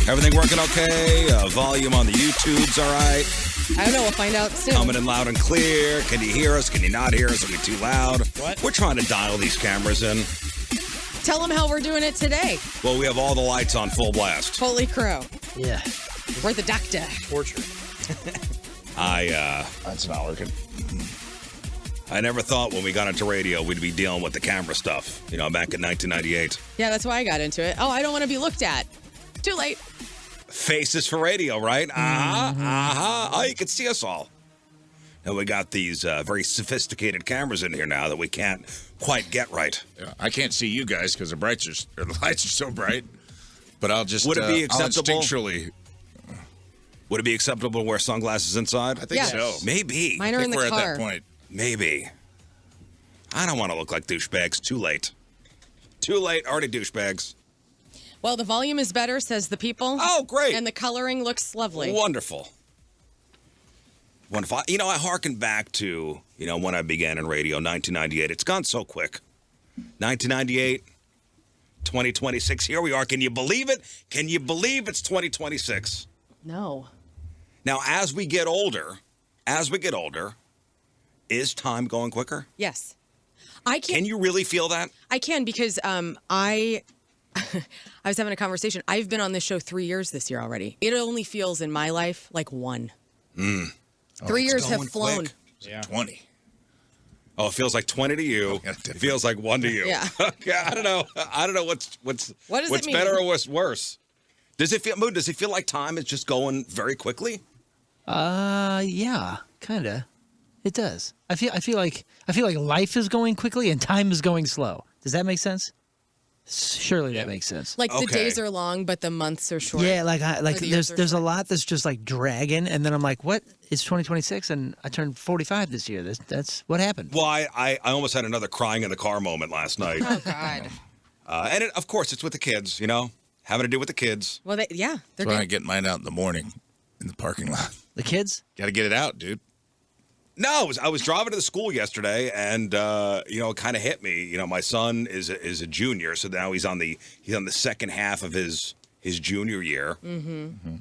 Everything working okay? Volume on the YouTube's all right? I don't know. We'll find out soon. Coming in loud and clear. Can you hear us? Can you not hear us? Are we too loud? What? We're trying to dial these cameras in. Tell them how we're doing it today. Well, we have all the lights on full blast. Holy crow. Yeah. We're the doctor. Torture. That's not working. I never thought when we got into radio we'd be dealing with the camera stuff, back in 1998. Yeah, that's why I got into it. Oh, I don't want to be looked at. Too late. Faces for radio, right? Oh, you can see us all. And we got these very sophisticated cameras in here now that we can't quite get right. Yeah, I can't see you guys because the lights are so bright. But I'll just Would it be acceptable? I'll instinctually. Would it be acceptable to wear sunglasses inside? I think so. Maybe. Mine are in the We're car. at that point. Maybe. I don't want to look like douchebags. Too late. Too late. Already douchebags. Well, the volume is better, says the people. Oh, great. And the coloring looks lovely. Wonderful. Wonderful. I hearken back to, when I began in radio, 1998. It's gone so quick. 1998, 2026. Here we are. Can you believe it? Can you believe it's 2026? No. Now, as we get older, is time going quicker? Yes. I can. Can you really feel that? I can because I was having a conversation. I've been on this show 3 years this year already. It only feels in my life like one. 3 years have flown. Quick. Yeah. 20. Oh, it feels like 20 to you. It feels like 1 to you. Yeah. Okay, I don't know what's What does what's it mean? better or what's worse. Does it feel like time is just going very quickly? Yeah, kind of. It does. I feel like life is going quickly and time is going slow. Does that make sense? Surely that makes sense. Like the Okay. days are long, but the months are short. Yeah, like the years there's are a lot that's just like dragging, and then I'm like, what? It's 2026, and I turned 45 this year. That's what happened. Well, I almost had another crying in the car moment last night. Oh God. And of course, it's with the kids, having to do with the kids. Well, they're That's why I good. get mine out in the morning in the parking lot. The kids? Got to get it out, dude. No, I was driving to the school yesterday, and it kind of hit me. My son is a junior, so now he's on the second half of his junior year. Mm-hmm.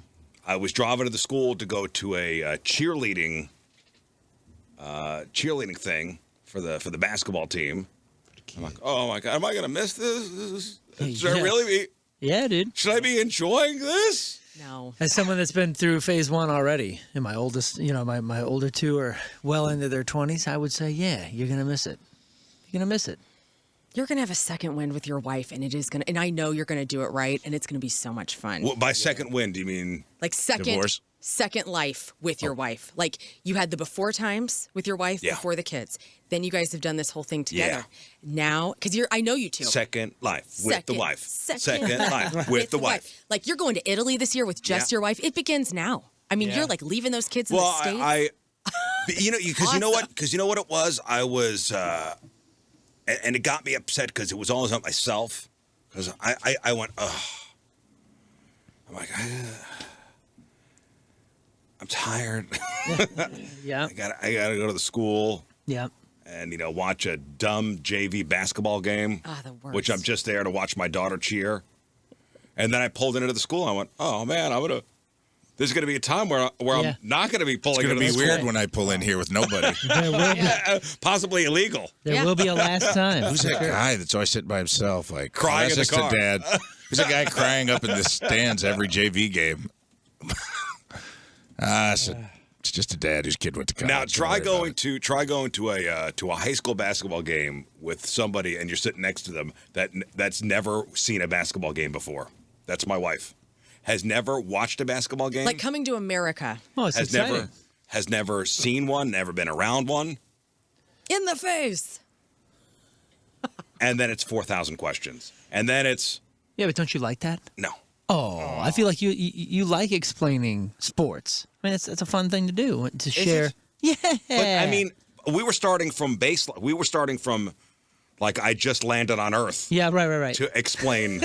I was driving to the school to go to a cheerleading thing for the basketball team. I'm like, oh my God, am I going to miss this? Should I really be? Yeah, dude. Should I be enjoying this? No. As someone that's been through phase one already, and my oldest, my older two are well into their 20s, I would say, yeah, you're going to miss it. You're going to miss it. You're going to have a second wind with your wife, and and I know you're going to do it right, and it's going to be so much fun. Well, by second wind, do you mean Like Divorce? second life with your wife. Like you had the before times with your wife before the kids. Then you guys have done this whole thing together. Now, because I know you two. second life with the wife? Second life with the wife. Like you're going to Italy this year with just your wife. It begins now. I mean, you're like leaving those kids in the States. Because you know what it was? I was, and it got me upset because it was always on myself. Because I went, ugh. I'm like, I'm tired. Yeah. I gotta go to the school. Yeah. And watch a dumb JV basketball game. The worst. Which I'm just there to watch my daughter cheer. And then I pulled into the school. And I went, oh man, there's gonna be a time where I'm not gonna be pulling. It's going to into be the weird school. when I pull in here with nobody. There will be, Possibly illegal. there will be a last time. Who's that guy that's always sitting by himself, like Crying in that's the just car. a dad. There's a guy crying up in the stands every JV game. It's just a dad whose kid went to college. Now Don't try worry about going to a high school basketball game with somebody and you're sitting next to them that's never seen a basketball game before. That's my wife. Has never watched a basketball game. like coming to America. Oh, it's exciting. Has never seen one, never been around one. In the face. And then it's 4,000 questions. And then it's Yeah, but don't you like that? no. Oh, I feel like you like explaining sports. I mean, it's a fun thing to do, to share. it? Yeah. But I mean, we were starting from baseline. We were starting from like I just landed on Earth. Yeah, right. To explain.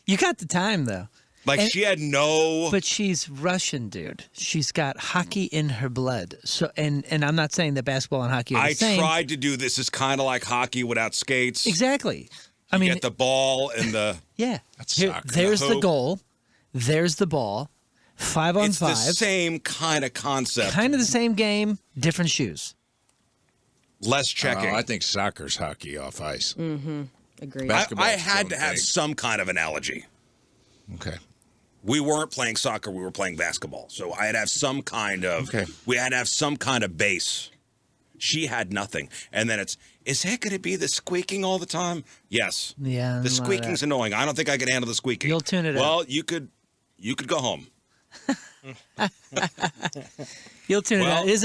You got the time, though. Like she had no. But she's Russian, dude. She's got hockey in her blood. So, and I'm not saying that basketball and hockey are the I same. tried to do this. It's kind of like hockey without skates. Exactly. I mean, get the ball and the. yeah. That's Here- soccer. there's The the hoop. goal. there's the ball, 5 on 5. It's the same kind of concept. Kind of the same game, different shoes. Less checking. I think soccer's hockey off ice. Mm-hmm. Agreed. I had to have some kind of analogy. Okay. We weren't playing soccer. We were playing basketball. So I had to have some kind of. Okay. We had to have some kind of base. She had nothing. And then is that going to be the squeaking all the time? Yes. Yeah. The squeaking's annoying. I don't think I can handle the squeaking. You'll tune it out. Well, you could go home. You'll tune it out. It is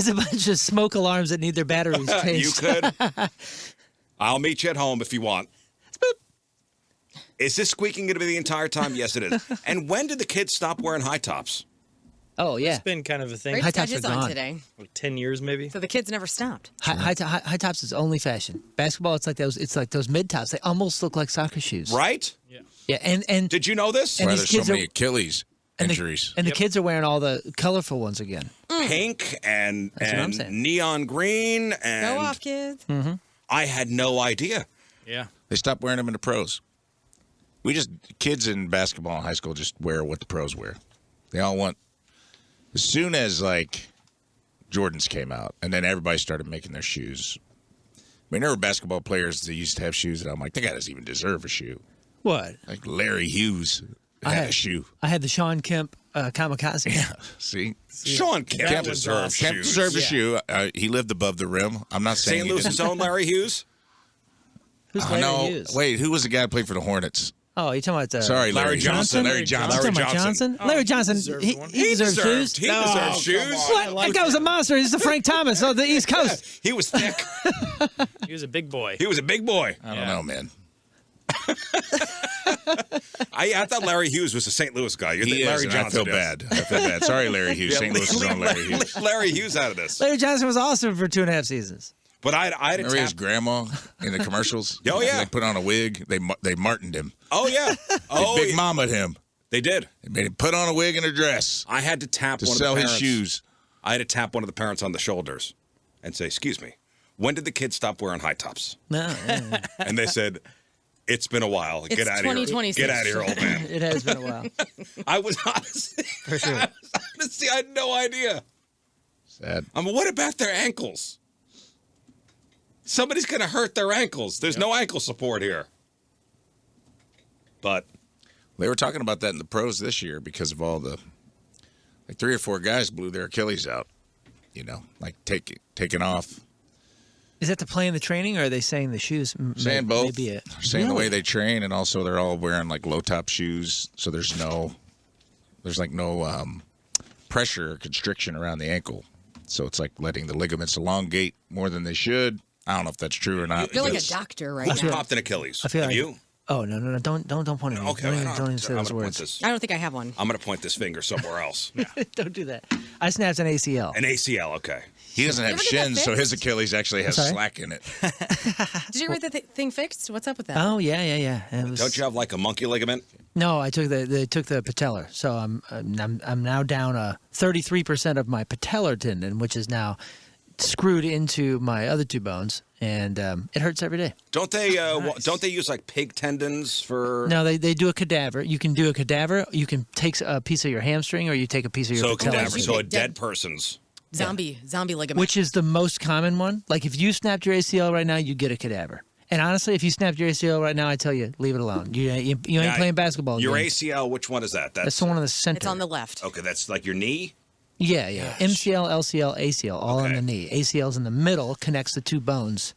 a bunch of smoke alarms that need their batteries changed. You could. I'll meet you at home if you want. Is this squeaking going to be the entire time? Yes, it is. And when did the kids stop wearing high tops? Oh, yeah. It's been kind of a thing. High tops are gone today. Like 10 years, maybe. So the kids never stopped. High tops is only fashion. Basketball, it's like those mid tops. They almost look like soccer shoes. Right? Yeah. Yeah. And did you know this? And Why these there's kids so many Achilles injuries. The kids are wearing all the colorful ones again. Pink and That's what I'm saying. neon green and Go off, kids. Mm-hmm. I had no idea. Yeah. They stopped wearing them in the pros. Kids in basketball in high school just wear what the pros wear. They all want, as soon as like Jordans came out and then everybody started making their shoes. I mean, there were basketball players that used to have shoes that I'm like, that guy doesn't even deserve a shoe. What? Like Larry Hughes had a shoe. I had the Sean Kemp kamikaze. Yeah, see? Sean Kemp deserved Kemp shoes. deserved a shoe. He lived above the rim. I'm not saying St. Louis's own Larry Hughes? Who's Larry Hughes? Wait, who was the guy who played for the Hornets? Oh, you're talking about Sorry, Larry Johnson. Larry Johnson. Larry Johnson. He deserved shoes. He deserved shoes. What? That guy was a monster. He's the Frank Thomas of the East Coast. He was thick. He was a big boy. He was a big boy. I don't know, man. I thought Larry Hughes was a St. Louis guy. You're He Larry is, Johnson. I feel bad. Sorry, Larry Hughes. St. Louis's own Larry Hughes. Larry Hughes out of this. Larry Johnson was awesome for 2.5 seasons. But I had to Remember his tap. grandma in the commercials? Oh, yeah. They put on a wig. They martined him. Oh, yeah. They Big Mama him. They did. They made him put on a wig and a dress I had to tap to one sell of the his parents. shoes. I had to tap one of the parents on the shoulders and say, "Excuse me, when did the kids stop wearing high tops?" No. And they said, "It's been a while. Get It's out of here. 2026. Get out of here, old man." It has been a while. I was honestly, For sure. I had no idea. Sad. What about their ankles? Somebody's going to hurt their ankles. There's no ankle support here. But They were talking about that in the pros this year because of all the, like 3 or 4 guys blew their Achilles out. You know, like taking off. Is that the play in the training, or are they saying the shoes? Saying both. Maybe it. They're saying the way they train, and also they're all wearing like low top shoes, so there's no pressure or constriction around the ankle. So it's like letting the ligaments elongate more than they should. I don't know if that's true or not. I feel like a doctor right who's now. popped an Achilles? I feel Have like you? Oh no! Don't point at me. Okay, Don't even say I'm those gonna point words. this. I don't think I have one. I'm going to point this finger somewhere else. Don't do that. I snapped an ACL. An ACL, okay. He doesn't have ever get that shins, so his fixed? Achilles actually has sorry? slack in it. Did you get the thing fixed? What's up with that? Oh yeah. It was, Don't you have like a monkey ligament? No, they took the patellar, so I'm now down 33% of my patellar tendon, which is now screwed into my other 2 bones, and it hurts every day. Don't they? Don't they use like pig tendons for? No, they do a cadaver. You can do a cadaver. You can take a piece of your hamstring, or you take a piece of your So a patella. cadaver, so a dead person's. Zombie ligament. Which is the most common one. Like if you snapped your ACL right now, you get a cadaver. And honestly, if you snapped your ACL right now, I tell you, leave it alone. You ain't Yeah, playing basketball. Your again. ACL, which one is that? That's the one on the center. It's on the left. Okay, that's like your knee. Yeah. MCL, LCL, ACL, all on Okay. the knee. ACL's in the middle, connects the 2 bones.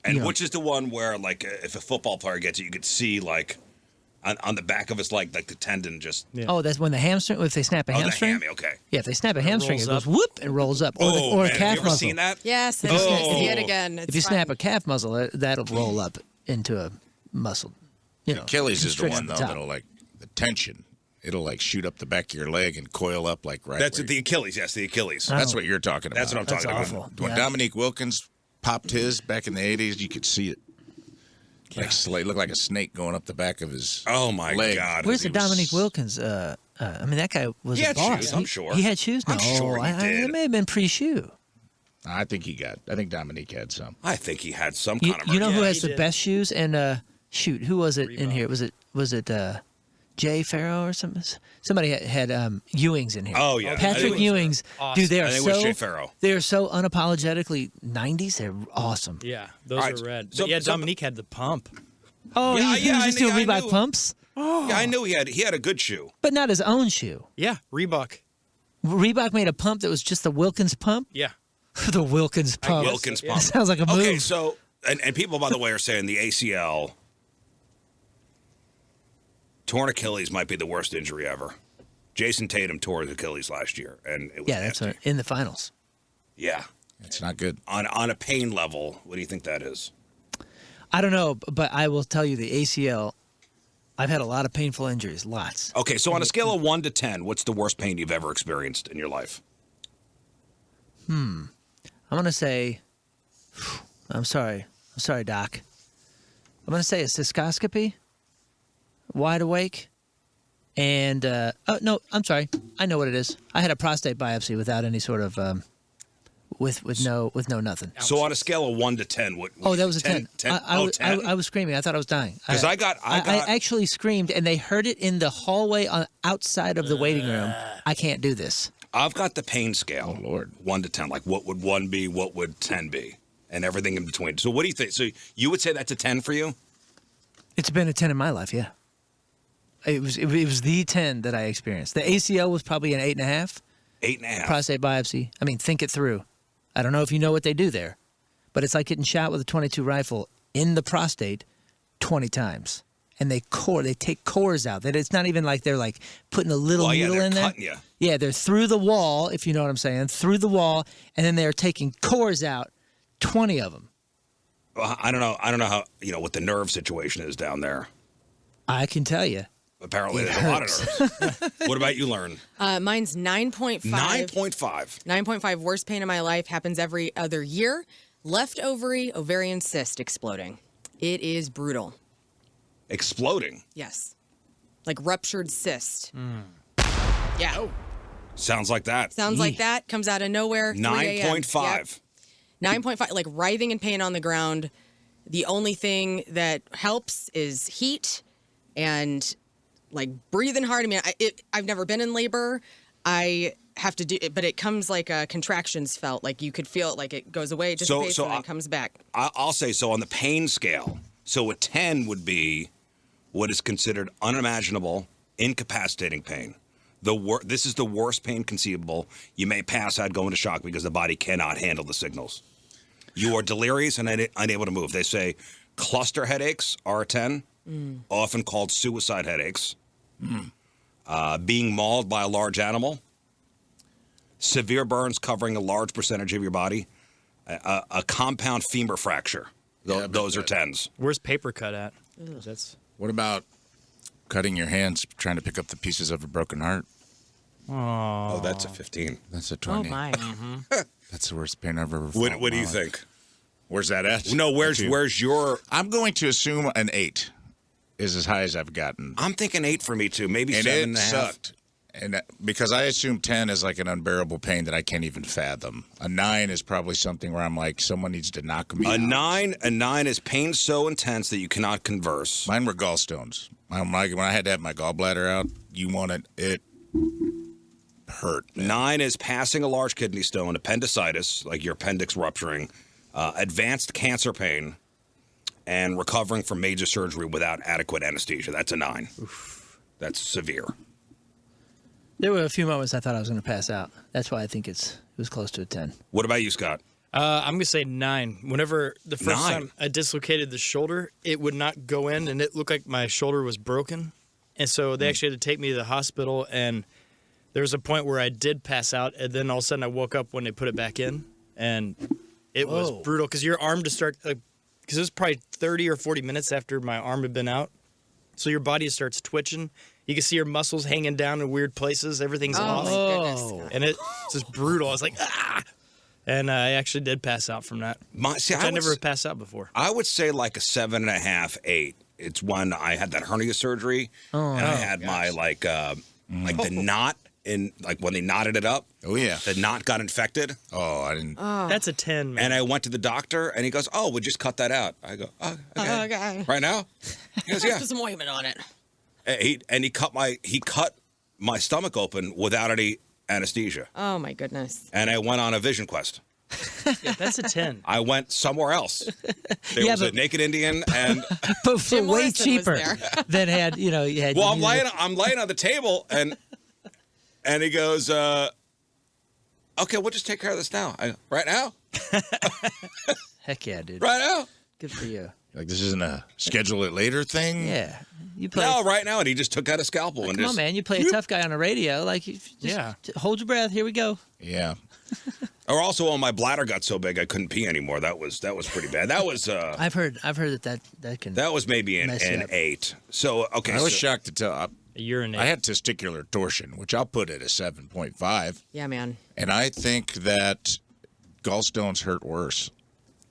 And Yeah. which is the one where, like, if a football player gets it, you could see, like, on the back of his leg, like the tendon just. Yeah. Oh, that's when the hamstring. If they snap a Oh, the hamstring. hammy. Okay. Yeah, if they snap a hamstring, it rolls goes whoop and rolls up. Or, Oh, or man, a calf have you ever muscle. seen that? Yes, Oh. see it again. If you snap a calf muscle, that'll roll up into a muscle. You know, Achilles is the constricts one at though top. that'll like the tension. It'll like shoot up the back of your leg and coil up like right. That's where the Achilles. Yes, the Achilles. Oh. That's what you're talking about. That's what I'm That's talking awful. about. When Yeah. Dominique Wilkins popped his back in the 80s, you could see it. Like looked like a snake going up the back of his. Oh my leg. God. Where's the He was- Dominique Wilkins? I mean, that guy was He a had boss. shoes, I'm sure. He had shoes. No, I'm sure he did. It may have been pre-shoe. I think Dominique had some. I think he had some You, kind of. you know who Yeah, has he the did. best shoes? And shoot, who was it in here? Was it Jay Farrow or something. Somebody had Ewings in here. Oh, yeah. Patrick Ewings. Awesome. Dude, they are I think it was so Jay Farrow. they are so unapologetically 90s. They're awesome. Yeah, those All right, are red. so- But yeah, so- Dominique had the pump. Oh, Yeah, he yeah, was I just knew- doing I Reebok knew. pumps, Yeah, I knew he had a good shoe. but not his own shoe. Yeah, Reebok. Reebok made a pump that was just the Wilkins pump. Yeah. The Wilkins pump. Wilkins yeah. pump. Sounds like a move. Okay, so and people, by the way, are saying the ACL, torn Achilles might be the worst injury ever. Jason Tatum tore his Achilles last year, and it was Yeah, that's nasty. in the finals. Yeah, It's not good. on a pain level, what do you think that is? I don't know, but I will tell you the ACL. I've had a lot of painful injuries, lots. Okay, so on a scale of 1 to 10, what's the worst pain you've ever experienced in your life? I'm gonna say, I'm sorry, Doc. I'm gonna say a cystoscopy, wide awake, and oh no, I'm sorry, I know what it is. I had a prostate biopsy without any sort of with no nothing. So on a scale of 1 to 10, what? Oh, that was a 10. 10? I, Oh, 10? I was screaming. I thought I was dying. 'Cause I got- I actually screamed, and they heard it in the hallway outside of the waiting room. I can't do this. I've got the pain scale. Oh, Lord. 1 to 10. Like, what would 1 be? What would 10 be? And everything in between. So what do you think? So you would say that's a 10 for you? It's been a 10 in my life, yeah. It was the 10 that I experienced. The ACL was probably an 8.5. 8.5. Prostate biopsy. I mean, think it through. I don't know if you know what they do there, but it's like getting shot with a .22 rifle in the prostate 20 times. And they take cores out. That it's not even like they're like putting a little Well, yeah, needle they're in there. cutting you. Yeah, they're through the wall, if you know what I'm saying, through the wall, and then they're taking cores out, 20 of them. Well, I don't know. I don't know how, what the nerve situation is down there. I can tell you. Apparently, It there's a lot of nerves. What about you, Lern? Mine's 9.5. 9.5. 9.5, worst pain in my life, happens every other year. Left ovarian cyst exploding. It is brutal. Exploding. Yes. Like ruptured cyst. Yeah. Sounds like that. Sounds like that. Comes out of nowhere. 3 a.m. 9.5. Yep. 9.5, like writhing in pain on the ground. The only thing that helps is heat and like breathing hard. I mean, I've never been in labor. I have to do it, but it comes like contractions felt. Like you could feel it, like it goes away, just and then comes back. I'll say so on the pain scale. So a 10 would be what is considered unimaginable, incapacitating pain. This is the worst pain conceivable. You may pass out, go into shock because the body cannot handle the signals. You are delirious and unable to move. They say cluster headaches are a 10, often called suicide headaches. Being mauled by a large animal. Severe burns covering a large percentage of your body. A compound femur fracture. Those are 10s. Where's paper cut at? That's What about cutting your hands trying to pick up the pieces of a broken heart? Oh, that's a 15. That's a Oh 20. my. That's the worst pain I've ever felt. What in do my you life. think? Where's that at? No, where's your? I'm going to assume an 8 is as high as I've gotten. I'm thinking 8 for me too. Maybe And 7 it and a half. sucked. And because I assume 10 is like an unbearable pain that I can't even fathom. A 9 is probably something where I'm like, someone needs to knock me A out. 9 is pain so intense that you cannot converse. Mine were gallstones. When I had to have my gallbladder out, it hurt. Man. 9 is passing a large kidney stone, appendicitis, like your appendix rupturing, advanced cancer pain, and recovering from major surgery without adequate anesthesia. That's a 9. That's severe. There were a few moments I thought I was going to pass out. That's why I think it was close to a 10. What about you, Scott? I'm gonna say 9. Whenever the first 9. time I dislocated the shoulder, it would not go in, and it looked like my shoulder was broken. And so they actually had to take me to the hospital, and there was a point where I did pass out, and then all of a sudden I woke up when they put it back in, and it was brutal because your arm to start because it was probably 30 or 40 minutes after my arm had been out, so your body starts twitching. You can see your muscles hanging down in weird places. Everything's Oh off, my goodness. and it's just brutal. I was like, ah. And I actually did pass out from that. I never passed out before. I would say like a 7.5, 8. It's when I had that hernia surgery, and I had my like the knot in, like when they knotted it up. Oh, yeah. The knot got infected. Oh, I didn't. That's a 10, man. And I went to the doctor, and he goes, "Oh, we'll just cut that out." I go, "Oh, okay. Okay. Right now?" He goes, "Yeah." Put some ointment on it. And he cut my stomach open without any anesthesia. Oh my goodness. And I went on a vision quest. Yeah, that's a 10. I went somewhere else. There was a naked Indian, and but for Jim way Morrison was cheaper there. than had you had. well, I'm laying on the table, and he goes, "Okay, we'll just take care of this now. Right now, Heck yeah, dude. right now." Good for you. Like, this isn't a schedule it later thing? Yeah, you play. No, right now, and he just took out a scalpel and Come just. on, man. You play a tough guy on the radio. Like, hold your breath. Here we go. Yeah. Or also, when my bladder got so big I couldn't pee anymore. That was pretty bad. That was. I've heard that can. That was maybe an mess you up. 8. So okay, I was shocked to tell. A urinate. I had testicular torsion, which I'll put at a 7.5. Yeah, man. And I think that gallstones hurt worse.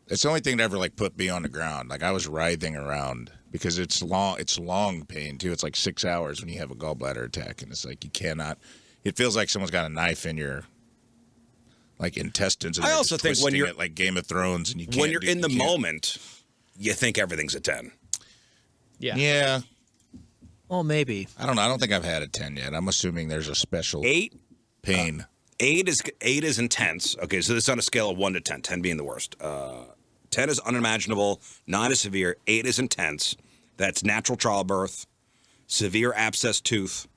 It's the only thing that ever put me on the ground. Like, I was writhing around because it's long pain too. It's like 6 hours when you have a gallbladder attack, and it's like you cannot. It feels like someone's got a knife in your intestines. And I they're also just think when twisting you're it like Game of Thrones, and you can't. when you're in the moment, you think everything's a 10. Yeah. Yeah. Well, maybe. I don't know. I don't think I've had a 10 yet. I'm assuming there's a special 8. pain. 8 is intense. Okay, so this is on a scale of 1 to 10. 10 being the worst. 10 is unimaginable. 9 is severe. 8 is intense. That's natural childbirth, severe abscess tooth,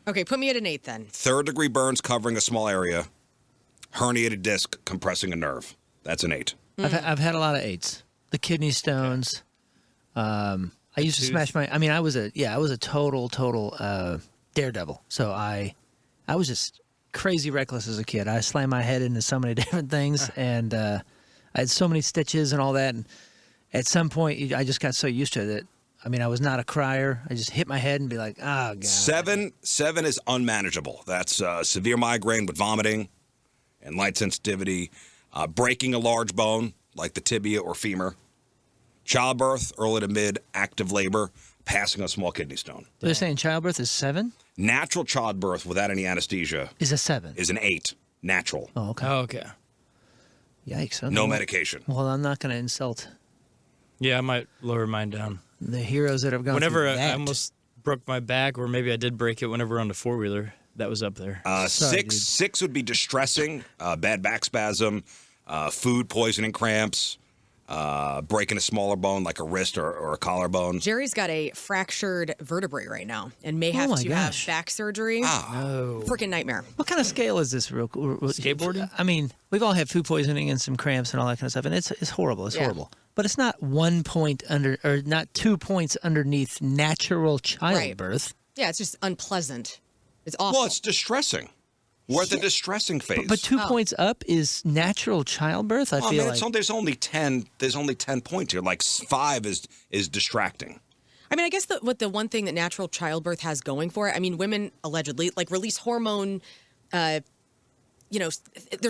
Okay, put me at an 8 then. 3rd-degree burns covering a small area, herniated disc compressing a nerve. That's an 8. I've had a lot of 8s. The kidney stones. I used to smash my. I mean, I was a total daredevil. So I was just crazy reckless as a kid. I slammed my head into so many different things, and I had so many stitches and all that. And at some point, I just got so used to it that, I mean, I was not a crier. I just hit my head and be like, oh, God. 7 is unmanageable. That's severe migraine with vomiting and light sensitivity, breaking a large bone like the tibia or femur, childbirth, early to mid, active labor, passing a small kidney stone. They're saying childbirth is 7? Natural childbirth without any anesthesia Is a 7? is an 8. Natural. Oh, okay. Oh, okay. Yikes. Okay. No medication. Well, I'm not going to insult Yeah, I might lower mine down. the heroes that have gone Whenever through I that. almost broke my back, or maybe I did break it whenever on the 4-wheeler, that was up there. Sorry, dude. 6 would be distressing, bad back spasm, food poisoning cramps, breaking a smaller bone like a wrist or a collarbone. Jerry's got a fractured vertebrae right now and may have my to gosh. have back surgery. Oh. Freaking nightmare. What kind of scale is this? Skateboarding? I mean, we've all had food poisoning and some cramps and all that kind of stuff, and it's horrible. It's Yeah. horrible. But it's not 1 point under, or not 2 points underneath natural childbirth. Yeah, it's just unpleasant. It's awful. Well, it's distressing. We're at the distressing phase. But 2 points up is natural childbirth. I Oh, feel man, like there's only 10. There's only 10 points here. Like 5 is distracting. I mean, I guess the one thing that natural childbirth has going for it, I mean, women allegedly release hormone, there's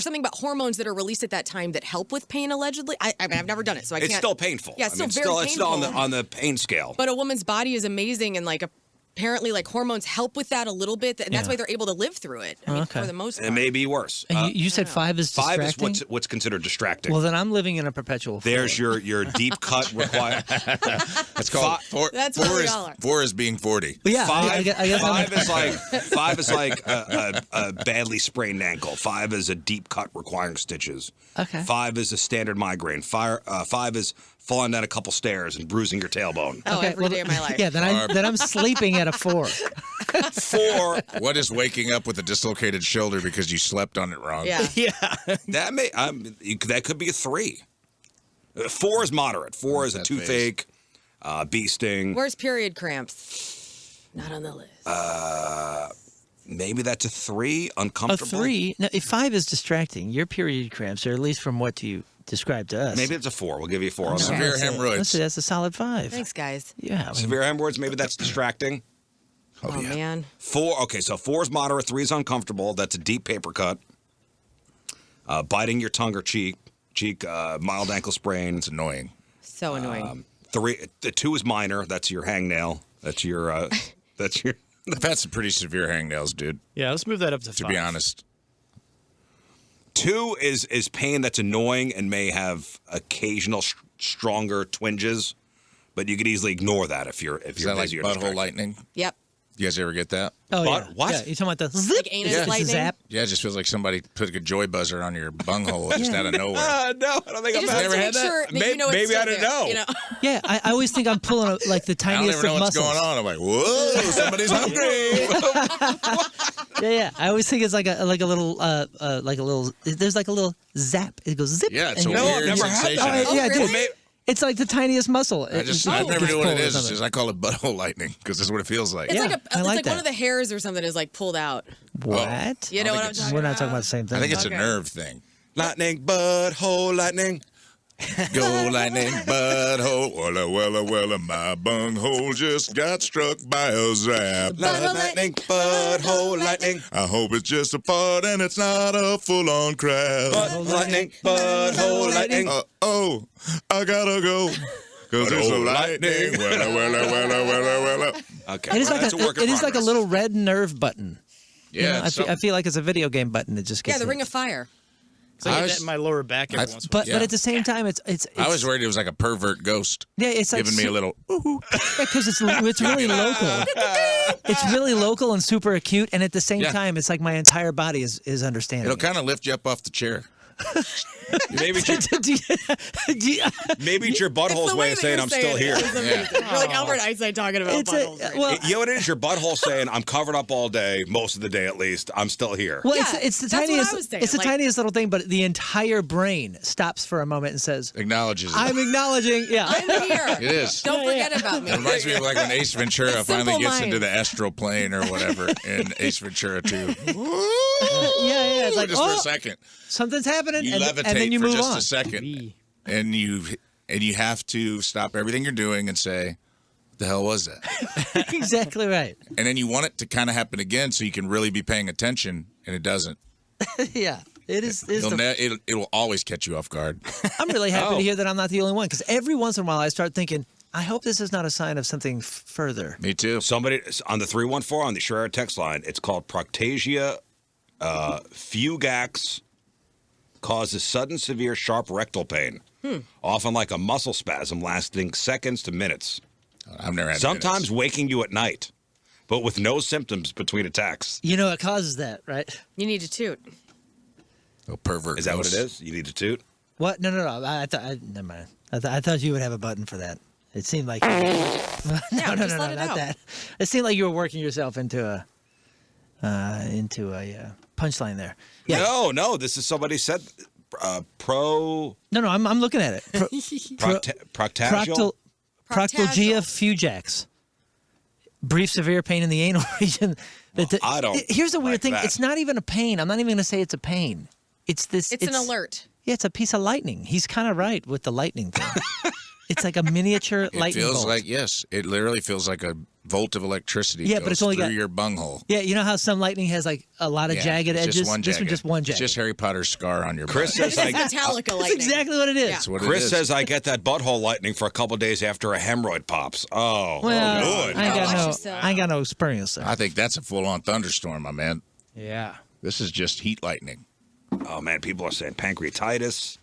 something about hormones that are released at that time that help with pain allegedly. I mean, I've never done it, so I can't. It's still painful. Yeah, it's I mean, still very it's still painful. on the pain scale. But a woman's body is amazing, and apparently hormones help with that a little bit, and that's Yeah. why they're able to live through it. I mean, Okay. for the most part. It may be worse. And you said 5 is 5 distracting. is what's considered distracting. Well, then I'm living in a perpetual. There's floor. your deep cut required. That's called four. That's four what we is all are. 4 is being 40. But yeah, 5, I guess five is like a badly sprained ankle. 5 is a deep cut requiring stitches. Okay. 5 is a standard migraine. 5 is falling down a couple stairs and bruising your tailbone. Oh, every day of my life. Yeah, then I'm sleeping at a 4. 4 What is waking up with a dislocated shoulder because you slept on it wrong? Yeah. that could be a 3. 4 is moderate. 4 is a That toothache, bee sting. Where's period cramps? Not on the list. Maybe that's a 3. A Uncomfortable. 3. Now, if 5 is distracting, your period cramps, or at least from what you described to us. Maybe it's a 4. We'll give you a 4 on that. Severe Let's say hemorrhoids. that's a solid 5. Thanks, guys. Yeah. I mean, Severe hemorrhoids. Maybe that's distracting. Oh, man. 4. Okay, so 4 is moderate. 3 is uncomfortable. That's a deep paper cut. Biting your tongue or cheek. Mild ankle sprain. It's annoying. So annoying. 2 is minor. That's your hangnail. That's your. I've had some pretty severe hangnails, dude. Yeah, let's move that up to 5. To be honest. 2 is pain that's annoying and may have occasional stronger twinges, but you could easily ignore that if you're Is that like busy or butthole distracted. lightning? Yep. You guys ever get that? Oh, But yeah. what? Yeah, you're talking about the zip? Like anus Yeah. lightning? Zap? Yeah, it just feels like somebody put a joy buzzer on your bunghole just out of nowhere. No, I don't think You I've just have ever to had make sure that. that you know it's Maybe still I didn't there, know. You know? Yeah, I always think I'm pulling like the I don't tiniest even know of what's muscles. going on. I'm like, whoa, somebody's hungry. Yeah. I always think it's like a little there's like a little zap. It goes zip. Yeah, it's a and No, I've weird never had sensation. that. Oh, yeah, really? dude. It's like the tiniest muscle. I never knew what it is. It's just, Like, I call it butthole lightning because that's what it feels like. It's Yeah, like I like one that. of the hairs or something is like pulled out. what? You know what I'm talking We're not about? talking about the same thing. I think it's Okay. a nerve thing. Lightning, butthole, lightning. Go lightning, butthole, wella, my bunghole just got struck by a zap. Lightning, butthole, lightning. I hope it's just a part and it's not a full-on crab. Lightning, butthole, lightning. Oh, I gotta go. Because there's a lightning. Wella. Okay, It is well, like that's a work in it is like a progress. little red nerve button. You know, Yeah, I feel like it's a video game button. It just gets Yeah, the hit. Ring of Fire. So I I get was- that in my lower back every I- once in a But Yeah. at the same time, it's I was worried it was like a pervert ghost yeah, it's like giving me a little. because it's really local. It's really local and super acute, and at the same Yeah. time, it's like my entire body is understanding. It'll kind of lift you up off the chair. Maybe it's your, maybe it's your butthole's way of saying I'm still here. Yeah. You're like Albert Einstein talking about buttholes. right well, You know what it is? Your butthole saying I'm covered up all day, most of the day at least. I'm still here. well, Yeah, it's the that's what I tiniest. was saying, It's the like- tiniest little thing, but the entire brain stops for a moment and says, Acknowledges it. "I'm acknowledging." Yeah, I'm here. It is. Don't forget about me. It reminds me of like when Ace Ventura It's finally simple gets into minds. the astral plane or whatever in Ace Ventura 2. yeah. It's like just for oh, a second. something's happening, You and levitate then you for move just on. a second. And you have to stop everything you're doing and say, what the hell was that? Exactly right. And then you want it to kind of happen again so you can really be paying attention, and it doesn't. Yeah, it is. It will always catch you off guard. I'm really happy Oh. to hear that I'm not the only one because every once in a while I start thinking, I hope this is not a sign of something further. Me too. Somebody on the 314 on the Share text line, it's called proctasia fugax, causes sudden severe sharp rectal pain, often like a muscle spasm lasting seconds to minutes, I've never had sometimes minutes. waking you at night, but with no symptoms between attacks. You know, it causes that, right? You need to toot. Oh, pervert. Is that what it ghost. is? You need to toot? What? No. I thought. Never mind. I thought you would have a button for that. It seemed like. no, just let it not out. that. It seemed like you were working yourself into a punchline there. Yeah. No, this is somebody said No, I'm looking at it. proctagial. Proctalgia fugax. Brief severe pain in the anal region. I don't Here's the weird like thing. that. It's not even a pain. I'm not even going to say it's a pain. It's this. It's an alert. Yeah, it's a piece of lightning. He's kind of right with the lightning thing. It's like a miniature It lightning feels bolt. like, yes, it literally feels like a volt of electricity Yeah, goes but it's only through got- your bunghole. Yeah, you know how some lightning has like a lot of Yeah, jagged it's edges? Just one This jagged. one just one jagged. It's just Harry Potter's scar on your Chris butt. says I, Metallica That's lightning. exactly what it is. That's what it Chris is. says I get that butthole lightning for a couple days after a hemorrhoid pops. Oh, Well, good. I ain't Watch got yourself. I ain't got no experience there. I think that's a full-on thunderstorm, my man. Yeah. This is just heat lightning. Oh man, people are saying pancreatitis.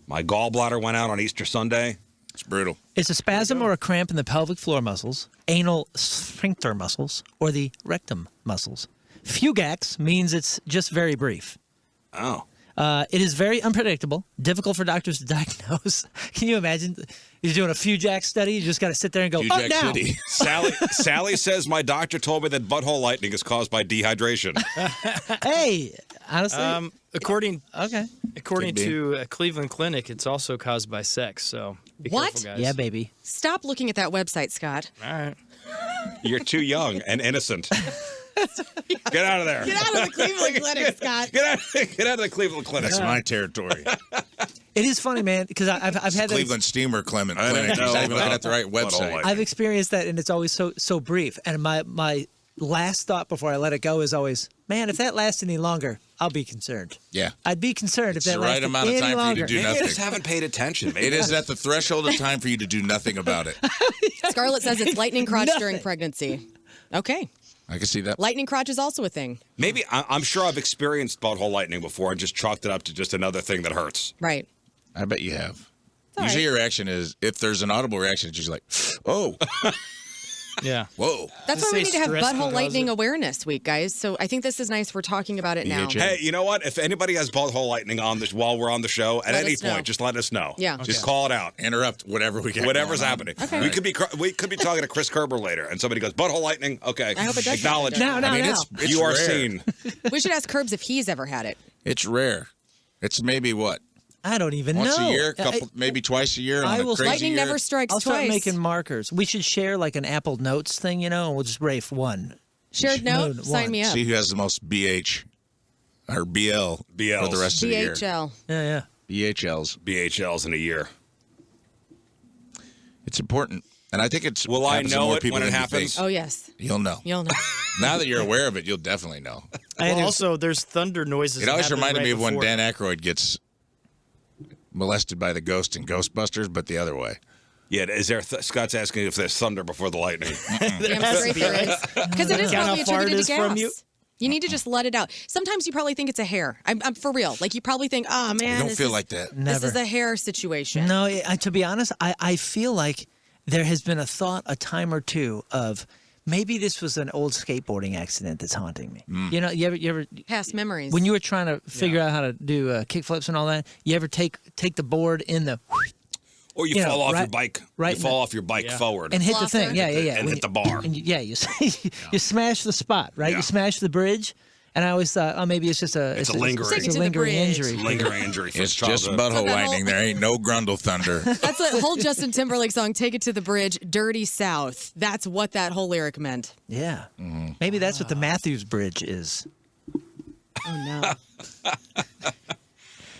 My gallbladder went out on Easter Sunday. It's brutal. It's a spasm or a cramp in the pelvic floor muscles, anal sphincter muscles, or the rectum muscles. Fugax means it's just very brief. Oh. It is very unpredictable, difficult for doctors to diagnose. Can you imagine? You're doing a Fugax study, you just got to sit there and go, Fugax now. City. Sally says my doctor told me that butthole lightning is caused by dehydration. Hey, honestly, According okay. according Could be. to a Cleveland clinic, it's also caused by sex. So be What? careful, guys. Yeah, baby. Stop looking at that website, Scott. All right. You're too young and innocent. Get out of there. Get out of the Cleveland Clinic, Scott. Get out of the Cleveland Clinic. That's my territory. It is funny, man, because I've had that. Cleveland Steamer Clement I Clinic. know He's not even about looking at the right butthole website. lightning. I've experienced that, and it's always so brief. And my last thought before I let it go is always, man, if that lasts any longer, I'll be concerned. Yeah. I'd be concerned It's if that the right lasted amount of any time for you to longer. do Maybe nothing. I just haven't paid attention. Maybe It is at the threshold of time for you to do nothing about it. Scarlett says it's lightning crotch during Nothing. pregnancy. Okay. I can see that. Lightning crotch is also a thing. Maybe I'm sure I've experienced butthole lightning before and just chalked it up to just another thing that hurts. Right. I bet you have. all Usually right. your reaction is, if there's an audible reaction, it's usually like, oh, Yeah. whoa. That's Just why we say need to have stress can Butthole cause Lightning it. Awareness Week, guys. So I think this is nice. We're talking about it now. BHA. Hey, you know what? If anybody has butthole lightning on this while we're on the show, at Let any us know. point, just let us know. Yeah. Just Okay. call it out. Interrupt whatever we get. Whatever's going on. happening. Okay. We could be talking to Chris Kerber later, and somebody goes butthole lightning. Okay, I hope it does acknowledge. happen. No, I mean, no. it's You are rare. seen. We should ask Curbs if he's ever had it. It's rare. It's maybe what? I don't even Once know. a year, maybe twice a year. I On a will- crazy Lightning year. never strikes I'll start twice. making markers. We should share like an Apple Notes thing, you know, and we'll just Rafe one. Shared note, Moon, sign one. me up. See who has the most BH or BL for BLs. the rest of the year. BHL. Yeah. BHLs. BHLs in a year. It's important, and I think it's. Will I happens to know more it people when it than you happens? think. Oh, yes. You'll know. You'll know. Now that you're aware of it, you'll definitely know. Well, also, there's thunder noises. It always that happen reminded right me of when before. Dan Aykroyd gets molested by the ghost in Ghostbusters, but the other way. Yeah, is there? Scott's asking if there's thunder before the lightning. Damn straight there is. Because it is Count probably how far it attributed is to from gas. you. You need to just let it out. Sometimes you probably think it's a hair. I'm for real. Like you probably think, oh man, You don't this feel is- like that. This Never. is a hair situation. No, to be honest, I feel like there has been a thought a time or two of maybe this was an old skateboarding accident that's haunting me. You know, you ever Past memories. when you were trying to figure out how to do kick flips and all that, you ever take the board in the Or you You know, fall off your right- bike. right You in fall the- off your bike Yeah. forward. and hit the Flosser. thing? Yeah. And When hit the bar. And you smash the spot, right? Yeah. You smash the bridge, and I always thought, oh, maybe it's just a It's a lingering- Take it it's a to the lingering bridge. injury. Lingering injury from It's just childhood. butthole that whole- lightning. There ain't no grundle thunder. That's the whole Justin Timberlake song, Take It to the Bridge, Dirty South. That's what that whole lyric meant. Yeah, maybe that's what the Matthews Bridge is. Oh, no.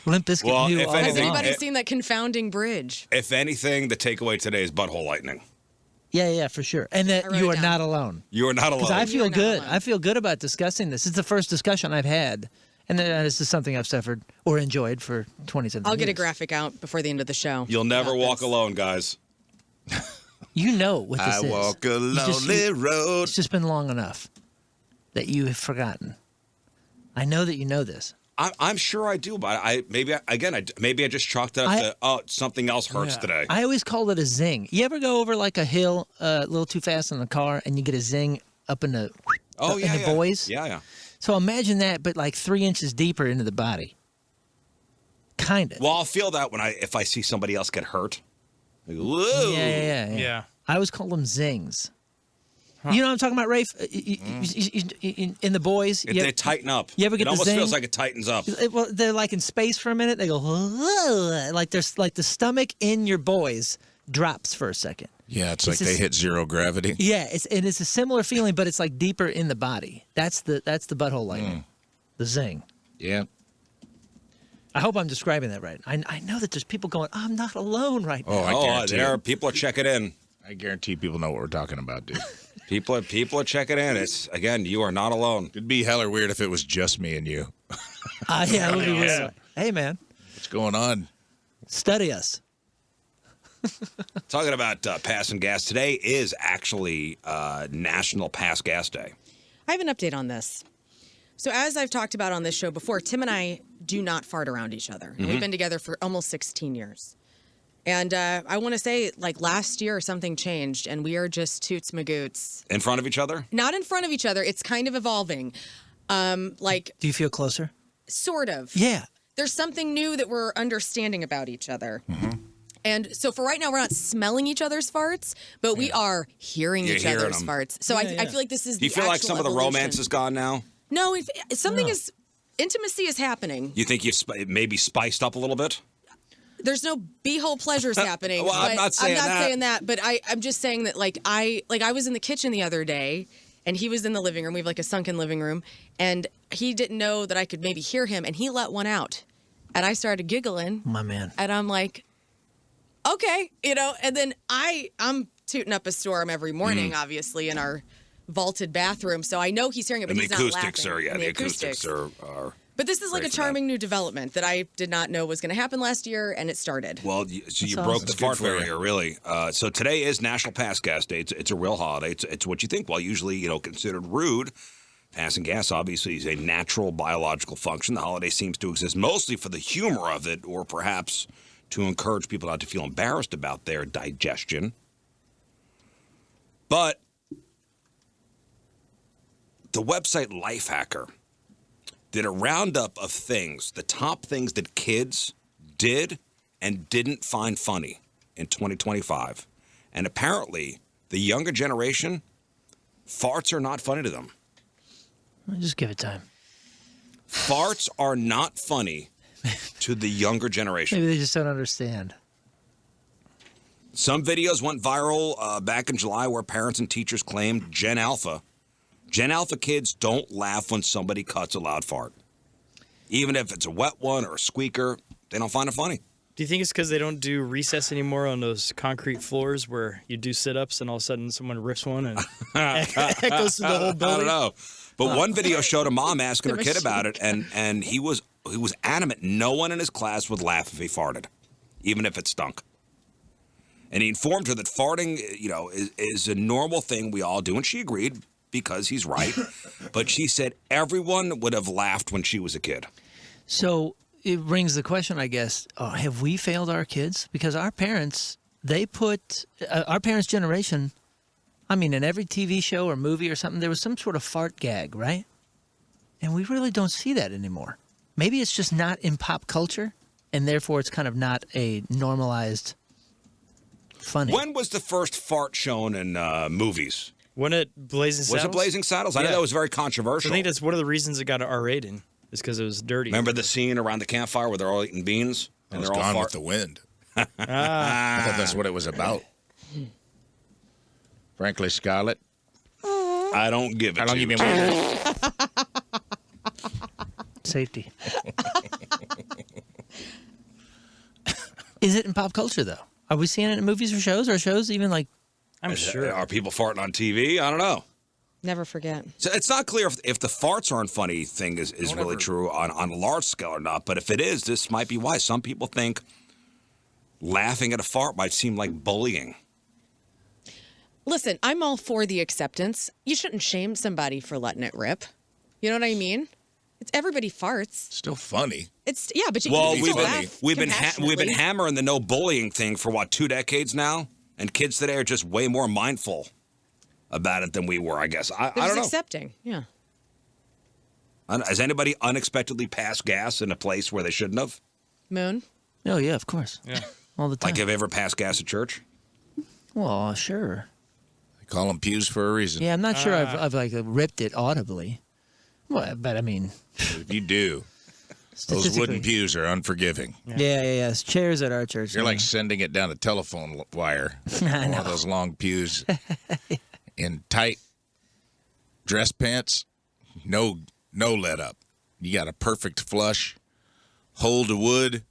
Limp Bizkit Well, knew if all Has anything- along. anybody seen that confounding bridge? If anything, the takeaway today is butthole lightning. Yeah, for sure. And that I wrote you it are down. not alone. You are not alone. Because I You are feel not good. alone. I feel good about discussing this. It's the first discussion I've had. And this is something I've suffered or enjoyed for 27 I'll years. get a graphic out before the end of the show. You'll never about walk this. alone, guys. You know what this I is. walk a You just- lonely road. It's just been long enough that you have forgotten. I know that you know this. I'm sure I do, but maybe I just chalked it up to something else hurts today. I always call it a zing. You ever go over like a hill a little too fast in the car and you get a zing up in the Oh in yeah, the yeah. boys? Yeah. So imagine that, but like 3 inches deeper into the body. Kind of. Well, I'll feel that if I see somebody else get hurt. Like, whoa. Yeah. Yeah. I always call them zings. You know what I'm talking about, Rafe? In the boys, If they tighten up. you ever get it the almost zing? feels like it tightens up. well, they're like in space for a minute. They go like there's like the stomach in your boys drops for a second. Yeah, it's like This they is- hit zero gravity. Yeah, it's a similar feeling, but it's like deeper in the body. That's the butthole lightning, the zing. Yeah. I hope I'm describing that right. I know that there's people going, I'm not alone right now. Oh, I guarantee there are it. people are checking in. I guarantee people know what we're talking about, dude. People are checking in. It's again, you are not alone. It'd be hella weird if it was just me and you. Yeah, it would be Yeah. weird. Hey, man, What's going on? study us. Talking about passing gas, today is actually National Pass Gas Day. I have an update on this. So, as I've talked about on this show before, Tim and I do not fart around each other. And we've been together for almost 16 years. And I want to say, like last year, something changed, and we are just toots magoots. In front of each other? Not in front of each other. It's kind of evolving. Like, Do you feel closer? sort of. Yeah. There's something new that we're understanding about each other. And so for right now, we're not smelling each other's farts, but we are hearing You're each hearing other's them. farts. So I feel like this is Do you the feel like actual some of the evolution. romance is gone now? No, if something is, intimacy is happening. You think you've maybe spiced up a little bit? There's no beehole pleasures happening. Well, I'm but not saying that. saying that, but I'm just saying that like I was in the kitchen the other day and he was in the living room. We have like a sunken living room, and he didn't know that I could maybe hear him, and he let one out. And I started giggling. My man. And I'm like, okay, and then I'm tooting up a storm every morning, obviously, in our vaulted bathroom. So I know he's hearing it, but And the he's not acoustics laughing. are And the acoustics are But this is like a great for that. charming new development that I did not know was going to happen last year, and it started. well. So you That's broke awesome. the That's fart good for you. barrier, really. So today is National Pass Gas Day. It's a real holiday. It's what you think. While usually considered rude, passing gas obviously is a natural biological function. The holiday seems to exist mostly for the humor of it, or perhaps to encourage people not to feel embarrassed about their digestion. But the website Lifehacker did a roundup of things, the top things that kids did and didn't find funny in 2025. And apparently, the younger generation, farts are not funny to them. Just give it time. Farts are not funny to the younger generation. Maybe they just don't understand. Some videos went viral back in July where parents and teachers claimed Gen Alpha kids don't laugh when somebody cuts a loud fart. Even if it's a wet one or a squeaker, they don't find it funny. Do you think it's because they don't do recess anymore on those concrete floors where you do sit-ups and all of a sudden someone rips one and echoes through the whole building? I don't know. But one video showed a mom asking her kid about it, and he was adamant no one in his class would laugh if he farted, even if it stunk. And he informed her that farting, is a normal thing we all do, and she agreed because he's right. But she said everyone would have laughed when she was a kid. So it brings the question, I guess, have we failed our kids? Because our parents, our parents' generation, I mean, in every TV show or movie or something, there was some sort of fart gag, right? And we really don't see that anymore. Maybe it's just not in pop culture, and therefore it's kind of not a normalized funny. When was the first fart shown in movies? When it Blazing Saddles? Was it Blazing Saddles? I know that was very controversial. I think that's one of the reasons it got an R rating. Is because it was dirty. Remember the scene around the campfire where they're all eating beans? And they're all Gone with the Wind. I thought that's what it was about. Frankly, Scarlett. I don't give it How long to you been with her? Safety. Is it in pop culture, though? Are we seeing it in movies or shows? Are shows even like... I'm sure. Are people farting on TV? I don't know. Never forget. So it's not clear if the farts aren't funny thing is really true on a large scale or not. But if it is, this might be why. Some people think laughing at a fart might seem like bullying. Listen, I'm all for the acceptance. You shouldn't shame somebody for letting it rip. You know what I mean? It's everybody farts. Still funny. It's but you Well, can still laugh we've been compassionately. hammering the no bullying thing for 2 decades now, and kids today are just way more mindful about it than we were, I guess. I don't know. Accepting, yeah. Has anybody unexpectedly passed gas in a place where they shouldn't have? Moon? Oh, yeah, of course. Yeah. All the time. Like, have you ever passed gas at church? Well, sure. They call them pews for a reason. Yeah, I'm not sure I've like ripped it audibly. Well, but I mean... If you do, those wooden pews are unforgiving. Yeah. It's chairs at our church. You're like sending it down a telephone wire. One of those long pews. In tight dress pants, no let up. You got a perfect flush, hold to wood.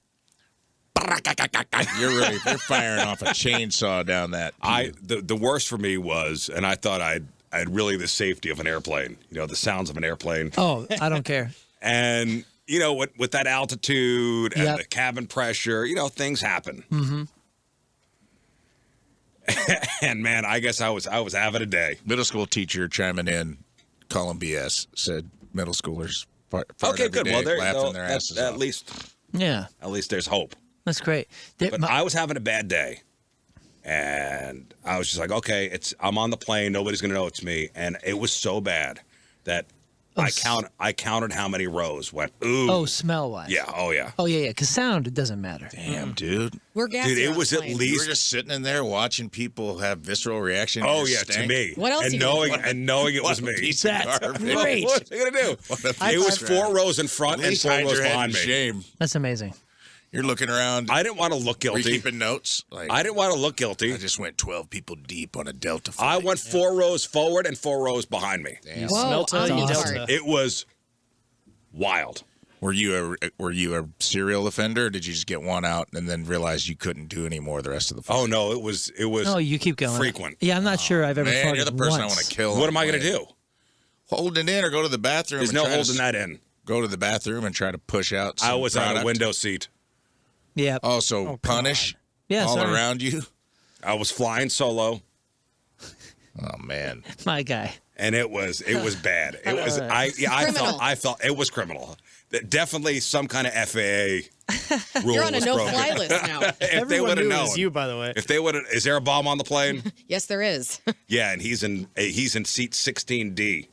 You're firing off a chainsaw down that pew. The worst for me was, and I thought I'd really the safety of an airplane, the sounds of an airplane. Oh, I don't care. And, with that altitude and the cabin pressure, things happen. Mm-hmm. And man, I guess I was having a day. Middle school teacher chiming in, calling BS, said middle schoolers fart okay, every good. day, well, laughing their asses at off. least there's hope. That's great. But I was having a bad day, and I was just like, okay, I'm on the plane. Nobody's gonna know it's me, and it was so bad that I counted how many rows went. Ooh. Oh, smell wise. Yeah. Oh yeah. Oh yeah. Because sound, it doesn't matter. Damn, dude. We're gassy. Dude, it was at You least. were just sitting in there watching people have visceral reaction. Oh to yeah, stank. to me. What else And you knowing doing? and knowing it was What a me. piece of garbage. great. What are you gonna do? It was 4 rows in front At and least 4 hide rows your head behind in me. shame. That's amazing. You're looking around. I didn't want to look Were you guilty. keeping notes? Like, I didn't want to look guilty. I just went 12 people deep on a Delta flight. I went 4 rows forward and 4 rows behind me. Damn. Whoa, Smelta, on you the Delta. heart. It was wild. Were you a serial offender, or did you just get one out and then realize you couldn't do any more the rest of the flight? Oh no, it was No, you keep going. frequent. Yeah, I'm not sure I've ever Man, farted you're the person once. I want to kill. What am I going to do? Hold it in or go to the bathroom. There's and no try to holding that in. Go to the bathroom and try to push out some I was on a product. window seat. Yeah. Also, punish Yeah, all sorry. around you. I was flying solo, Oh, man. My guy. and it was bad. It was I Criminal. felt it was criminal. Definitely some kind of FAA rule You're on a was no-fly broken. list now. If they Everyone would have knew it known, was you, by the way. if they would have, is there a bomb on the plane? Yes, there is. Yeah, and he's in seat 16D.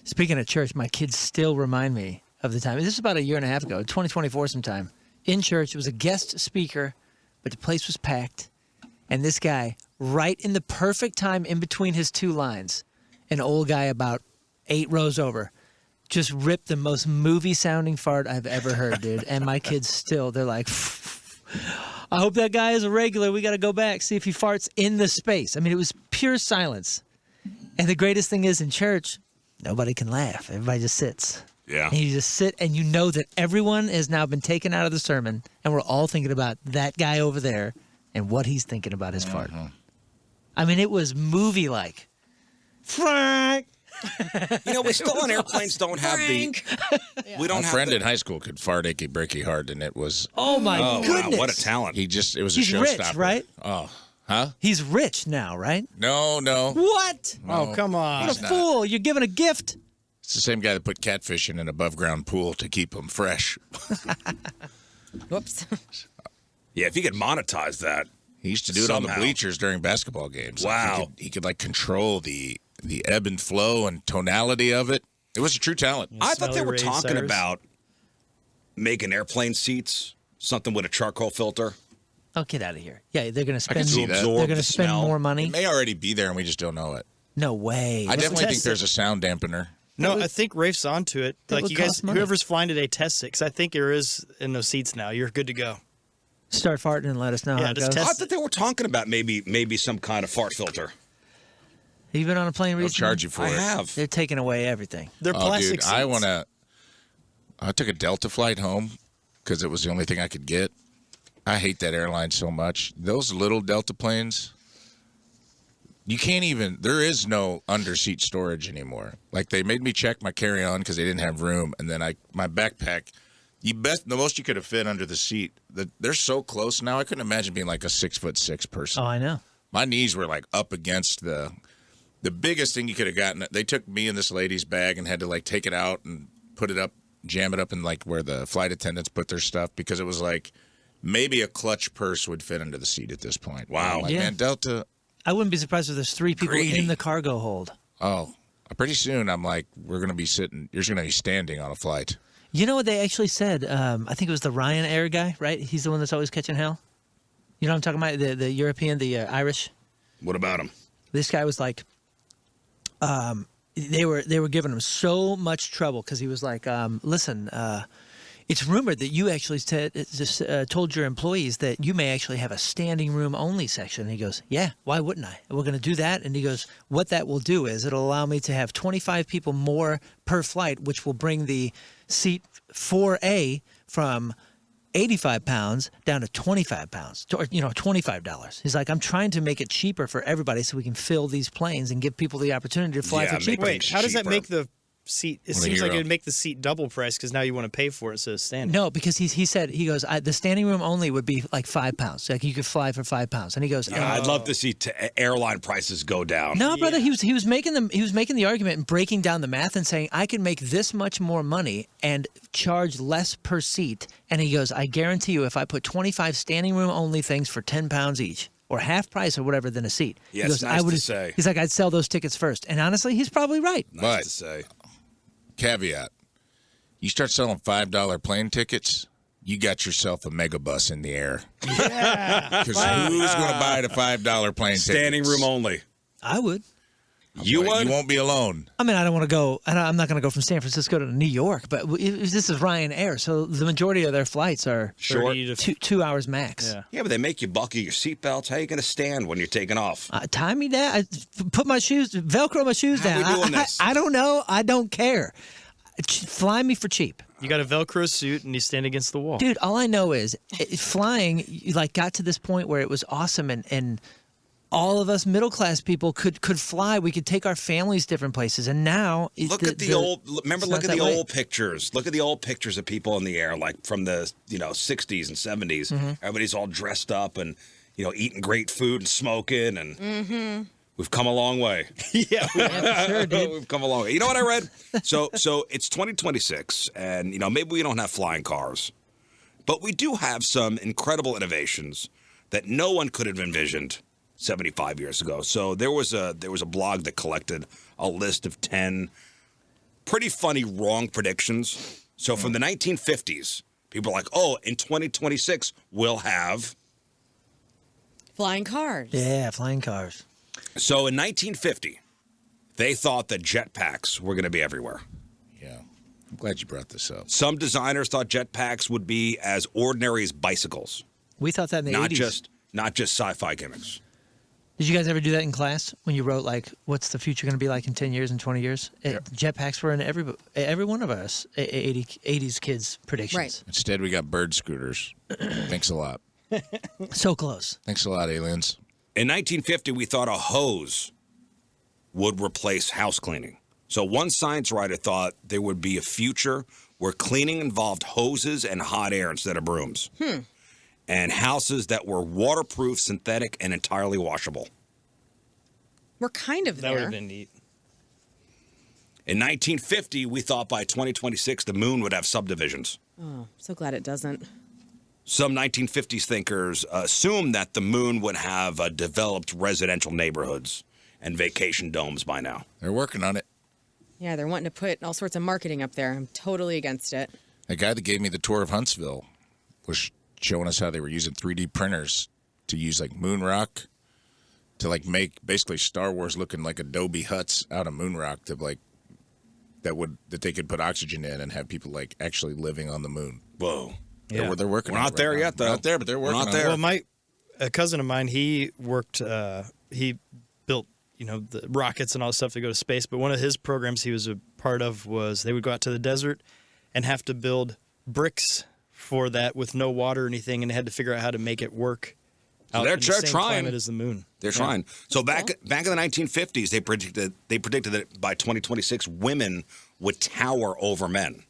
Speaking of church, my kids still remind me of the time. This is about a year and a half ago, 2024 sometime. In church, it was a guest speaker, but the place was packed. And this guy, right in the perfect time in between his two lines, an old guy about 8 rows over, just ripped the most movie-sounding fart I've ever heard, dude. And my kids still, they're like, I hope that guy is a regular. We got to go back, see if he farts in the space. I mean, it was pure silence. And the greatest thing is in church, nobody can laugh. Everybody just sits. Yeah. And you just sit and you know that everyone has now been taken out of the sermon and we're all thinking about that guy over there and what he's thinking about his fart. I mean, it was movie-like. Frank! You know, we still on airplanes don't have the. We don't My have friend the, in high school could fart achy breaky hard, and it was Oh, my Oh, goodness. wow, what a talent. it was He's a showstopper. rich, right? Oh, huh? He's rich now, right? No. What? Oh, come on. What a fool. You're giving a gift. It's the same guy that put catfish in an above-ground pool to keep them fresh. Whoops. Yeah, if you could monetize that. He used to do it on the Somehow. bleachers during basketball games. Wow. Like, he could like control the ebb and flow and tonality of it. It was a true talent. I thought they Smelly were Ray talking Cyrus. about making airplane seats, something with a charcoal filter. Oh, get out of here. Yeah, they're going to spend, see that. they're Absorb going to the spend smell. more It money. may already be there and we just don't know it. No way. I definitely think Test there's it. a sound dampener. No, I think Rafe's onto it. That Like would you guys, cost money. whoever's flying today, test it. Because I think there is in those seats now. You're good to go. Start farting and let us know Yeah, how it just goes. test I thought they were talking about maybe some kind of fart filter. Have you been on a plane They'll recently? charge you for I it. have. They're taking away everything. They're Oh, plastic dude, I seats. took a Delta flight home because it was the only thing I could get. I hate that airline so much. Those little Delta planes, you can't even, there is no under-seat storage anymore. Like, they made me check my carry-on because they didn't have room, and then my backpack, the most you could have fit under the seat. They're so close now, I couldn't imagine being like a 6'6" person. Oh, I know. My knees were like up against the biggest thing you could have gotten. They took me and this lady's bag and had to like take it out and put it up, jam it up in like where the flight attendants put their stuff because it was like maybe a clutch purse would fit under the seat at this point. Wow. I'm like, Yeah. man, Delta. I wouldn't be surprised if there's 3 people Greedy. in the cargo hold. Oh, pretty soon I'm like, we're gonna be sitting. You're just gonna be standing on a flight. You know what they actually said? I think it was the Ryanair guy, right? He's the one that's always catching hell. You know what I'm talking about? The European, the Irish. What about him? This guy was like, they were giving him so much trouble because he was like, listen, it's rumored that you actually told your employees that you may actually have a standing room only section. And he goes, yeah, why wouldn't I? We're going to do that. And he goes, what that will do is it'll allow me to have 25 people more per flight, which will bring the seat 4A from 85 pounds down to 25 pounds, or, $25. He's like, I'm trying to make it cheaper for everybody so we can fill these planes and give people the opportunity to fly Yeah, for make cheaper. Wait, how does that cheaper. make the seat? It What a seems like hero. it would make the seat double price because now you want to pay for it, so it's standing. No, because he said, the standing room only would be like 5 pounds. Like you could fly for 5 pounds. And he goes, Yeah, I'd love to see airline prices go down. no, brother, he was making the argument and breaking down the math and saying I could make this much more money and charge less per seat. And he goes, I guarantee you, if I put 25 standing room only things for 10 pounds each, or half price or whatever than a seat. Yeah, he it's goes, nice I would. to say. He's like, I'd sell those tickets first. And honestly, he's probably right. Nice But- to say. Caveat: you start selling $5 plane tickets, you got yourself a megabus in the air. Yeah. Because who's going to buy the $5 plane Standing tickets? room only. I would. You would? You won't be alone. I mean, I don't want to go. I'm not going to go from San Francisco to New York, but this is Ryanair, so the majority of their flights are Short. 30 to 2 hours max. Yeah. Yeah, but they make you buckle your seatbelts. How are you going to stand when you're taking off? Tie me down. Put my shoes, Velcro my shoes How down. we doing this? I don't know. I don't care. Fly me for cheap. You got a Velcro suit and you stand against the wall. Dude, all I know is flying got to this point where it was awesome and all of us middle class people could fly. We could take our families different places. And now Look at the old. Remember, it's look not at the that way. old pictures. Look at the old pictures of people in the air, like from the 60s and 70s. Mm-hmm. Everybody's all dressed up and eating great food and smoking and. We've come a long way. Yeah. Yeah, for sure, dude. We've come a long way. You know what I read? So it's 2026, and maybe we don't have flying cars, but we do have some incredible innovations that no one could have envisioned 75 years ago. So there was a blog that collected a list of 10 pretty funny wrong predictions. So from the 1950s, people are like, "Oh, in 2026 we'll have." Flying cars. Yeah, flying cars. So in 1950, they thought that jetpacks were going to be everywhere. Yeah. I'm glad you brought this up. Some designers thought jetpacks would be as ordinary as bicycles, We thought that in the 80s. not just sci-fi gimmicks. Did you guys ever do that in class when you wrote, like, what's the future going to be like in 10 years and 20 years? Jetpacks were in every one of us 80s kids' predictions. Right. Instead, we got bird scooters. Thanks a lot. So close. Thanks a lot, aliens. In 1950, we thought a hose would replace house cleaning. So one science writer thought there would be a future where cleaning involved hoses and hot air instead of brooms. And houses that were waterproof, synthetic, and entirely washable. We're kind of That would there. have been neat. In 1950, we thought by 2026 the moon would have subdivisions. Oh, so glad it doesn't. Some 1950s thinkers assumed that the moon would have developed residential neighborhoods and vacation domes by now. They're working on it. Yeah, they're wanting to put all sorts of marketing up there. I'm totally against it. The guy that gave me the tour of Huntsville was showing us how they were using 3D printers to use like moon rock to like make basically Star Wars looking like Adobe huts out of moon rock to like that they could put oxygen in and have people like actually living on the moon. Whoa. Yeah. They're working We're on not it there right yet, now. though. We're not there, but they're We're working not on there. it. Well, a cousin of mine, he worked, he built, the rockets and all that stuff to go to space. But one of his programs he was a part of was they would go out to the desert and have to build bricks for that with no water or anything, and they had to figure out how to make it work. So out they're in the same trying. climate as the moon. They're trying. So back in the 1950s, they predicted that by 2026 women would tower over men.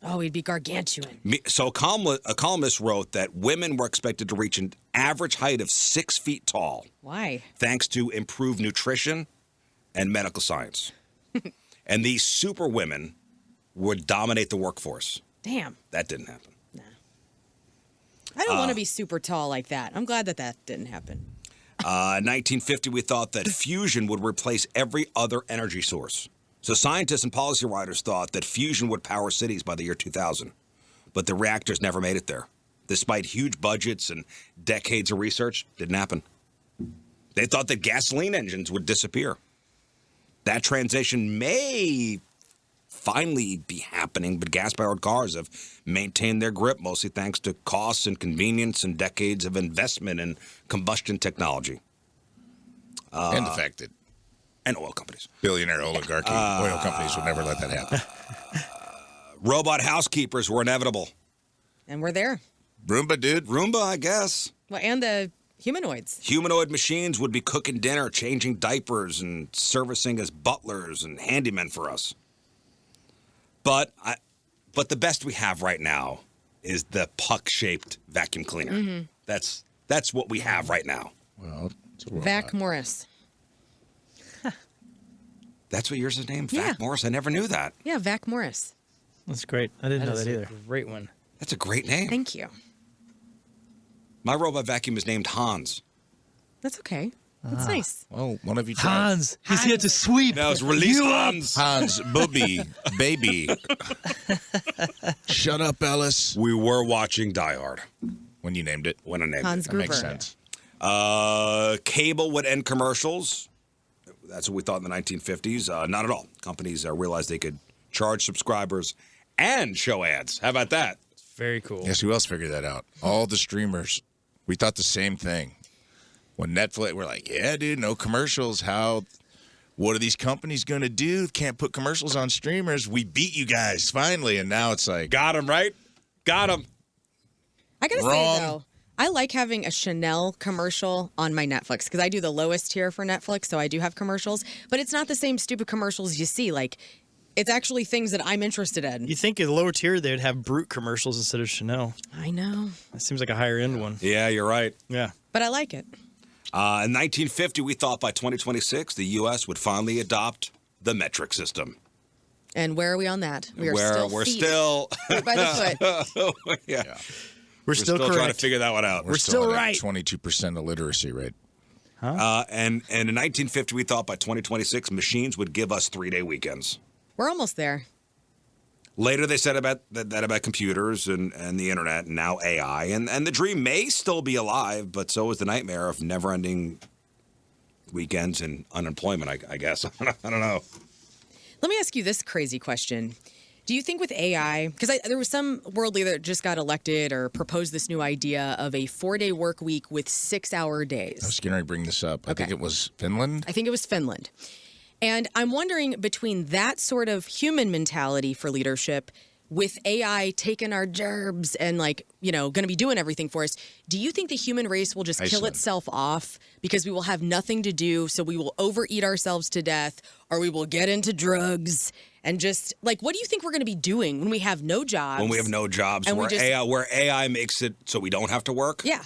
Oh, we'd be gargantuan. So a columnist wrote that women were expected to reach an average height of 6 feet tall, Why? thanks to improved nutrition and medical science. And these super women would dominate the workforce. Damn. That didn't happen. I don't want to be super tall like that. I'm glad that didn't happen. 1950, we thought that fusion would replace every other energy source. So scientists and policy writers thought that fusion would power cities by the year 2000. But the reactors never made it there. Despite huge budgets and decades of research, didn't happen. They thought that gasoline engines would disappear. That transition may finally be happening, but gas-powered cars have maintained their grip, mostly thanks to costs and convenience and decades of investment in combustion technology. And the fact that And oil companies. billionaire oligarchy oil companies would never let that happen. Robot housekeepers were inevitable. And we're there. Roomba, dude. Roomba, I guess. Well, and the humanoids. Humanoid machines would be cooking dinner, changing diapers, and servicing as butlers and handymen for us. But the best we have right now is the puck-shaped vacuum cleaner. Mm-hmm. That's what we have right now. Well, it's a robot. Vac Morris. That's what yours is named? Yeah. Vac Morris? I never knew that. Yeah, Vac Morris. That's great. I didn't know is that a either. Great one. That's a great name. Thank you. My robot vacuum is named Hans. That's okay. That's nice. Well, one of you tried. Hans, he's here to sweep. Now it's release you up. Hans. Hans, Booby, Baby. Shut up, Ellis. We were watching Die Hard When you named it. when I named Hans it. That makes Gruber. sense. Cable would end commercials. That's what we thought in the 1950s. Not at all. Companies realized they could charge subscribers and show ads. How about that? Very cool. Guess who else figured that out? All the streamers. We thought the same thing. When Netflix, we're like, yeah, dude, no commercials. What are these companies going to do? Can't put commercials on streamers. We beat you guys, finally. And now it's like, Got him, right? Got him. I gotta Wrong. say though, I like having a Chanel commercial on my Netflix because I do the lowest tier for Netflix, so I do have commercials. But it's not the same stupid commercials you see. Like, it's actually things that I'm interested in. You think at the lower tier they'd have Brute commercials instead of Chanel? I know, That seems like a higher end one. Yeah, you're right. Yeah. but I like it. In 1950, we thought by 2026 the U.S. would finally adopt the metric system. And where are we on that? We're feet still right by the foot. yeah. We're still trying to correct. figure that one out. We're still at right. 22% illiteracy rate. And in 1950, we thought by 2026 machines would give us 3-day weekends. We're almost there. Later, they said about that about computers and the internet, and now AI. And the dream may still be alive, but so is the nightmare of never-ending weekends and unemployment, I guess. I don't know. Let me ask you this crazy question. Do you think with AI, because there was some world leader that just got elected or proposed this new idea of a 4-day work week with 6-hour days? I was going to bring this up. I think it was Finland. I think it was Finland. And I'm wondering, between that sort of human mentality for leadership with AI taking our gerbs and going to be doing everything for us, do you think the human race will just kill itself off because we will have nothing to do, so we will overeat ourselves to death, or we will get into drugs and just what do you think we're going to be doing when we have no jobs? When we have no jobs, and where AI makes it so we don't have to work? Yeah.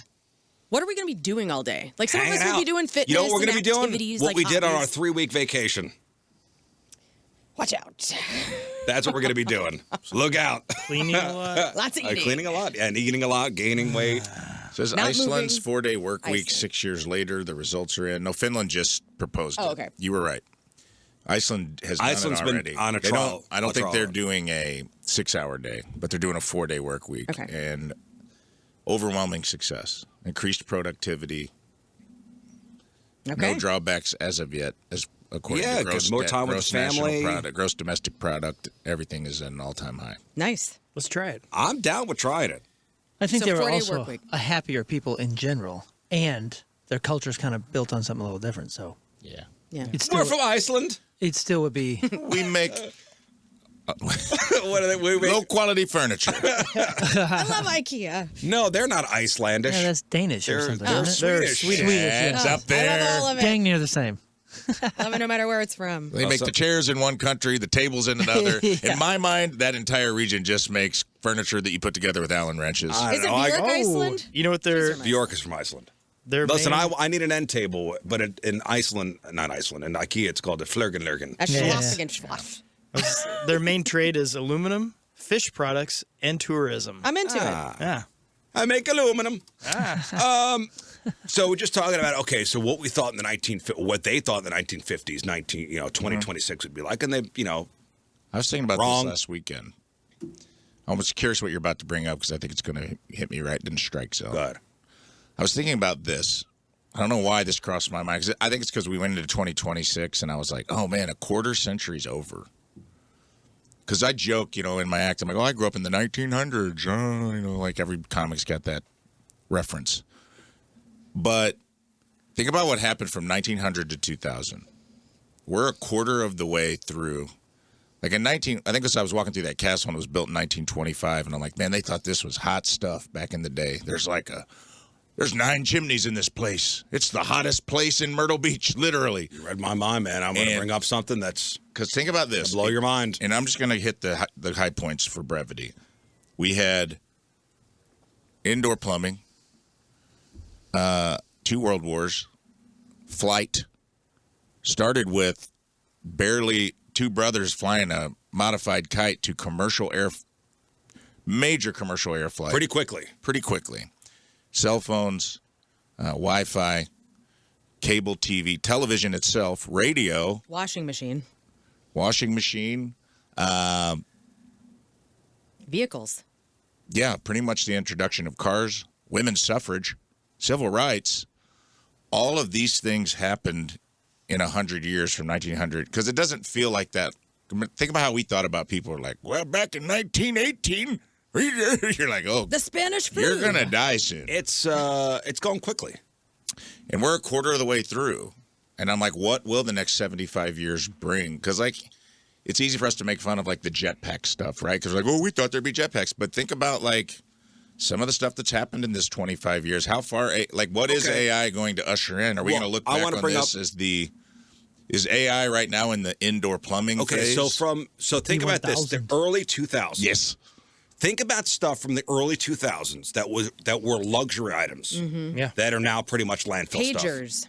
What are we going to be doing all day? Some Hanging of us will be doing fitness. You know what we're going to be doing? What we did on our hobbies. 3-week vacation. Watch out. That's what we're going to be doing. So look out. Cleaning a lot. Lots of eating. Cleaning a lot and eating a lot, gaining weight. Says Not Iceland's moving. 4-day work week. Iceland. 6 years later, the results are in. No, Finland just proposed it. okay. You were right. Iceland has done Iceland's it been already. on a They trial. don't- I don't think trial. they're doing a 6-hour day, but they're doing a 4-day work week. Okay. And overwhelming success, increased productivity, Okay. no drawbacks as of yet, as according to gross, more time with gross the family. national product, gross domestic product. Everything is at an all-time high. Nice. Let's try it. I'm down with trying it. I think So they were 4-day also work week. a happier people in general, and their culture's kind of built on something a little different. So Yeah. Yeah. We're from Iceland. it still would be. We make What are they? low-quality furniture. I love IKEA. No, they're not Icelandish. Yeah, that's Danish or something. they're isn't it? They're Swedish. Swedish. Swedish, It's yeah. up there. I love all of it. Dang near the same. Love it no matter where it's from. They make the chairs in one country, the tables in another. Yeah. In my mind, that entire region just makes furniture that you put together with Allen wrenches. I Is it don't know. Bjork, Iceland? You know what their Bjork is from Iceland. their Listen, main, I need an end table, but in Iceland, not Iceland, in IKEA, it's called the Flurgenlurgen. A Yeah. schloss against schloss. their main trade is aluminum, fish products, and tourism. I'm into it. Yeah. I make aluminum. So we're just talking about so what we thought in the what they thought in the 1950s, 2026 would be like, and they, I was thinking about Wrong. this last weekend. I was curious what you're about to bring up because I think it's going to hit me right in the strike zone. good. I was thinking about this. I don't know why this crossed my mind. 'Cause I think it's because we went into 2026 and I was like, oh man, a quarter century's over. Because I joke, in my act, I'm like, I grew up in the 1900s. Like every comic's got that reference. But think about what happened from 1900 to 2000. We're a quarter of the way through. Like I think as I was walking through that castle and it was built in 1925, and I'm like, man, they thought this was hot stuff back in the day. There's 9 chimneys in this place. It's the hottest place in Myrtle Beach, literally. You read my mind, man. I'm going to bring up something that's Because think about this. blow your mind. And I'm just going to hit the high points for brevity. We had indoor plumbing, 2 world wars, flight, started with barely 2 brothers flying a modified kite to major commercial air flight. Pretty quickly. Cell phones, Wi-Fi, cable TV, television itself, radio, Washing machine. washing machine. Vehicles. Yeah, pretty much the introduction of cars, women's suffrage, civil rights. All of these things happened in 100 years from 1900 because it doesn't feel like that. Think about how we thought about people like, well, back in 1918, you're like, oh, The Spanish flu. you're going to die soon. It's going quickly. And we're a quarter of the way through. And I'm like, what will the next 75 years bring? Because, it's easy for us to make fun of, the jetpack stuff, right? Because, we thought there'd be jetpacks. But think about, some of the stuff that's happened in this 25 years. How far, what is AI going to usher in? Are we going to look back on this as is AI right now in the indoor plumbing phase? So think about this. The early 2000s. Yes. Think about stuff from the early 2000s that were luxury items Yeah. that are now pretty much landfill stuff. Pagers.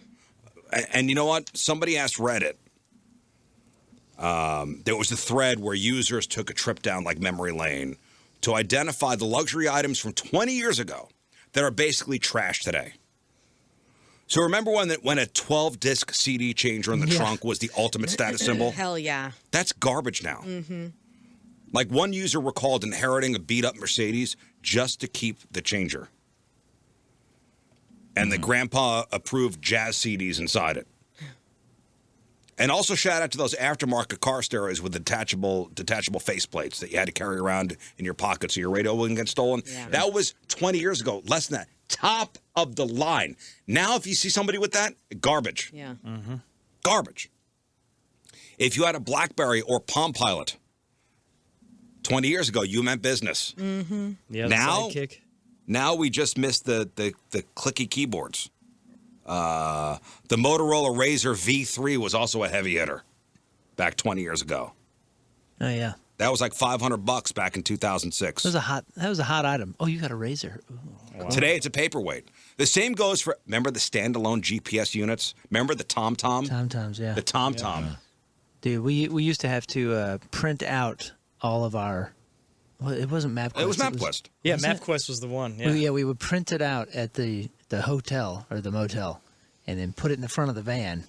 And you know what? Somebody asked Reddit. There was a thread where users took a trip down like memory lane to identify the luxury items from 20 years ago that are basically trash today. So remember when a 12-disc CD changer in the trunk was the ultimate status symbol? Hell yeah. That's garbage now. Like one user recalled inheriting a beat-up Mercedes just to keep the changer. And the grandpa approved jazz CDs inside it. And also shout out to those aftermarket car stereos with detachable faceplates that you had to carry around in your pocket so your radio wouldn't get stolen. Yeah. That was 20 years ago, less than that. Top of the line. Now, if you see somebody with that, garbage. Yeah. Garbage. If you had a BlackBerry or Palm Pilot 20 years ago, you meant business. Yeah. Now- The sidekick. Now we just missed the clicky keyboards. The Motorola Razr V3 was also a heavy hitter back 20 years ago. Oh yeah, That was like $500 back in 2006. that was a hot item. Oh, you got a razor. Ooh. Wow. Today it's a paperweight. The same goes for, remember the standalone GPS units? Remember the TomTom? Sometimes, yeah. The TomTom. Dude, we used to have to print out all of our. Well, it wasn't MapQuest. It was MapQuest. Yeah, Wasn't it? MapQuest was the one. Yeah. Well, yeah, we would print it out at the hotel or the motel, and then put it in the front of the van,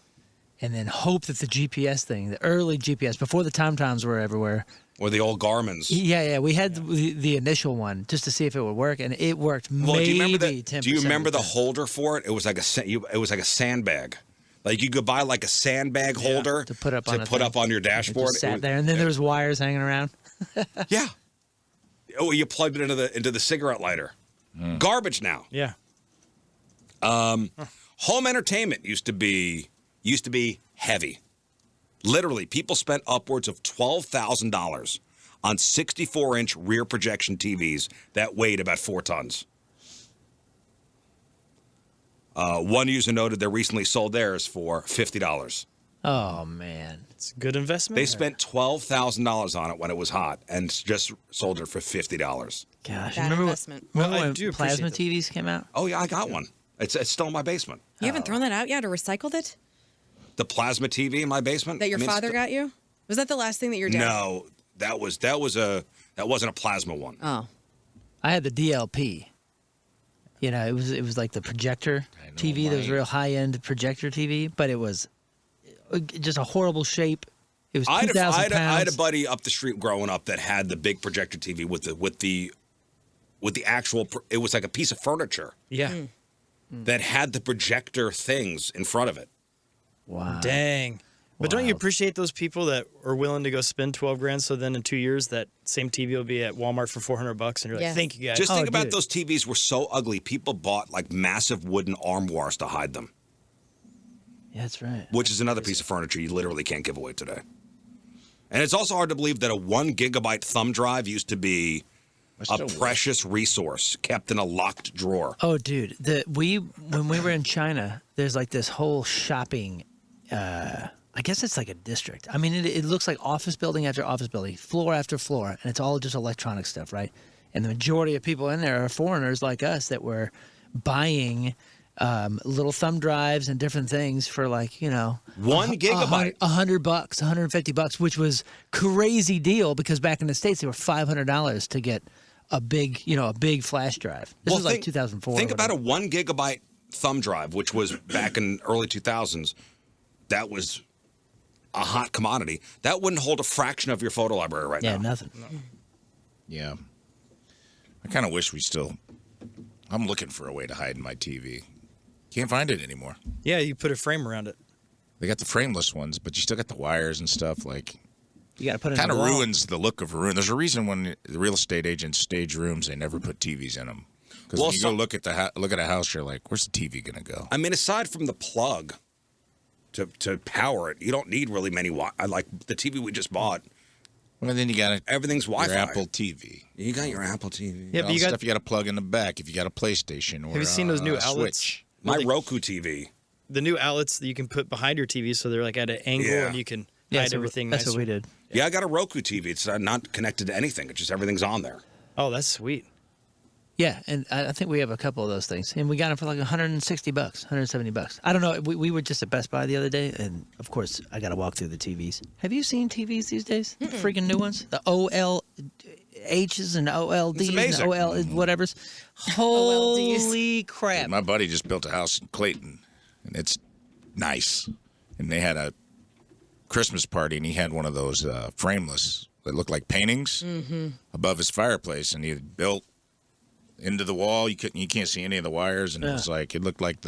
and then hope that the GPS thing, the early GPS, before the TomToms were everywhere. Or the old Garmins. Yeah, we had the initial one just to see if it would work, and it worked. Well, maybe do you remember 10%. Do you remember of the time. holder for it? It was like a sandbag. Like you could buy like a sandbag holder To put up on a thing. on your It dashboard. just sat there, and then there was wires hanging around. Yeah. Oh, you plugged it into the cigarette lighter. Garbage now. Yeah. Home entertainment used to be heavy. Literally, people spent upwards of $12,000 on 64-inch rear projection TVs that weighed about 4 tons. One user noted they recently sold theirs for $50. Oh man, It's a good investment. They spent $12,000 on it when it was hot and just sold it for $50. gosh! Bad remember investment. When, Well, I when do plasma appreciate TVs came out? Oh yeah, I got one. It's still in my basement. You haven't thrown that out yet or recycled it? The plasma TV in my basement That your I mean, father it's- got you? Was that the last thing that your dad? No, that wasn't a plasma one. Oh. I had the DLP. You know, it was like the projector I know TV. That was a mine. real high end projector TV, but it was just a horrible shape. It was I 2,000 had pounds. a buddy up the street growing up that had the big projector TV with the actual. It was like a piece of furniture Yeah. that had the projector things in front of it. Wow. Dang. But don't you Wild. appreciate those people that are willing to go spend 12 grand so then in 2 years that same TV will be at Walmart for $400 and you're like, Yes. thank you guys. Just Oh, think about dude. those TVs were so ugly. People bought like massive wooden armoires to hide them, Yeah, that's right. which is another piece of furniture you literally can't give away today. And it's also hard to believe that a 1 gigabyte thumb drive used to be a precious resource kept in a locked drawer. Oh, dude, when we were in China, there's like this whole shopping. I guess it's like a district. I mean, it looks like office building after office building, floor after floor, and it's all just electronic stuff, right? And the majority of people in there are foreigners like us that were buying little thumb drives and different things for like, you know, 1 gigabyte. $100, $150, which was crazy deal because back in the States they were $500 to get a big flash drive. This was like 2004. Think or about a whatever. 1 gigabyte thumb drive, which was back in early 2000s. That was a hot commodity. That wouldn't hold a fraction of your photo library right Yeah, now. nothing. Yeah. I kind of wish we still. I'm looking for a way to hide my TV. Can't find it anymore. Yeah, you put a frame around it. They got the frameless ones, but you still got the wires and stuff. Like, You got to put it kind in of the wall. ruins the look of a room. There's a reason when the real estate agents stage rooms, they never put TVs in them. Because Well, when you go look at a house, you're like, where's the TV gonna go? I mean, aside from the plug to power it, you don't need really many. Like the TV we just bought, Well, then you got everything's Wi-Fi. your Apple TV. You got your Apple TV. Yeah, All but you the got. stuff you got to plug in the back if you got a PlayStation or Have you seen those new a outlets? Switch. My Really? Roku TV. The new outlets that you can put behind your TV so they're like at an angle Yeah. and you can Yeah, hide so everything That's nicer. what we did. Yeah, I got a Roku TV. It's not connected to anything. It's just everything's on there. Oh, that's sweet. Yeah, and I think we have a couple of those things, and we got them for like $160, $170. I don't know. We were just at Best Buy the other day, and of course, I got to walk through the TVs. Have you seen TVs these days? The freaking new ones, the OLHs and OLDs amazing. and OL whatever's. Holy crap! My buddy just built a house in Clayton, and it's nice. And they had a Christmas party, and he had one of those frameless that looked like paintings above his fireplace, and he had built into the wall. You can't see any of the wires, and it looked like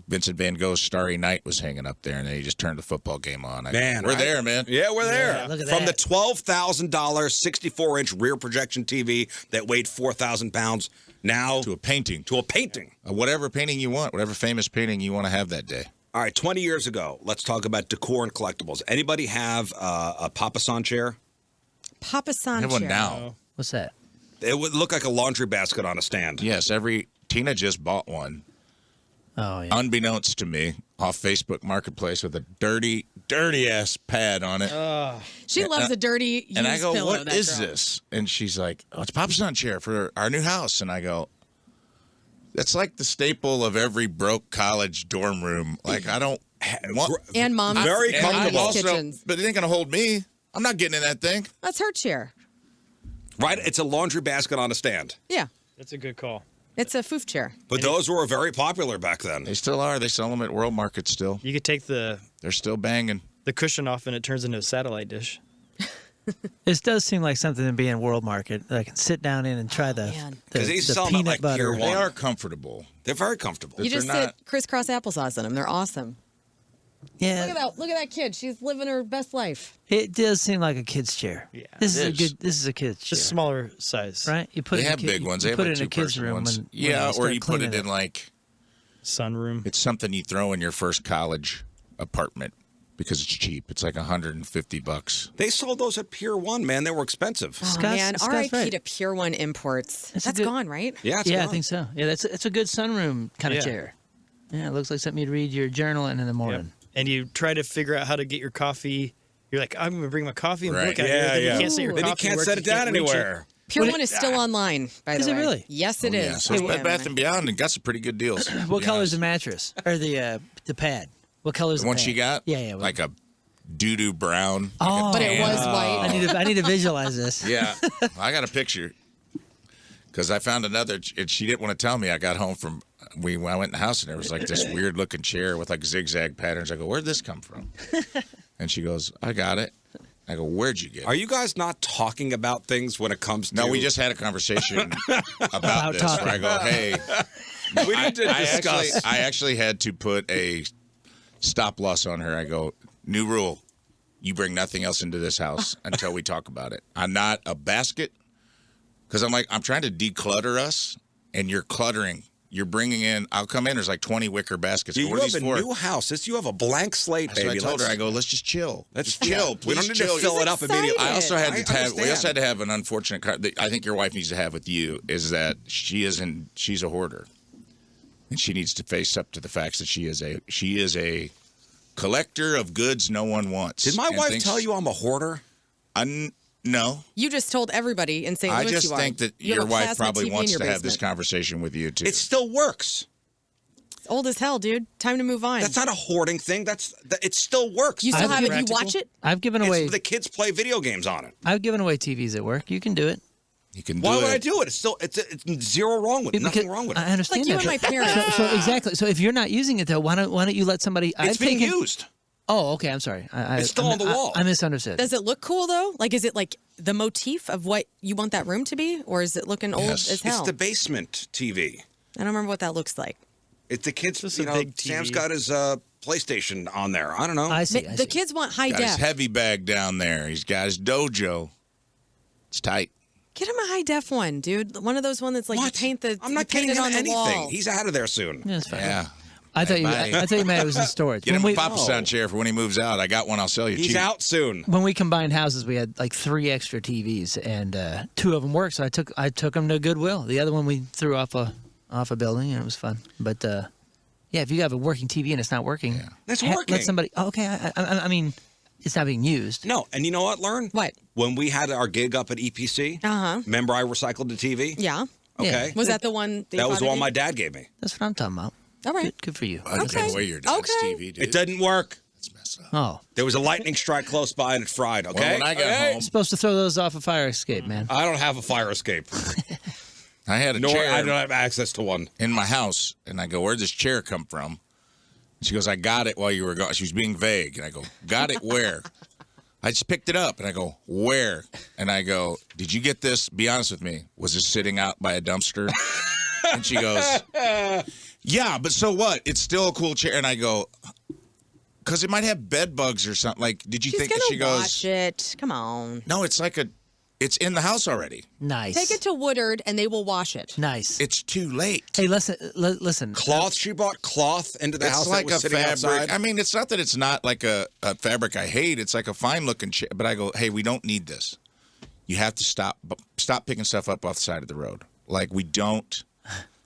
Vincent Van Gogh's Starry Night was hanging up there, and then he just turned the football game on. We're there, man. Yeah, we're there. Yeah, look at From that. the $12,000 64-inch rear projection TV that weighed 4,000 pounds now To a painting. Whatever Painting you want, whatever famous painting you want to have that day. All right, 20 years ago, let's talk about decor and collectibles. Anybody have a papasan chair? Papasan I have one chair. now. What's that? It would look like a laundry basket on a stand. Yes, Tina just bought one, Oh yeah. unbeknownst to me, off Facebook Marketplace with a dirty ass pad on it. She loves a dirty used And I go, pillow. what that is girl. this? And she's like, oh, it's a papasan chair for our new house. And I go, that's like the staple of every broke college dorm room. Like, I don't want... And mom's Very And I'm comfortable. also, kitchens. but it ain't going to hold me. I'm not getting in that thing. That's her chair. Right? It's a laundry basket on a stand. Yeah, That's a good call. it's a foof chair. But those were very popular back then. They still are. They sell them at World Market still. You could take the They're still banging. cushion off, and it turns into a satellite dish. This does seem like something to be in World Market that I can sit down in and try man. the 'Cause he's the selling it peanut like butter. Pier They One. are comfortable. They're very comfortable. You they're just not- sit crisscross applesauce in them. They're awesome. Yeah, Look at that kid. She's living her best life. it does seem like a kid's chair. Yeah, this it is a is. good. This is a kid's chair, Just smaller size. right? You put They it in have a kid, big ones. You They have put like it in a kid's two-person room ones. when Yeah, they or start you put it cleaning in like, Sunroom. it's something you throw in your first college apartment because it's cheap. It's like $150. They sold those at Pier 1, man. They were expensive. Oh, Scott's- man, Scott's R.I.P. right. to Pure One Imports. That's That's a good- gone, right? Yeah, it's Yeah, I gone. think so. Yeah, it's a good sunroom kind of Yeah. chair. Yeah, it looks like something you'd read your journal in the Yep. morning. And you try to figure out how to get your coffee. You're like, I'm going to bring my coffee and Right. look at Yeah, it. Then yeah. You can't set your Then you coffee can't where set it down reach anywhere. Pure One is still online, by the Is it way. really? Yes, it is. Yeah, so it's I Bed am. Bath & Beyond and got some pretty good deals. What color is the mattress or the pad? What color is The the one pad? she got? Yeah. Like a doo-doo brown. Oh, But it was white. I need to visualize this. Yeah, I got a picture because I found another. And she didn't want to tell me. I got home from. I went in the house and there was like this weird looking chair with like zigzag patterns. I go, where'd this come from? And she goes, I got it. I go, where'd you get it? Are you guys not talking about things when it comes to... No, we just had a conversation about this talking. where I go, hey, We need to discuss. I actually had to put a stop loss on her. I go, new rule. You bring nothing else into this house until we talk about it. I'm not a basket because I'm trying to declutter us and you're cluttering. You're bringing in, I'll come in, there's like 20 wicker baskets. You What are have these a for? new house. You have a blank slate, So I baby. told her, I go, let's just chill. Let's Just chill. We don't Please need chill. to fill it up excited. immediately. I also had to have. We also understand. had to have an unfortunate. That I think your wife needs to have with you is that she's a hoarder, and she needs to face up to the facts that she is a collector of goods no one wants. Did my and wife thinks- tell you I'm a hoarder? No. You just told everybody in St. I Louis just you are. think that You have your a wife plasma probably TV in wants your to have this basement. conversation with you too. It still works. It's old as hell, dude. Time to move on. That's not a hoarding thing. It still works. you still I've have it. You practical. watch it? I've given away. The kids play video games on it. I've given away TVs at work. You can do it. You can do Why it. would I do it? It's still it's zero wrong with it. Nothing wrong with it. I understand Like you that. and my but- parents. So exactly. So if you're not using it though, why don't you let somebody? It's being used. Oh, okay. I'm sorry. It's still on the wall. I misunderstood. Does it look cool though? Like, is it like the motif of what you want that room to be, or is it looking old Yes. as hell? It's the basement TV. I don't remember what that looks like. It's the kids. Just You a know, big Sam's TV. got his PlayStation on there. I don't know. I see. The kids want high Got his def. heavy bag down there. He's got his dojo. It's tight. Get him a high def one, dude. One of those one that's like What? you paint the. I'm not you paint getting it him on the anything. wall. He's out of there soon. Yeah, that's fine. Yeah. I thought you. Bye. I thought you meant it was in storage. Get him a When we- papasan chair for when he moves out. I got one. I'll sell you He's cheap. out soon. when we combined houses, we had like 3 extra TVs, and 2 of them worked. So I took them to Goodwill. The other one we threw off a building, and it was fun. But yeah, if you have a working TV and it's not working, It's let working. somebody. Oh, okay, I mean, it's not being used. No, and you know what, Lern? What? When we had our gig up at EPC, remember I recycled the TV? Yeah. Okay. Was that the one? That was the one my dad gave me. That's what I'm talking about. All right. Good for you. I gave away your dad's TV, dude. It didn't work. That's messed up. Oh. There was a lightning strike close by and it fried, okay? Well, when I got home, You're supposed to throw those off a fire escape, man. I don't have a fire escape. I had a Nor chair I don't have access to one. in my house, and I go, "Where'd this chair come from?" And she goes, "I got it while you were gone." She was being vague, and I go, "Got it where?" I just picked it up, and I go, "Where?" And I go, "Did you get this? Be honest with me. Was it sitting out by a dumpster?" And she goes, "Yeah, but so what? It's still a cool chair." And I go, "Because it might have bed bugs or something." Like, did you She's think? gonna She goes, watch it. Come on. "No, it's like it's in the house already. Nice. Take it to Woodard and they will wash it. Nice. It's too late." Hey, listen. Cloth? She bought cloth into the It's house like that was a sitting fabric. outside? I mean, it's not that it's not like a fabric I hate. It's like a fine looking chair. But I go, "Hey, we don't need this. You have to stop picking stuff up off the side of the road. Like, we don't.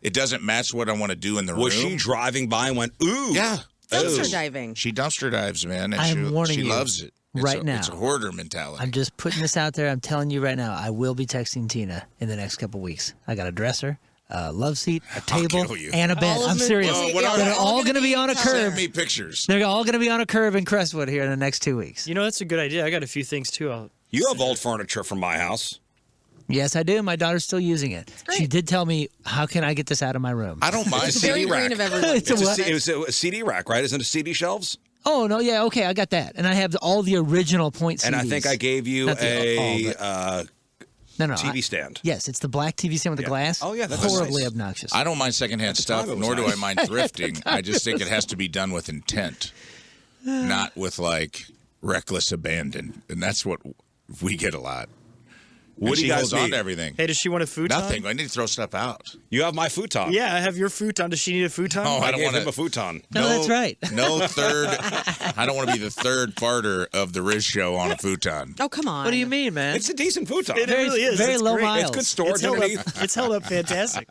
It doesn't match what I want to do in the room." Was she driving by and went, ooh? Yeah. Dumpster Ooh. diving. She dumpster dives, man, and I am warning she you loves it. right now. It's a hoarder mentality. I'm just putting this out there. I'm telling you right now, I will be texting Tina in the next couple weeks. I got a dresser, a love seat, a table, kill you. and a bed. All of I'm them- serious. Well, what are They're they? all going to be on a Send curve. me pictures. They're all going to be on a curve in Crestwood here in the next 2 weeks. You know, that's a good idea. I got a few things too. You have old furniture from my house. Yes, I do. My daughter's still using it. great. She did tell me, how can I get this out of my room? I don't mind. It's a Very CD green rack. of everyone. It's a what? It was a CD rack, right? Isn't it CD shelves? Oh, no, yeah, okay, I got that. And I have all the original point CDs. And I think I gave you Not the- all, a No, TV stand. Yes, it's the black TV stand with the glass. Oh, yeah, that's horribly nice. obnoxious. I don't mind secondhand stuff, time it was nor do I nice. mind thrifting. I just think it has to be done with intent, not with like reckless abandon. And that's what we get a lot. What And do she you guys holds on need? to everything. Hey, does she want a futon? Nothing. I need to throw stuff out. You have my futon. Yeah, I have your futon. Does she need a futon? Oh, I I don't gave want him to. a futon. No, that's right. No third. I don't want to be the third farter of the Riz show on a futon. Oh, come on. What do you mean, man? It's a decent futon. It really is. very It's low great. miles. It's good storage It's held underneath. up. It's held up fantastic.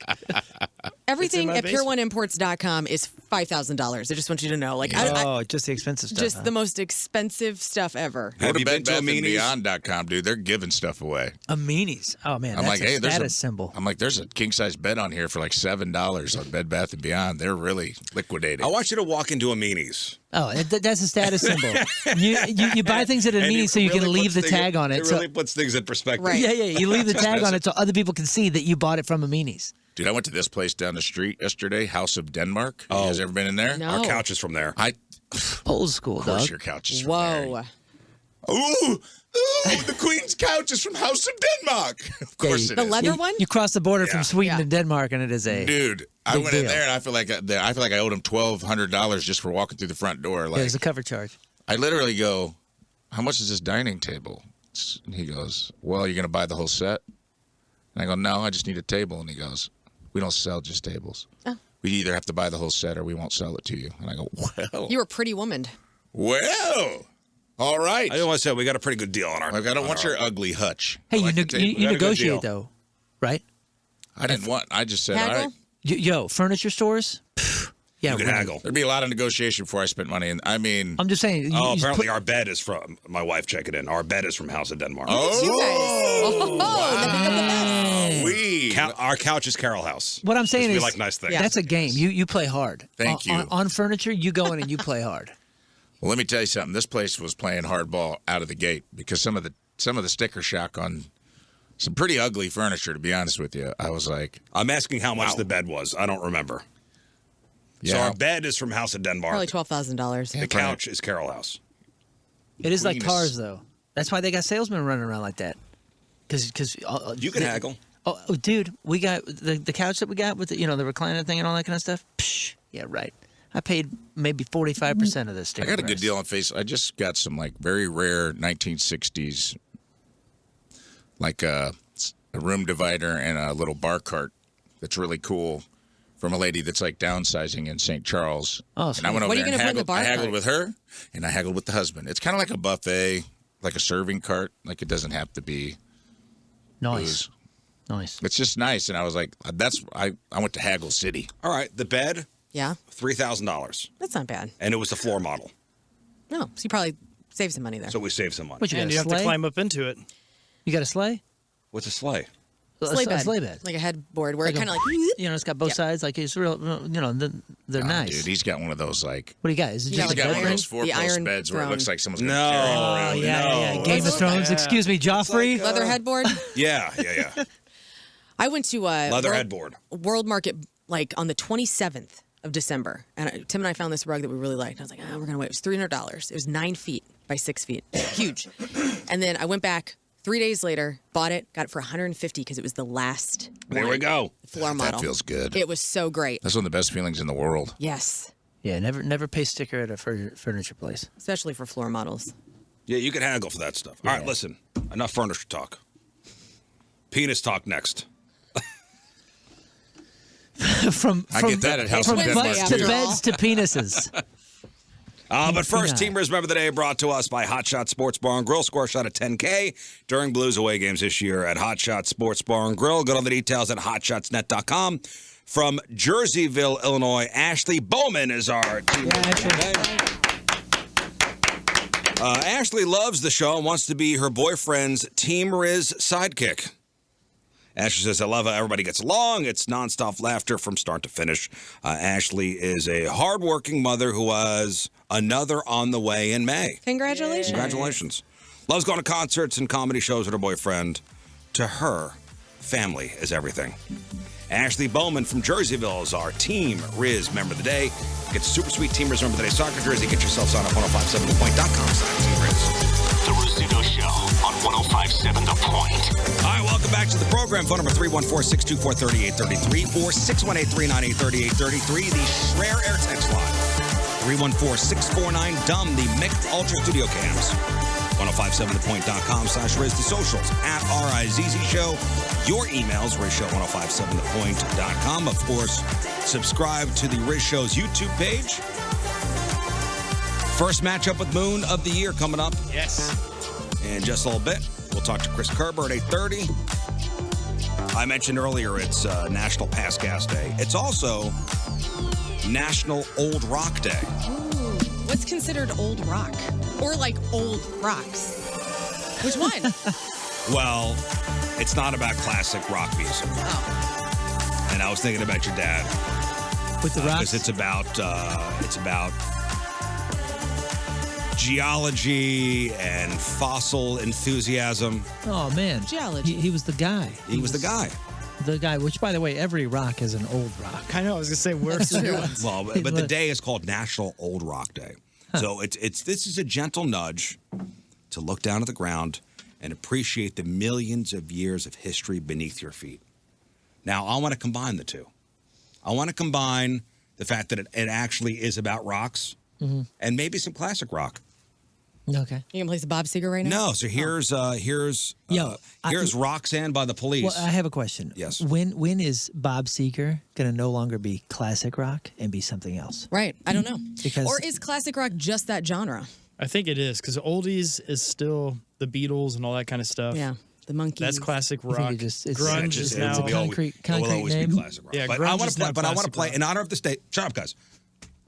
Everything It's at in my PureOneImports.com is $5,000. I just want you to know. Like, Oh, just the expensive stuff. just huh? the most expensive stuff ever. Go Have to you been to a Meanies? BedBathAndBeyond.com, dude. They're giving stuff away. Meanies. Oh man, I'm that's like, hey, a there's status a symbol. I'm like, there's a king size bed on here for like $7 on Bed Bath and Beyond. They're really liquidating. I want you to walk into a Meanies. Oh, that's a status symbol. You buy things at a And Meanies it so you can really leave the puts things- tag on it. It so, really puts things in perspective. Right. yeah, you leave the tag on it so other people can see that you bought it from a Meanies. Dude, I went to this place down the street yesterday, House of Denmark. You guys ever been in there? No. Our couch is from there. Old school, Of course, dog. your couch is from Whoa. there. Ooh, the Queen's couch is from House of Denmark. Of course it The is. leather one? You cross the border from Yeah. Sweden Yeah. to Denmark, and it is a. Dude, I Big went in deal. there and I feel like I owed him $1,200 just for walking through the front door. Like, There's a cover charge. I literally go, "How much is this dining table?" And he goes, "Well, you're going to buy the whole set?" And I go, "No, I just need a table." And he goes, "We don't sell just tables. Oh. We either have to buy the whole set or we won't sell it to you." And I go, You were a pretty woman. well, all right. I just want to say we got a pretty good deal on our. Like, I don't on want our- your ugly hutch. Hey, I you, like the neg- table. you got a good negotiate deal. though, right? I didn't want. I just said, all Haggle? right. Yo, furniture stores. Pff, yeah, You can really. haggle. There'd be a lot of negotiation before I spent money. And I mean, I'm just saying. You just Apparently put- our bed is from my wife. Check it in. Our bed is from House of Denmark. You guys. Oh, the big of the best. we. Our couch is Carol House. What I'm saying we is, like nice things. Yeah. that's a game. You play hard. Thank you. On furniture, you go in and you play hard. Well, let me tell you something. This place was playing hardball out of the gate because some of the sticker shock on some pretty ugly furniture. To be honest with you, I was like, I'm asking how much Wow. the bed was. I don't remember. So yeah. our bed is from House of Denmark. Probably $12,000. The couch is Carol House. It is like Queenus. cars, though. That's why they got salesmen running around like that. Because You can haggle. Oh, dude, we got the couch that we got with the recliner thing and all that kind of stuff. Psh, yeah, right. I paid maybe 45% of this. I got a good deal on face. I just got some like very rare 1960s, like a room divider and a little bar cart that's really cool from a lady that's like downsizing in St. Charles. Oh, and I went over What are there you and gonna put in the haggled. bar I haggled cart? with her and I haggled with the husband. It's kind of like a buffet, like a serving cart. Like it doesn't have to be Nice. booze. Nice. It's just nice. And I was like, I went to Haggle City. All right. The bed, Yeah, $3,000. that's not bad. And it was the floor model. No, so you probably Save some money there. So we saved some money. What, you got And a you have sleigh? to climb up into it. You got a sleigh? What's a sleigh? Sleigh bed. A sleigh bed. Like a headboard where it Like kind a- of like. You know, it's got both sides. Like it's real. You know, they're Oh, nice. Dude, he's got one of those like. What do you got? Is it You just got He's a like got bed one of frame? those The four-post iron beds where it looks throne. like someone's going No. to carry him Oh around. yeah. Game of It's Thrones. Excuse me, Joffrey. Leather headboard. Yeah. I went to Leather headboard. World Market like on the 27th of December, and Tim and I found this rug that we really liked. I was like, we're gonna wait. It was $300. It was 9 feet by 6 feet, huge. And then I went back 3 days later, bought it, got it for $150 because it was the last. There we go. Floor model. That feels good. It was so great. That's one of the best feelings in the world. Yes, Yeah, never pay sticker at a furniture place. especially for floor models. Yeah, you can haggle for that stuff. All right, listen. Enough furniture talk. Penis talk next. from I get that at House from of Wednesday butts Denmark, to after too. all. beds to penises. But first, Yeah. Team Riz Member of the Day brought to us by Hot Shot Sports Bar and Grill. Score a shot at $10K during Blues away games this year at Hot Shot Sports Bar and Grill. Get all the details at hotshotsnet.com. From Jerseyville, Illinois, Ashley Bowman is our team member today. Ashley loves the show and wants to be her boyfriend's Team Riz sidekick. Ashley says, I love how everybody gets along. It's nonstop laughter from start to finish. Ashley is a hardworking mother who has another on the way in May. Congratulations. Congratulations. Loves going to concerts and comedy shows with her boyfriend. To her, family is everything. Ashley Bowman from Jerseyville is our Team Riz Member of the Day. Get super sweet Team Riz Member of the Day soccer jersey. Get yourselves on at 1057thepoint.com/Team Riz. The Rizzuto Show on 1057 The Point. All right, welcome back to the program. Phone number 314-624-3833 or 618-398-3833. The Schreier Air Text line. 314-649-DUMB, the MIC Ultra Studio Cams. 1057thepoint.com/Riz. The socials at RIZZ Show. Your emails, RizShow1057thepoint.com. Of course, subscribe to the Riz Show's YouTube page. First matchup with Moon of the year coming up. Yes. In just a little bit, we'll talk to Chris Kerber at 8:30. I mentioned earlier it's National Pass Gas Day. It's also National Old Rock Day. Ooh, what's considered old rock? Or like old rocks? Which one? Well, it's not about classic rock music. Oh. And I was thinking about your dad. With the rocks. Because it's about geology and fossil enthusiasm. Oh man, Geology. He was the guy. He was the guy. The guy. Which, by the way, every rock is an old rock. I know. I was gonna say where's the new ones? Well, but the day is called National Old Rock Day. So this is a gentle nudge to look down at the ground and appreciate the millions of years of history beneath your feet. Now, I want to combine the two. I want to combine the fact that it actually is about rocks and maybe some classic rock. Okay. You gonna play some Bob Seger right now? No, so here's Roxanne by the Police. Well, I have a question. Yes. When is Bob Seger gonna no longer be classic rock and be something else? Right. I don't know. Because- or is classic rock just that genre? I think it is because oldies is still the Beatles and all that kind of stuff. Yeah. The Monkeys. That's classic I think rock. it just- it's- Grunge it's is a now. concrete it will always name? be classic rock. Yeah, but grunge I want is to play. now But I want to classic play rock. in honor of the state. Shut up, guys.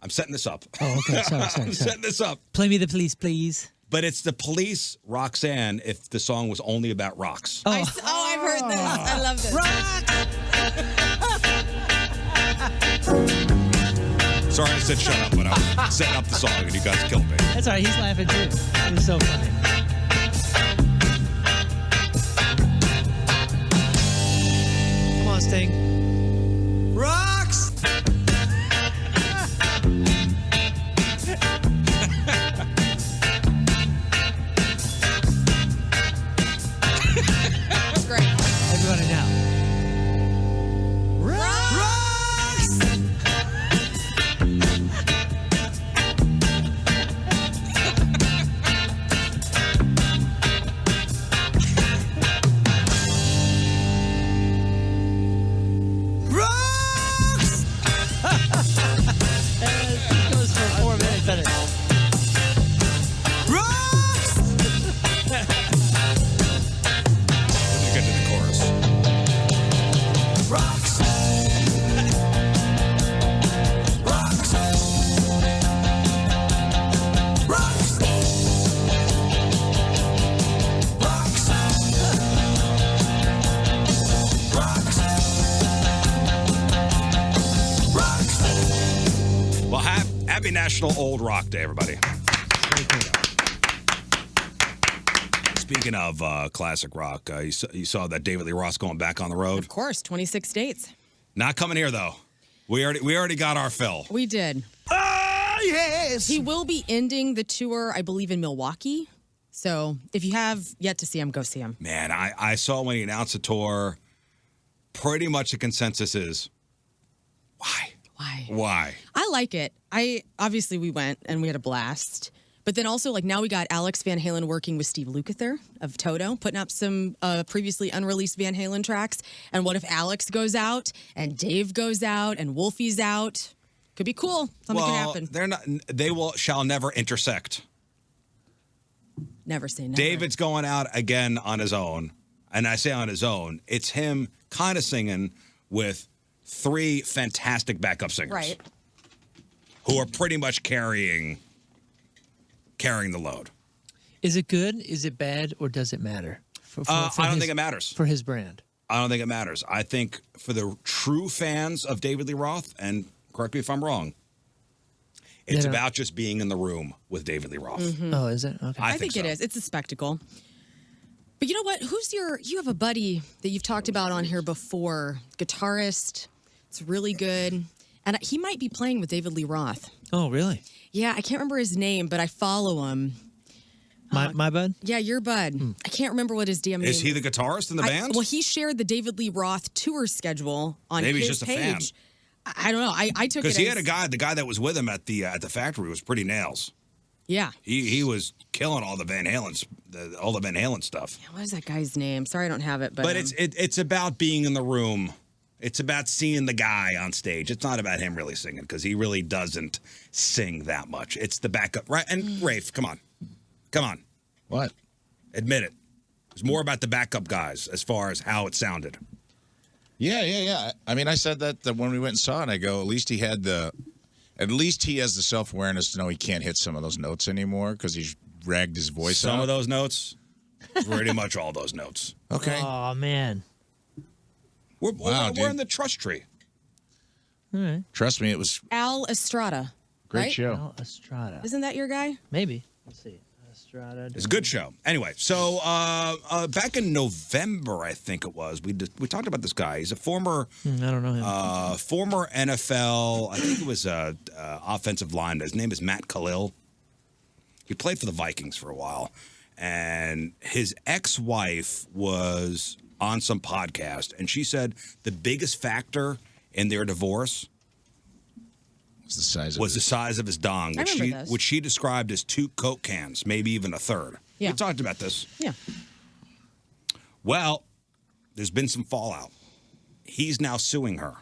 I'm setting this up. Oh, okay. Sorry. I'm setting this up. Play me the Police, please. But it's the Police, Roxanne, if the song was only about rocks. Oh, I've heard this. I love this. Sorry I said shut up, but I was setting up the song and you guys killed me. that's all right. He's laughing too. It was so funny. Come on, Sting. Rocks. That's great. Everybody now. National Old Rock Day, everybody. Speaking of classic rock, you saw that David Lee Roth going back on the road. Of course, 26 states. Not coming here though. We already got our fill. We did. Ah, yes. He will be ending the tour, I believe, in Milwaukee. So if you have yet to see him, go see him. Man, I saw when he announced the tour. Pretty much the consensus is, why? Why? I like it. Obviously we went and we had a blast. But then also, like, now we got Alex Van Halen working with Steve Lukather of Toto, putting up some previously unreleased Van Halen tracks. And what if Alex goes out and Dave goes out and Wolfie's out? Could be cool. Something could happen. They're not. They shall never intersect. Never say never. David's going out again on his own, and I say on his own. It's him kind of singing with 3 fantastic backup singers, right? Who are pretty much carrying the load. Is it good? Is it bad? Or does it matter? I don't think it matters. For his brand. I don't think it matters. I think for the true fans of David Lee Roth, and correct me if I'm wrong, it's about just being in the room with David Lee Roth. Mm-hmm. Oh, is it? Okay. I think it is. It's a spectacle. But you know what? You have a buddy that you've talked about on here before, guitarist. It's really good. And he might be playing with David Lee Roth. Oh, really? Yeah, I can't remember his name, but I follow him. My bud? Yeah, your bud. I can't remember what his damn name is. Is he the guitarist in the band? Well, he shared the David Lee Roth tour schedule on Maybe his he's just page. a fan. I don't know. I took it because he had the guy that was with him at the factory was pretty nails. Yeah. He was killing all the Van Halen stuff. Yeah, what is that guy's name? Sorry, I don't have it. But it's about being in the room. It's about seeing the guy on stage. It's not about him really singing because he really doesn't sing that much. It's the backup, right? And Rafe, come on. What? Admit it. It's more about the backup guys as far as how it sounded. Yeah. I mean, I said that when we went and saw it. I go, at least he has the self-awareness to know he can't hit some of those notes anymore because he's ragged his voice out. Some of those notes, pretty much all those notes. Okay. Oh, man. We're in the trust tree. All right. Trust me, it was Al Estrada. great right? show. Al Estrada. Isn't that your guy? Maybe. Let's see. Estrada. It's a good show. Anyway, so back in November, I think it was, we talked about this guy. He's a former I don't know him. former NFL, I think it was offensive lineman. His name is Matt Khalil. He played for the Vikings for a while. And his ex-wife was on some podcast, and she said the biggest factor in their divorce was the size of his dong, which she described as 2 Coke cans, maybe even a third. Yeah. We talked about this. Yeah. Well, there's been some fallout. He's now suing her.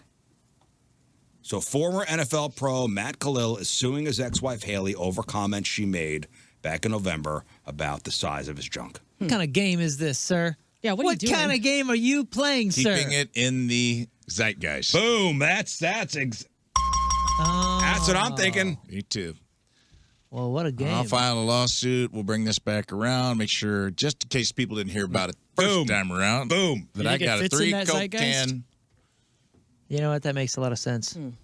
So former NFL pro Matt Khalil is suing his ex-wife Haley over comments she made back in November about the size of his junk. What kind of game is this, sir? Yeah, what are you doing? kind of game are you playing, sir? Keeping it in the zeitgeist. Boom! That's what I'm thinking. Me too. Well, what a game. I'll file a lawsuit. We'll bring this back around. Make sure, just in case people didn't hear about it first time around. Boom. That You I think it got a fits in 3 that Coke zeitgeist? can. You know what? That makes a lot of sense. And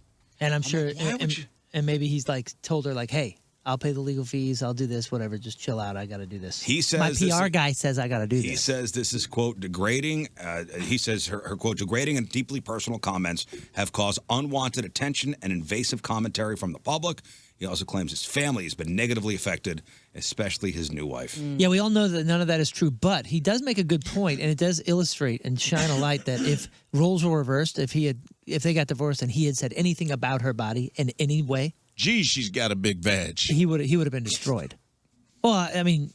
I'm sure, why would you- and maybe he's like told her like, hey, I'll pay the legal fees. I'll do this, whatever. Just chill out. I got to do this. He says my this PR is- guy says I got to do He this. says this is, quote, degrading. He says her, quote, degrading and deeply personal comments have caused unwanted attention and invasive commentary from the public. He also claims his family has been negatively affected, especially his new wife. Yeah, we all know that none of that is true, but he does make a good point, and it does illustrate and shine a light that if roles were reversed, if they got divorced and he had said anything about her body in any way, Gee, she's got a big veg. he would have been destroyed. Well, I mean,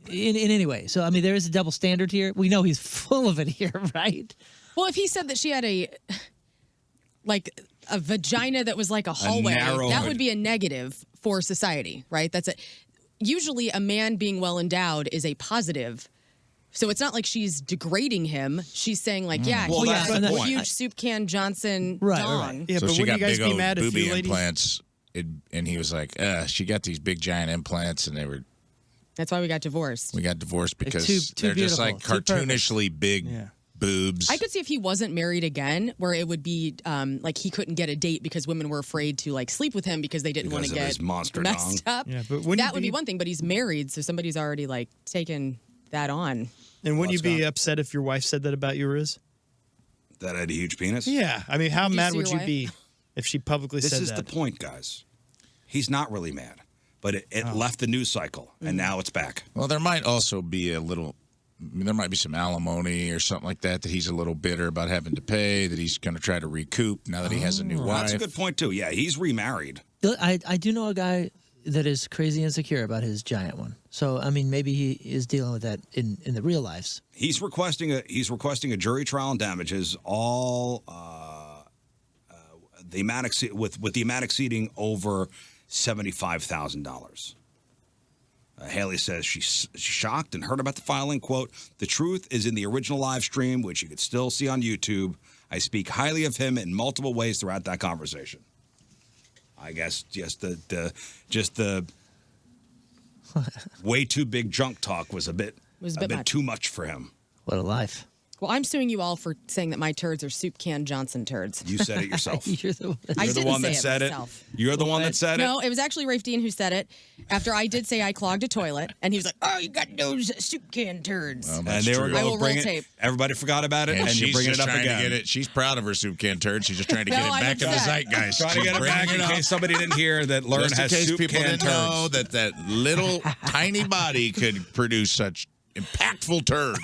in any way. So I mean, there is a double standard here. We know he's full of it here, right? Well, if he said that she had a vagina that was like a hallway, narrow- that would be a negative for society, right? That's it. Usually a man being well endowed is a positive. So it's not like she's degrading him. She's saying like, yeah, Well, he that's has the a point. huge soup can Johnson Right, dong. right. Yeah, so but she wouldn't got you guys big be old mad if booby you ladies? implants. And he was like, she got these big giant implants, and That's why we got divorced. we got divorced because too they're just like beautiful, too perfect. cartoonishly big boobs. I could see if he wasn't married again, where it would be like he couldn't get a date because women were afraid to like sleep with him because they didn't want to Because of get his monster messed dong. up. Yeah, but wouldn't that you would be be- one thing, but he's married, so somebody's already like taken that on. And wouldn't you Scott. be upset if your wife said that about you, Riz? That had a huge penis? Yeah. I mean, how Would you mad sue would your you be if she publicly This said is that? the point, guys. He's not really mad, but it Oh. left the news cycle, Mm. and now it's back. Well, there might also be a little. I mean, there might be some alimony or something like that he's a little bitter about having to pay. That he's going to try to recoup now that he has a new wife. That's a good point, too. Yeah, he's remarried. I do know a guy that is crazy insecure about his giant one. So I mean, maybe he is dealing with that in the real lives. He's requesting a jury trial and damages, all the amount with the amount exceeding over $75,000. Haley says she's shocked and heard about the filing. Quote, "The truth is in the original live stream, which you could still see on YouTube. I speak highly of him in multiple ways throughout that conversation." I guess just the way too big junk talk was a bit much. too much for him. What a life. Well, I'm suing you all for saying that my turds are soup can Johnson turds. You said it yourself. You're the one. I You're the didn't one say that said myself. it. You're the one that said it. No, it was actually Rafe Dean who said it. After I did say I clogged a toilet, and he was like, "Oh, you got those soup can turds." Well, And that's they were true. I going will to bring roll it. tape. Everybody forgot about it, and, you're she's bringing just it up trying again. to get it. She's proud of her soup can turd. She's just trying to get No, it I'm back in the upset. zeitgeist. Trying to She's get it bringing back in up. case somebody didn't hear that Lern Just in has case soup people can didn't know turds. that little tiny body could produce such impactful turds.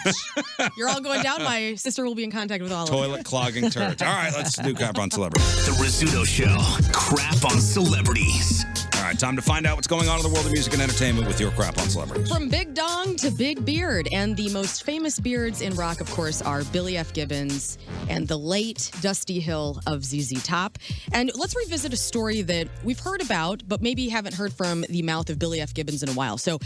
You're all going down. My sister will be in contact with all of you. Toilet clogging turds. All right, let's do crap on celebrities. The Rizzuto Show. Crap on celebrities. All right, time to find out what's going on in the world of music and entertainment with your crap on celebrities. From big dong to big beard. And the most famous beards in rock, of course, are Billy F. Gibbons and the late Dusty Hill of ZZ Top. And let's revisit a story that we've heard about, but maybe haven't heard from the mouth of Billy F. Gibbons in a while. So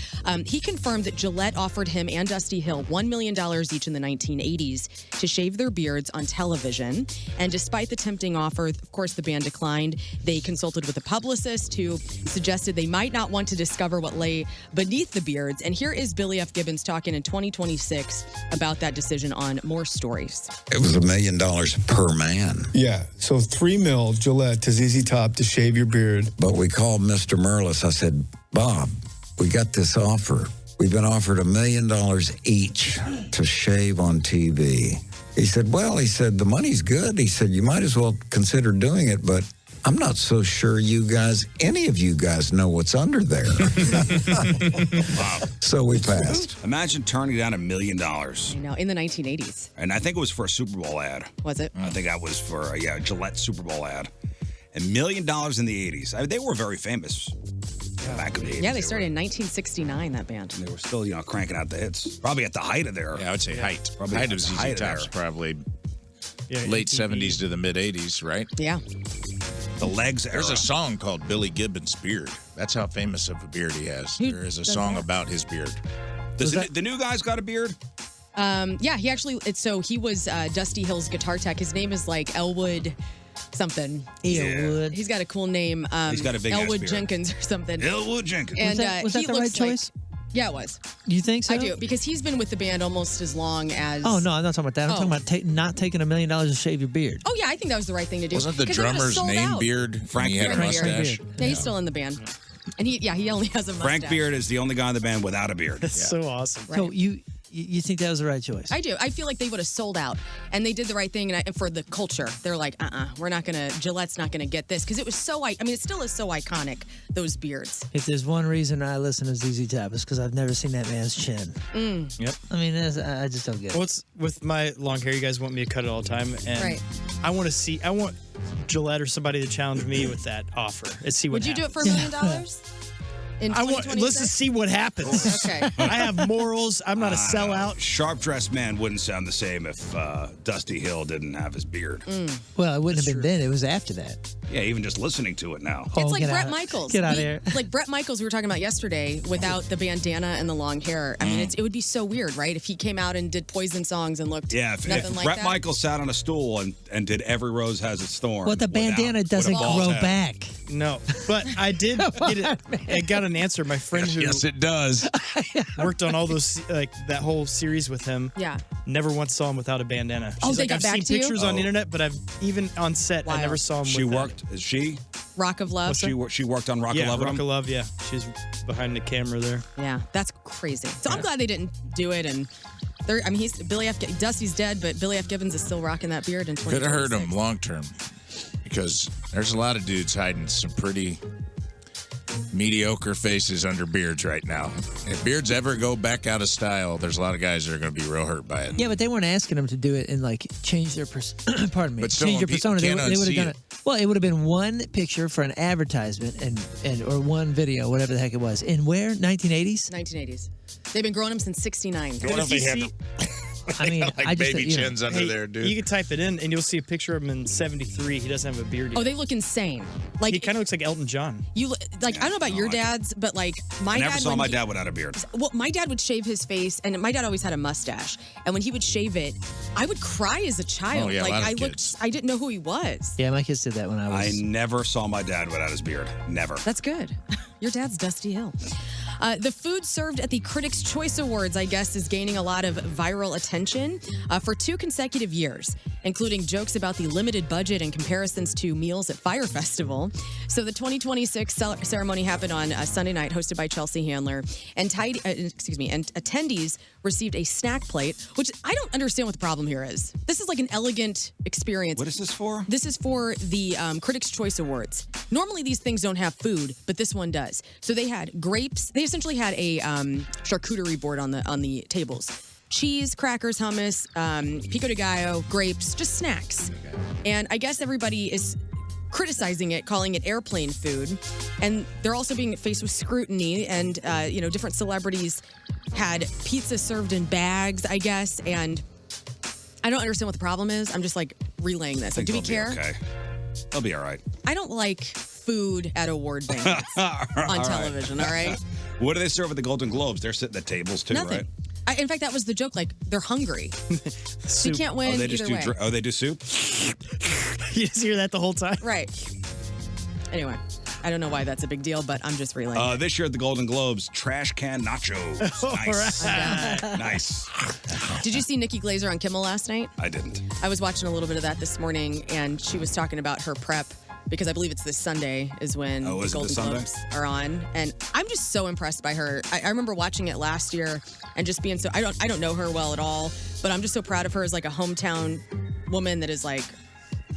he confirmed that Gillette offered him and Dusty Hill $1 million each in the 1980s to shave their beards on television. And despite the tempting offer, of course, the band declined. They consulted with a publicist who suggested they might not want to discover what lay beneath the beards. And here is Billy F. Gibbons talking in 2026 about that decision on More Stories. It was $1 million per man. Yeah, so $3 million Gillette to ZZ Top to shave your beard. But we called Mr. Merlis. I said, Bob, we got this offer. We've been offered $1 million each to shave on TV. He said, well, the money's good. He said, you might as well consider doing it, but I'm not so sure any of you guys know what's under there. Wow. So we passed. Imagine turning down $1 million. You know, in the 1980s, And I think it was for a Super Bowl ad. was it? I think that was for a Gillette Super Bowl ad. $1 million in the 80s. I mean, they were very famous back in the 80s. Yeah, they started in 1969, that band. They were still, cranking out the hits. Probably at the height of their. Yeah, I would say height. Probably height at of the ZZ height of Top's their- probably Yeah, late MTV. 70s to the mid 80s, right? Yeah. The legs era. There's a song called Billy Gibbons' Beard. That's how famous of a beard he has. Who There is a does song that? about his beard. The new guy's got a beard? Yeah, he actually, he was Dusty Hill's guitar tech. His name is like Elwood something. Elwood. He's got a cool name. He's got a big-ass Elwood beard. Jenkins or something. Elwood Jenkins. And Was that he the right looks like- choice? Yeah, it was. You think so? I do, because he's been with the band almost as long as. Oh, no, I'm not talking about that. I'm talking about not taking $1 million to shave your beard. Oh, yeah, I think that was the right thing to do. Wasn't the 'Cause it would've drummer's sold name out. Beard? Frank He had a Beard. mustache. Beard. Yeah, he's still in the band. And he only has a mustache. Frank Beard is the only guy in the band without a beard. That's so awesome. Right. So you think that was the right choice? I do. I feel like they would have sold out, and they did the right thing. And for the culture, they're like, we're not gonna. Gillette's not gonna get this because it was so. I mean, it still is so iconic. Those beards. If there's one reason I listen to ZZ Top, it's because I've never seen that man's chin. Yep. I mean, I just don't get it. Well, it's with my long hair, you guys want me to cut it all the time, and Right. I want Gillette or somebody to challenge me with that offer and see what Would you do it happens. for $1 million? In Let's just see what happens. Okay. I have morals. I'm not a sellout. Sharp dressed man wouldn't sound the same if Dusty Hill didn't have his beard. Well, it wouldn't have been then. It was after that. Yeah, even just listening to it now. It's like get Bret out- Michaels. Get out of here. Like Bret Michaels, we were talking about yesterday, without the bandana and the long hair. I mean, it would be so weird, right? If he came out and did Poison songs and looked Yeah, if nothing like Bret that. Michaels sat on a stool and did Every Rose Has Its Thorn. Well, the bandana doesn't without grow bald head. back. No, but I did get it. I got an answer. My friend who Yes, it does. worked on all those, that whole series with him. Yeah. Never once saw him without a bandana. She's Oh, they like, got I've back seen to you? pictures on the internet, but I've even on set, I Wild. never saw him. She with that. worked. Is she? Rock of Love. She worked on Rock of Yeah, Love. with Rock him? of Love. Yeah, she's behind the camera there. Yeah, that's crazy. So I'm glad they didn't do it. And I mean, Dusty's dead, but Billy F. Gibbons is still rocking that beard in 2026. Could have hurt him long term because there's a lot of dudes hiding some pretty mediocre faces under beards right now. If beards ever go back out of style, there's a lot of guys that are going to be real hurt by it. Yeah, but they weren't asking them to do it and change their pardon me, But still, change their when people persona. They can't would have unsee done it. it. Well, it would have been one picture for an advertisement and or one video, whatever the heck it was. In where? 1980s? 1980s. They've been growing them since '69. But if you see, I mean, Like I just baby you know, chins under there, dude. you can type it in and you'll see a picture of him in '73. He doesn't have a beard. Oh, they look insane. Like he kind of looks like Elton John. I don't know about your dads, but like my I never dad. saw when my he- dad without a beard. Well, my dad would shave his face, and my dad always had a mustache. And when he would shave it, I would cry as a child. Oh, yeah, a like lot of I kids. I didn't know who he was. Yeah, my kids did that when I I was. never saw my dad without his beard. Never. That's good. Your dad's Dusty Hill. The food served at the Critics' Choice Awards, I guess, is gaining a lot of viral attention for 2 consecutive years, including jokes about the limited budget and comparisons to meals at Fire Festival. So the 2026 ceremony happened on Sunday night, hosted by Chelsea Handler, and attendees received a snack plate, which I don't understand what the problem here is. This is like an elegant experience. What is this for? This is for the Critics' Choice Awards. Normally, these things don't have food, but this one does. So they had grapes. They essentially had a charcuterie board on the tables. Cheese, crackers, hummus, pico de gallo, grapes, just snacks. And I guess everybody is criticizing it, calling it airplane food. And they're also being faced with scrutiny. And, different celebrities had pizza served in bags, I guess. And I don't understand what the problem is. I'm just like relaying this. Like, do we care? Okay. They'll be all right. I don't like food at award banquets on television, all right? What do they serve at the Golden Globes? They're sitting at tables too, Nothing. right? In fact, that was the joke. Like, they're hungry. So you can't win Oh, they just either way. they do soup? You just hear that the whole time. Right. Anyway, I don't know why that's a big deal, but I'm just relaying. it. This year at the Golden Globes, trash can nachos. Nice. Yeah. Did you see Nikki Glaser on Kimmel last night? I didn't. I was watching a little bit of that this morning, and she was talking about her prep because I believe it's this Sunday is when Oh, the is it Golden this Sunday? Globes are on. And I'm just so impressed by her. I remember watching it last year and just being so I don't know her well at all, but I'm just so proud of her as like a hometown woman that is like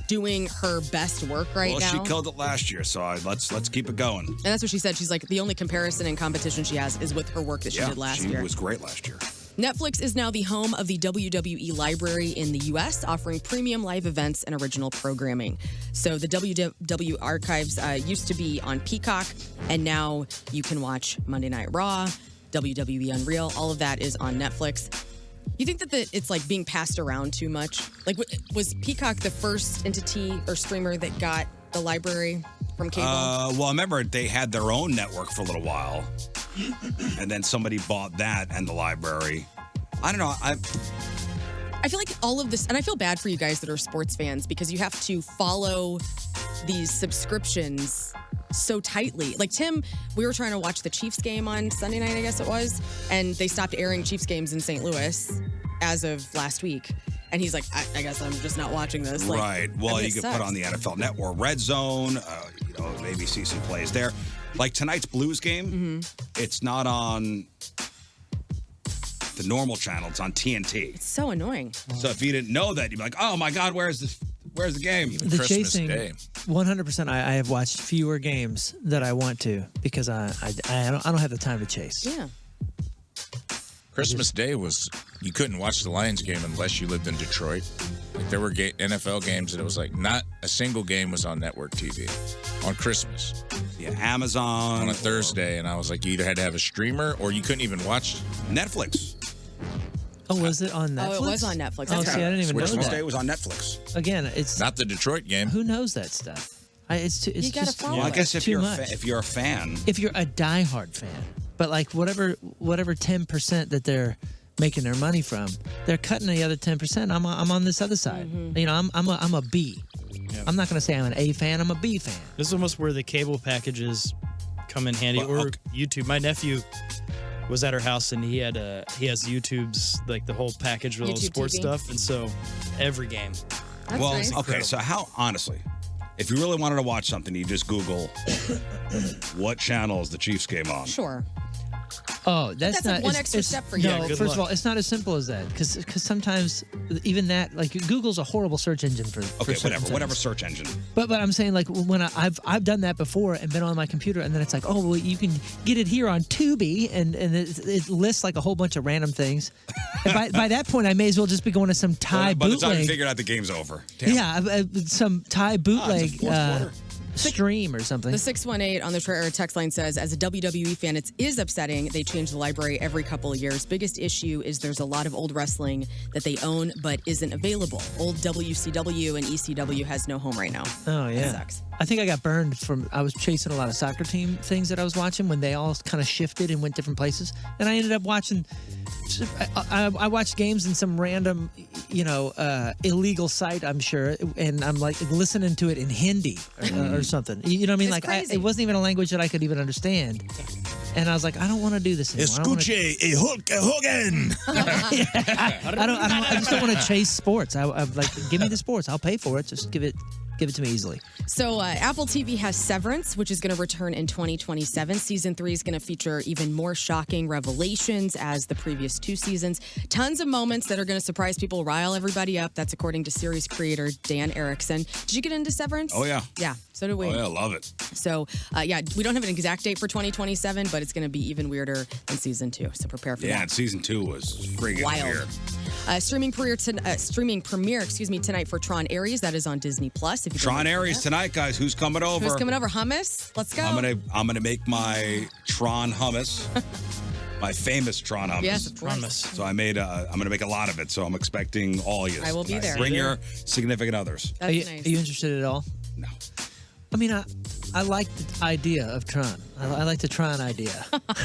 doing her best work right Well, now. she killed it last year, so let's keep it going. And that's what she said. She's like, the only comparison and competition she has is with her work that she did last year. She was great last year. Netflix is now the home of the WWE library in the U.S., offering premium live events and original programming. So the WWE archives used to be on Peacock, and now you can watch Monday Night Raw, WWE Unreal. All of that is on Netflix. You think that it's like being passed around too much? Like, was Peacock the first entity or streamer that got the library from cable? Well, I remember they had their own network for a little while, and then somebody bought that and the library. I don't know. I feel like all of this, and I feel bad for you guys that are sports fans because you have to follow these subscriptions so tightly. Like Tim, we were trying to watch the Chiefs game on Sunday night, I guess it was, and they stopped airing Chiefs games in St. Louis as of last week. And he's like, I guess I'm just not watching this. Like, Right. I Well, mean, you it could sucks. put on the NFL Network Red Zone, maybe see some plays there. Like tonight's Blues game, it's not on the normal channel. It's on TNT. It's so annoying. So if you didn't know that, you'd be like, oh my God, where's the game? The Christmas chasing, Day. 100%. I have watched fewer games that I want to because I don't have the time to chase. Yeah. Christmas Day was, you couldn't watch the Lions game unless you lived in Detroit. Like there were NFL games that it was like not a single game was on network TV on Christmas Yeah, Amazon. on a Thursday. And I was like, you either had to have a streamer or you couldn't even watch. Netflix. Oh, was it on Netflix? Oh, it was on Netflix. Oh, That's see, I didn't even know Christmas that. Day was on Netflix. Again, it's Not the Detroit game. who knows that stuff. It's too, it's You gotta just, follow Well, I it. guess if too you're much. if you're a fan, If you're a diehard fan, but like whatever 10% that they're making their money from, they're cutting the other 10%. I'm on this other side. Mm-hmm. You know, I'm a B. I'm not going to say I'm an A fan. I'm a B fan. This is almost where the cable packages come in handy, Well, or okay. YouTube. My nephew was at our house, and he has YouTube's, like, the whole package with all the YouTube sports TV. stuff, and so every game. That's Well, nice. okay, so how, honestly, if you really wanted to watch something, you just Google what channel is the Chiefs game on. Sure. Oh, that's That's not like one it's- extra it's- step for you. No, Yeah, good first of luck. all, it's not as simple as that because sometimes even that, like, Google's a horrible search engine for Okay, certain whatever things. search engine. But I'm saying, like, when I've done that before and been on my computer, and then it's like, oh, well, you can get it here on Tubi, and it lists like a whole bunch of random things. And by that point, I may as well just be going to some Thai By the time you bootleg. figured out the game's over. Damn. Yeah, some Thai bootleg fourth quarter. stream or something. The 618 on the text line says, as a WWE fan, it is upsetting. They change the library every couple of years. Biggest issue is there's a lot of old wrestling that they own but isn't available. Old WCW and ECW has no home right now. Oh yeah, That sucks. I think I got burned from. I was chasing a lot of soccer team things that I was watching when they all kind of shifted and went different places, and I ended up watching. I watched games in some random, illegal site, I'm sure, and I'm like listening to it in Hindi or something. You know what I mean? It's Like crazy. it wasn't even a language that I could even understand. And I was like, I don't want to do this anymore. I don't wanna- I just don't want to chase sports. I'm like, give me the sports. I'll pay for it. Just give it to me easily. So Apple TV has Severance, which is going to return in 2027. Season 3 is going to feature even more shocking revelations as the previous 2 seasons. Tons of moments that are going to surprise people, rile everybody up. That's according to series creator Dan Erickson. Did you get into Severance? Oh, yeah. Yeah, so did we. Oh, yeah, love it. So, we don't have an exact date for 2027, but it's going to be even weirder than season 2. So prepare for Yeah, that. and season 2 was freaking Wild. weird. Streaming premiere, tonight for Tron Ares. That is on Disney Plus. If you Tron Ares tonight, guys. Who's coming over? Who's coming over? Hummus. Let's go. I'm gonna make my Tron hummus, my famous Tron hummus. Yes, of course. Hummus. So I'm gonna make a lot of it. So I'm expecting all of you. I will be there. Bring your significant others. That's Are you, nice. are you interested at all? No. I mean, I like the idea of Tron. I like the Tron idea.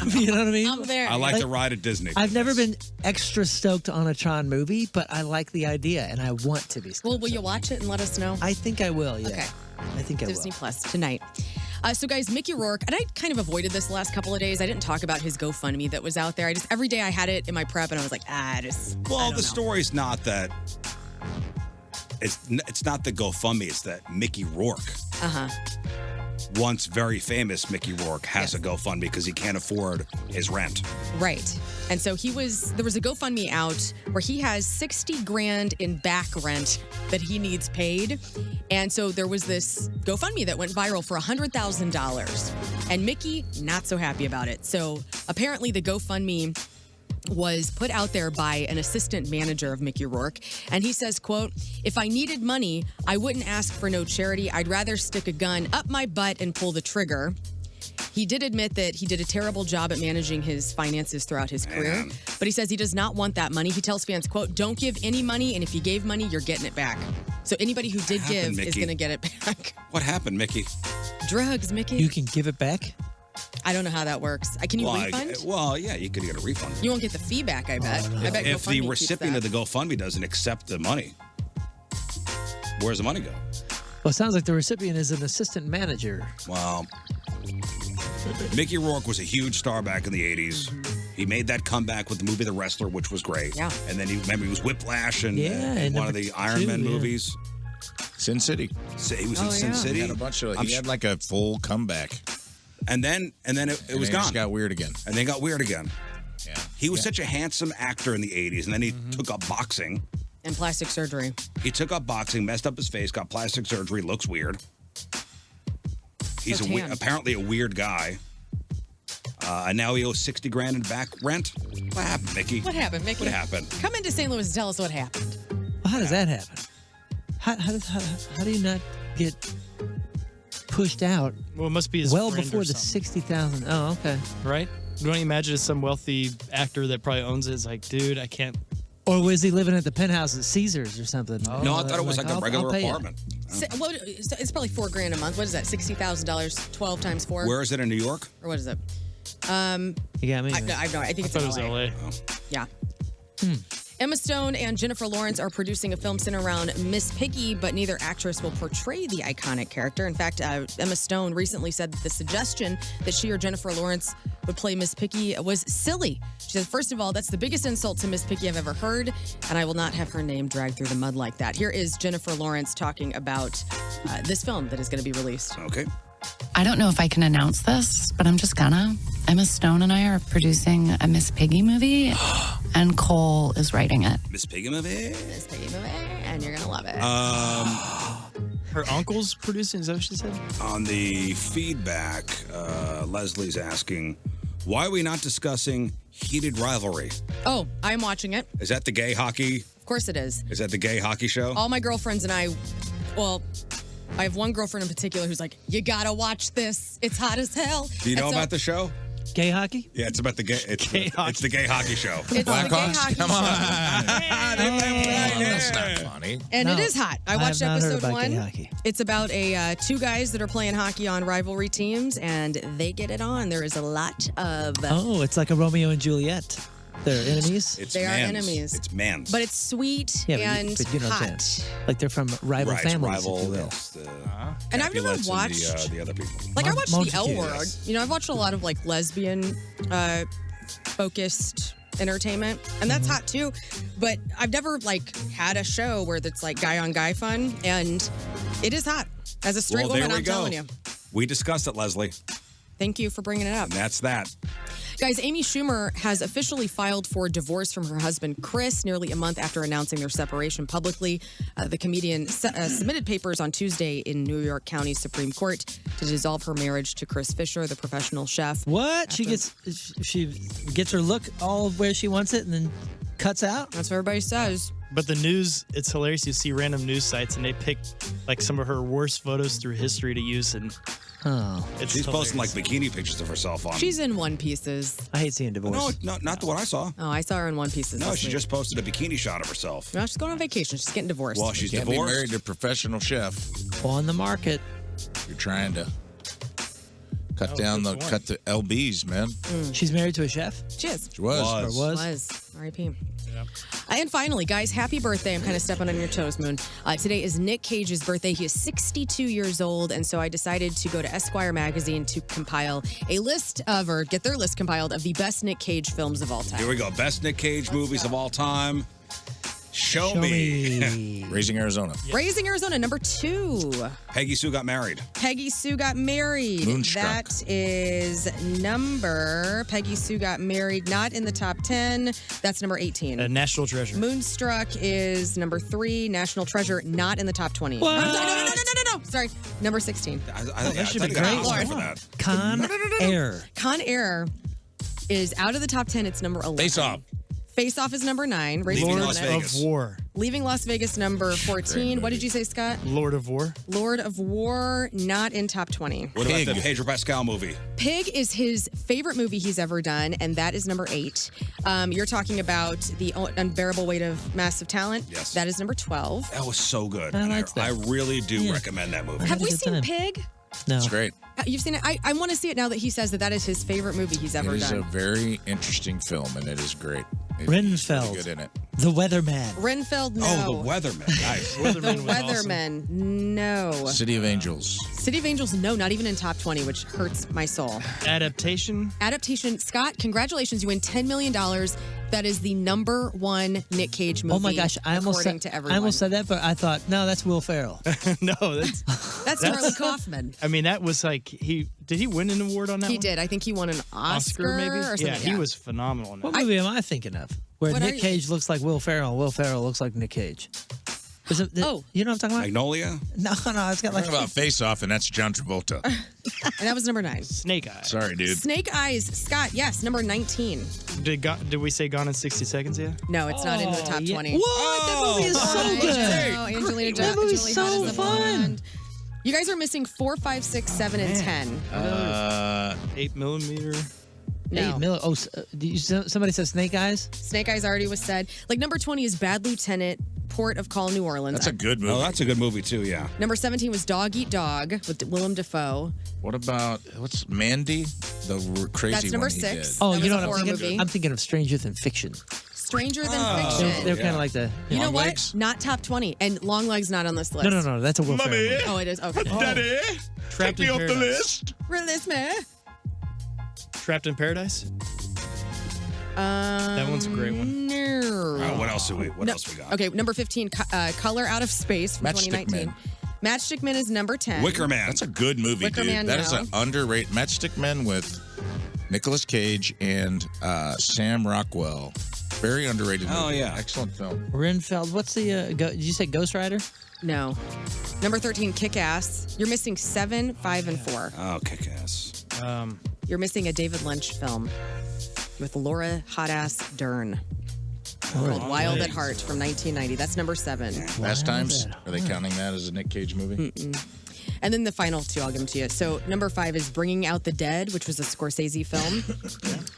You know what I mean? I'm there. I like to ride at Disney. I've never been extra stoked on a Tron movie, but I like the idea and I want to be stoked. Well, will you watch it and let us know? I think I will, yeah. Okay. I think I Disney will. Plus tonight. So, guys, Mickey Rourke, and I kind of avoided this the last couple of days. I didn't talk about his GoFundMe that was out there. Every day I had it in my prep, and I was like, I don't know. Story's not that. It's not the GoFundMe. It's that Mickey Rourke. Once very famous Mickey Rourke has a GoFundMe because he can't afford his rent. Right. And so there was a GoFundMe out where he has 60 grand in back rent that he needs paid. And so there was this GoFundMe that went viral for $100,000. And Mickey, not so happy about it. So apparently the GoFundMe was put out there by an assistant manager of Mickey Rourke. And he says, quote, if I needed money, I wouldn't ask for no charity. I'd rather stick a gun up my butt and pull the trigger. He did admit that he did a terrible job at managing his finances throughout his career, but he says he does not want that money. He tells fans, quote, don't give any money, and if you gave money, you're getting it back. So anybody who did give is Mickey? going to get it back. What happened, Mickey? Drugs, Mickey. You can give it back? I don't know how that works. Can you refund? Yeah, you could get a refund. You won't get the fee back, I bet. I bet If the GoFundMe keeps recipient that. of the GoFundMe doesn't accept the money, where's the money go? Well, it sounds like the recipient is an assistant manager. Well, Mickey Rourke was a huge star back in the 80s. He made that comeback with the movie The Wrestler, which was great. Yeah. And then he was Whiplash and and one of number the Iron 2, Man yeah. movies. Sin City. So he was in Sin City. He had a bunch of. I'm He had like a full comeback. And then it was And then it gone. just got weird again. And then got weird again. Yeah. He was such a handsome actor in the 80s, and then he took up boxing. And plastic surgery. He took up boxing, messed up his face, got plastic surgery, looks weird. He's tan. apparently a weird guy. And now he owes 60 grand in back rent. What happened, Mickey? What happened, Mickey? What happened? Come into St. Louis and tell us what happened. Well, how does that happen? How do you not get pushed out Well, it must be his well friend before or the something, 60,000? Oh, okay. right? Don't you imagine it's some wealthy actor that probably owns it? It's like, dude, I can't. Or was he living at the penthouse at Caesars or something? No, I thought it was like a I'll regular pay it. apartment. It's probably $4 grand a month. What is that? $60,000, 12 times 4? Where is it in New York? Or what is it? You got me. I think it's I thought in it was LA. LA. Yeah. Emma Stone and Jennifer Lawrence are producing a film centered around Miss Piggy, but neither actress will portray the iconic character. In fact, Emma Stone recently said that the suggestion that she or Jennifer Lawrence would play Miss Piggy was silly. She said, first of all, that's the biggest insult to Miss Piggy I've ever heard, and I will not have her name dragged through the mud like that. Here is Jennifer Lawrence talking about this film that is going to be released. Okay. I don't know if I can announce this, but I'm just gonna. Emma Stone and I are producing a Miss Piggy movie, and Cole is writing it. Miss Piggy movie? Miss Piggy movie, and you're going to love it. Her uncle's producing, is that what she said? On the feedback, Leslie's asking, why are we not discussing heated rivalry? Oh, I'm watching it. Is that the gay hockey? Of course it is. Is that the gay hockey show? All my girlfriends and I, well, I have one girlfriend in particular who's like, you gotta watch this. It's hot as hell. Do you know about the show? Gay hockey? Yeah, it's about the gay. It's the gay hockey show. It's the gay hockey Come show. on. That's not funny. And No, it is hot. I I watched have not heard episode about gay one. hockey. It's about two guys that are playing hockey on rivalry teams, and they get it on. There is a lot of. Oh, it's like a Romeo and Juliet. They're enemies? They are enemies. It's mans. But it's sweet Yeah, and but you know what I'm hot. saying. Like they're from rival Right, families, rival, if you will. yes, the And I've never Capulets and watched. the other people. Like I watched The L Montague. Word. You know, I've watched a lot of like lesbian focused entertainment, and that's hot too. But I've never like had a show where it's like guy on guy fun, and it is hot. As a straight Well, there woman, we I'm go. telling you. We discussed it, Leslie. Thank you for bringing it up. And that's that. Guys, Amy Schumer has officially filed for divorce from her husband, Chris, nearly a month after announcing their separation publicly. The comedian submitted papers on Tuesday in New York County Supreme Court to dissolve her marriage to Chris Fisher, the professional chef. What? She gets her look all where she wants it and then cuts out? That's what everybody says. But the news, it's hilarious. You see random news sites and they pick like some of her worst photos through history to use, and it's She's hilarious. posting like bikini pictures of herself on. She's in one pieces. I hate seeing divorce. No, not the one I saw. Oh, I saw her in one pieces. No, this she week. just posted a bikini shot of herself. No, she's going on vacation. She's getting divorced. Well, she's Can't be divorced. married to a professional chef. On the market. You're trying to cut Oh, down good point. cut the LBs, man. She's married to a chef? She is. She was. Or was? Was. R.I.P. And finally, guys, happy birthday. I'm kind of stepping on your toes, Moon. Today is Nick Cage's birthday. He is 62 years old, and so I decided to go to Esquire magazine to compile a list of, or get their list compiled, of the best Nick Cage films of all time. Here we go. Best Nick Cage movies of all time. Show me. Raising Arizona. Raising Arizona, number 2. Peggy Sue Got Married. Peggy Sue Got Married. Moonstruck. That is number. Peggy Sue Got Married, not in the top 10. That's number 18. National Treasure. Moonstruck is number 3. National Treasure, not in the top 20. What? I'm sorry, no. Sorry, number 16. That should be I got an great. Oscar for that. Con Air. Con Air is out of the top 10. It's number 11. Face Off. Face Off is number 9. Raising Leaving Lord Las Arizona. Vegas. of War. Leaving Las Vegas, number 14. What movie. did you say, Scott? Lord of War. Lord of War, not in top 20. What about the Pig. Pedro Pascal movie? Pig is his favorite movie he's ever done, and that is number 8. You're talking about The Unbearable Weight of Massive Talent. Yes. That is number 12. That was so good. I And liked that. I really do Yeah. recommend that movie. Have had a we good seen time. Pig? No. It's great. You've seen it? I want to see it now that he says that is his favorite movie he's ever It is a done. very interesting film, and it is great. He's Renfeld. really good in it. The Weatherman. Renfeld, no. Oh, The Weatherman. Nice. The Weatherman was awesome. Weatherman, no. City of Angels. City of Angels, no, not even in top 20, which hurts my soul. Adaptation. Adaptation, Scott, congratulations, you win $10 million. That is the number 1 Nick Cage movie. Oh my gosh, I almost according said to everyone. I almost said that, but I thought, no, that's Will Ferrell. No, that's. That's Charlie Kaufman. I mean, that was like did he win an award on that? He one? did. I think he won an Oscar, maybe. or something. Yeah, he was phenomenal. In What that. movie am I thinking of? Where What are Nick you- Cage looks like Will Ferrell and Will Ferrell looks like Nick Cage. Is it, Oh. You know what I'm talking about? Magnolia? No, it's got like Talking about Face Off, and that's John Travolta. And that was number 9. Snake Eye. Sorry, dude. Snake Eyes, Scott, yes, number 19. Did we say Gone in 60 Seconds yet? No, it's not in the top 20. What? That movie is so I good. know, Angelina That movie's Jolie so Hot as a fun. Blonde. You guys are missing 4, 5, 6, 7, and 10. 8mm. No. Somebody said Snake Eyes? Snake Eyes already was said. Like number 20 is Bad Lieutenant, Port of Call, New Orleans. That's a good movie. Oh, that's a good movie, too, yeah. Number 17 was Dog Eat Dog with Willem Dafoe. What about what's Mandy? The crazy That's number one he 6. did. Oh, That you was know a what I'm horror thinking? movie. I'm thinking of Stranger Than Fiction. Stranger Than Fiction. They're kind of like the. You know Long what? legs? Not top 20. And Long Legs not on this list. No. That's a Will Ferrell movie. Oh, it is? Okay. Daddy, Trapped take me in off the Paradise. list. Release me. Trapped in Paradise. That one's a great one. No. What else we got? Okay, number 15, Color Out of Space from Matchstick 2019. Men. Matchstick Men is number 10. Wicker Man. That's a good movie, Wicker dude. Man, That is no. an underrated Matchstick Men with Nicolas Cage and Sam Rockwell. Very underrated movie. Oh, yeah. Excellent film. Renfeld. What's the? Did you say Ghost Rider? No. Number 13, Kick-Ass. You're missing 7, 5, and 4. Oh, kick-ass. You're missing a David Lynch film with Laura Hot-Ass Dern called Wild at Heart from 1990. That's number 7. Fast Times. Are they counting that as a Nick Cage movie? And then the final 2, I'll give them to you. So number 5 is Bringing Out the Dead, which was a Scorsese film.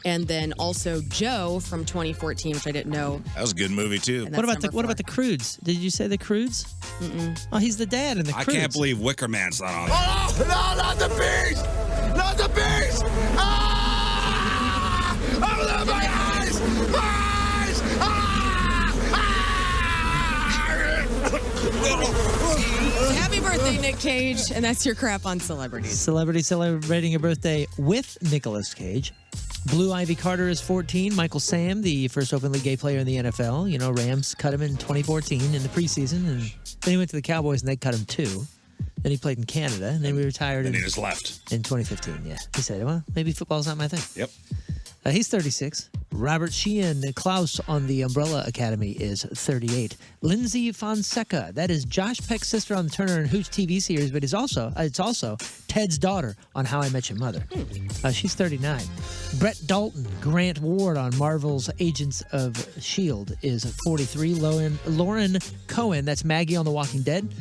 And then also Joe from 2014, which I didn't know. That was a good movie too. And What that's about number the 4. Croods? Did you say the Croods? Oh, he's the dad in the Croods. I can't believe Wicker Man's not on it. Oh, no, not the beast! Not the beast! Ah! Oh, my eyes! My eyes! Happy birthday, Nick Cage. And that's your crap on celebrities. Celebrity celebrating a birthday with Nicolas Cage. Blue Ivy Carter is 14. Michael Sam, the first openly gay player in the NFL. You know, Rams cut him in 2014 in the preseason, and then he went to the Cowboys and they cut him too. Then he played in Canada, and then we retired And in he just left. 2015. Yeah, he said, well, maybe football's not my thing. Yep. He's 36. Robert Sheehan Klaus on the Umbrella Academy is 38. Lindsay Fonseca, that is Josh Peck's sister on the Turner and Hooch TV series, but it's also Ted's daughter on How I Met Your Mother. She's 39. Brett Dalton, Grant Ward on Marvel's Agents of S.H.I.E.L.D. is 43. Lauren Cohen, that's Maggie on The Walking Dead,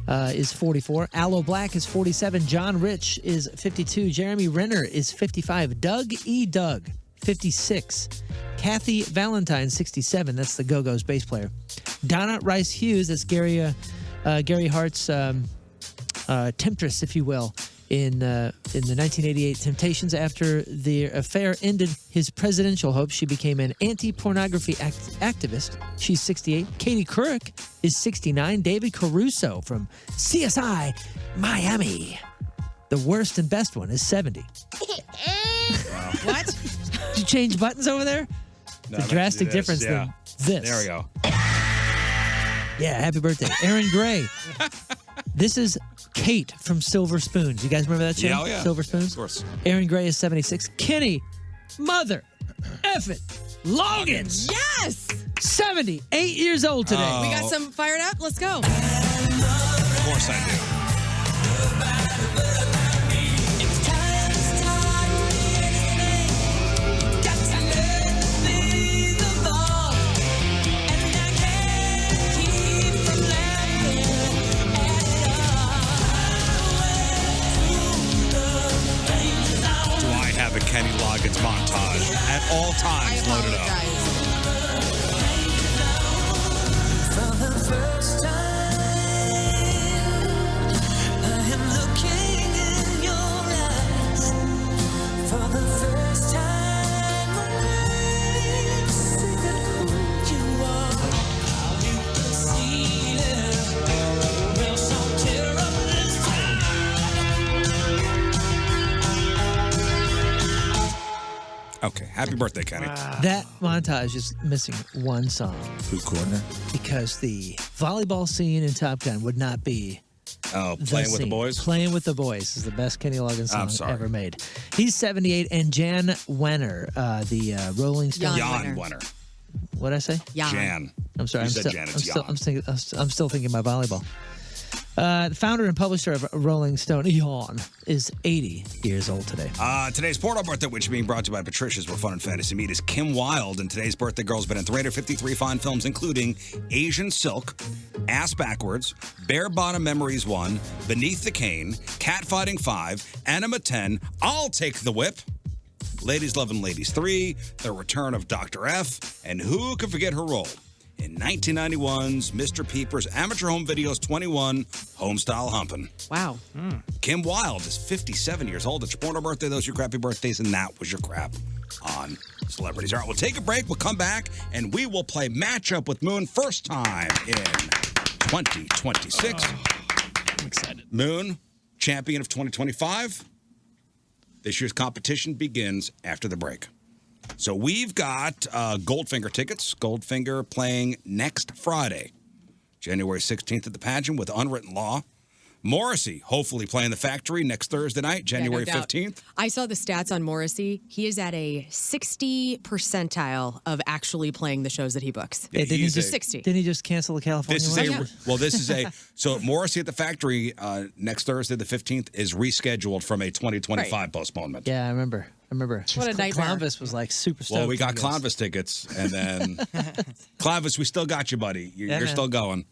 is 44. Aloe Black is 47. John Rich is 52. Jeremy Renner is 55. Doug E. Doug, 56. Kathy Valentine, 67. That's the Go-Go's bass player. Donna Rice Hughes, that's Gary Hart's temptress, if you will, in the 1988 Temptations. After the affair ended his presidential hopes, she became an anti-pornography activist. She's 68. Katie Couric is 69. David Caruso from CSI Miami, the worst and best one, is 70. What? Did you change buttons over there? No, It's a drastic this, difference yeah. than this. There we go. Yeah, happy birthday. Aaron Gray. This is Kate from Silver Spoons. You guys remember that show? Yeah, oh, yeah. Silver Spoons? Of course. Aaron Gray is 76. Kenny, mother, effing, Logan. Yes! 78 years old today. Oh. We got some fired up. Let's go. Of course I do. Do I have a Kenny Loggins montage at all I times loaded up? apologize. Okay, happy birthday, Kenny. That montage is missing one song Food Corner. because the volleyball scene in Top Gun would not be Oh, playing with the scene. boys? Playing with the Boys is the best Kenny Loggins I'm song sorry. ever made. He's 78, and Jan Wenner, the Rolling Stones. Jan Jan Wenner. What'd I say? Jan. I'm sorry. You I'm said still, Jan, I'm it's still, Jan. I'm still thinking about volleyball. The founder and publisher of Rolling Stone, Jan, is 80 years old today. Today's portal birthday, which is being brought to you by Patricia's Where Fun and Fantasy Meet, is Kim Wilde. And today's birthday girl's been in 353 fine films, including Asian Silk, Ass Backwards, Bare Bottom Memories 1, Beneath the Cane, Catfighting 5, Anima 10, I'll Take the Whip, Ladies Lovin' Ladies 3, The Return of Dr. F, and who could forget her role in 1991's Mr. Peepers Amateur Home Videos 21, Homestyle Humpin'. Wow. Kim Wilde is 57 years old. It's your porno birthday. Those are your crappy birthdays, and that was your crap on celebrities. All right, we'll take a break. We'll come back, and we will play Matchup with Moon first time in 2026. I'm excited. Moon, champion of 2025. This year's competition begins after the break. So we've got Goldfinger tickets. Goldfinger playing next Friday, January 16th at the pageant with Unwritten Law. Morrissey, hopefully playing the Factory next Thursday night, January 15th. I saw the stats on Morrissey. He is at a 60 percentile of actually playing the shows that he books. Hey, didn't he just 60. Didn't he just cancel the California one? This is a so Morrissey at the Factory next Thursday the 15th is rescheduled from a 2025 postponement. Yeah, I remember. What a nightmare. Clownvis was like super stoked. Well, we got for this. Clownvis tickets, and then Clownvis, we still got you, buddy. You're still going.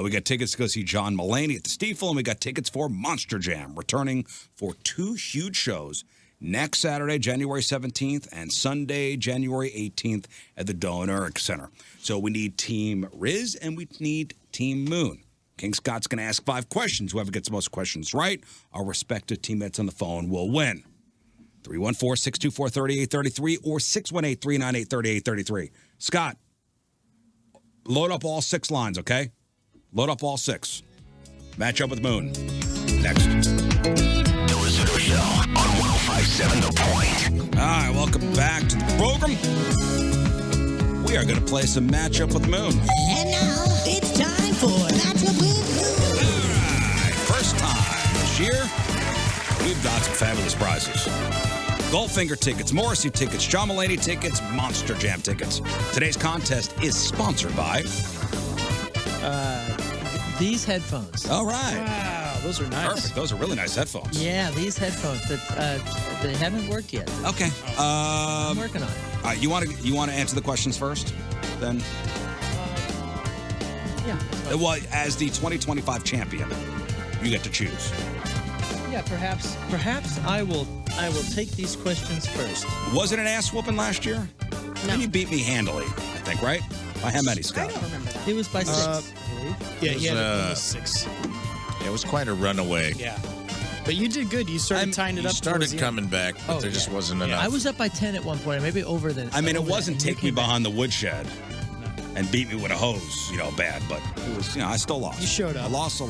We got tickets to go see John Mulaney at the Stiefel, and we got tickets for Monster Jam, returning for 2 huge shows next Saturday, January 17th, and Sunday, January 18th at the Doan Center. So we need Team Riz, and we need Team Moon. King Scott's going to ask 5 questions. Whoever gets the most questions right, our respective teammates on the phone will win. 314-624-3833 or 618-398-3833. Scott, load up all 6 lines, okay? Load up all 6. Match up with Moon. Next. The Rizzuto Show on 105.7 The Point. All right, welcome back to the program. We are going to play some matchup with Moon. And now it's time for Matchup with Moon. All right, first time this year, we've got some fabulous prizes. Goldfinger tickets, Morrissey tickets, John Mulaney tickets, Monster Jam tickets. Today's contest is sponsored by... these headphones. All right. Wow, those are nice. Perfect. Those are really nice headphones. Yeah, these headphones that they haven't worked yet. Okay. I'm working on it. All right, you want to answer the questions first, then? Yeah. Well, as the 2025 champion, you get to choose. Yeah, perhaps I will take these questions first. Was it an ass whooping last year? No. You beat me handily, I think, right? By how many, Scott? I don't remember that. It was by 6. Yeah, was, he had almost 6. It was quite a runaway. Yeah. But you did good. You started tying it up. You started coming back, but there just wasn't enough. I was up by 10 at one point, maybe over the. I mean, it wasn't take me behind the woodshed and beat me with a hose, bad, but it was, I still lost. You showed up. I lost. All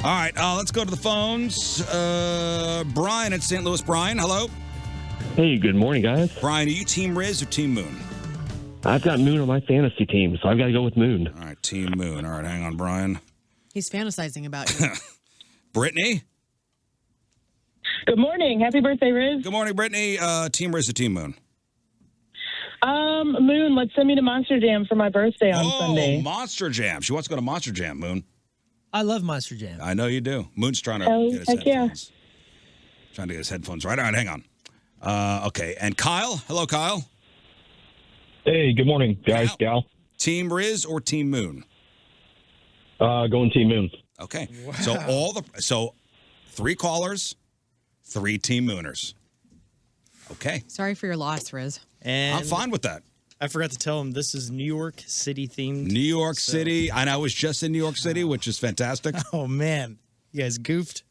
right, let's go to the phones. Brian at St. Louis. Brian, hello. Hey, good morning, guys. Brian, are you Team Riz or Team Moon? I've got Moon on my fantasy team, so I've got to go with Moon. All right, Team Moon. All right, hang on, Brian. He's fantasizing about you. Brittany? Good morning. Happy birthday, Riz. Good morning, Brittany. Team Riz or Team Moon? Moon, let's send me to Monster Jam for my birthday on Sunday. Monster Jam. She wants to go to Monster Jam, Moon. I love Monster Jam. I know you do. Moon's trying to get his headphones. Trying to get his headphones right. All right, hang on. Okay, and Kyle. Hello, Kyle. Hey, good morning, guys, gal. Team Riz or Team Moon? Going Team Moon. Okay. Wow. So 3 callers, 3 Team Mooners. Okay. Sorry for your loss, Riz. And I'm fine with that. I forgot to tell him this is New York City themed. New York City. And I was just in New York City, which is fantastic. Oh, man. You guys goofed.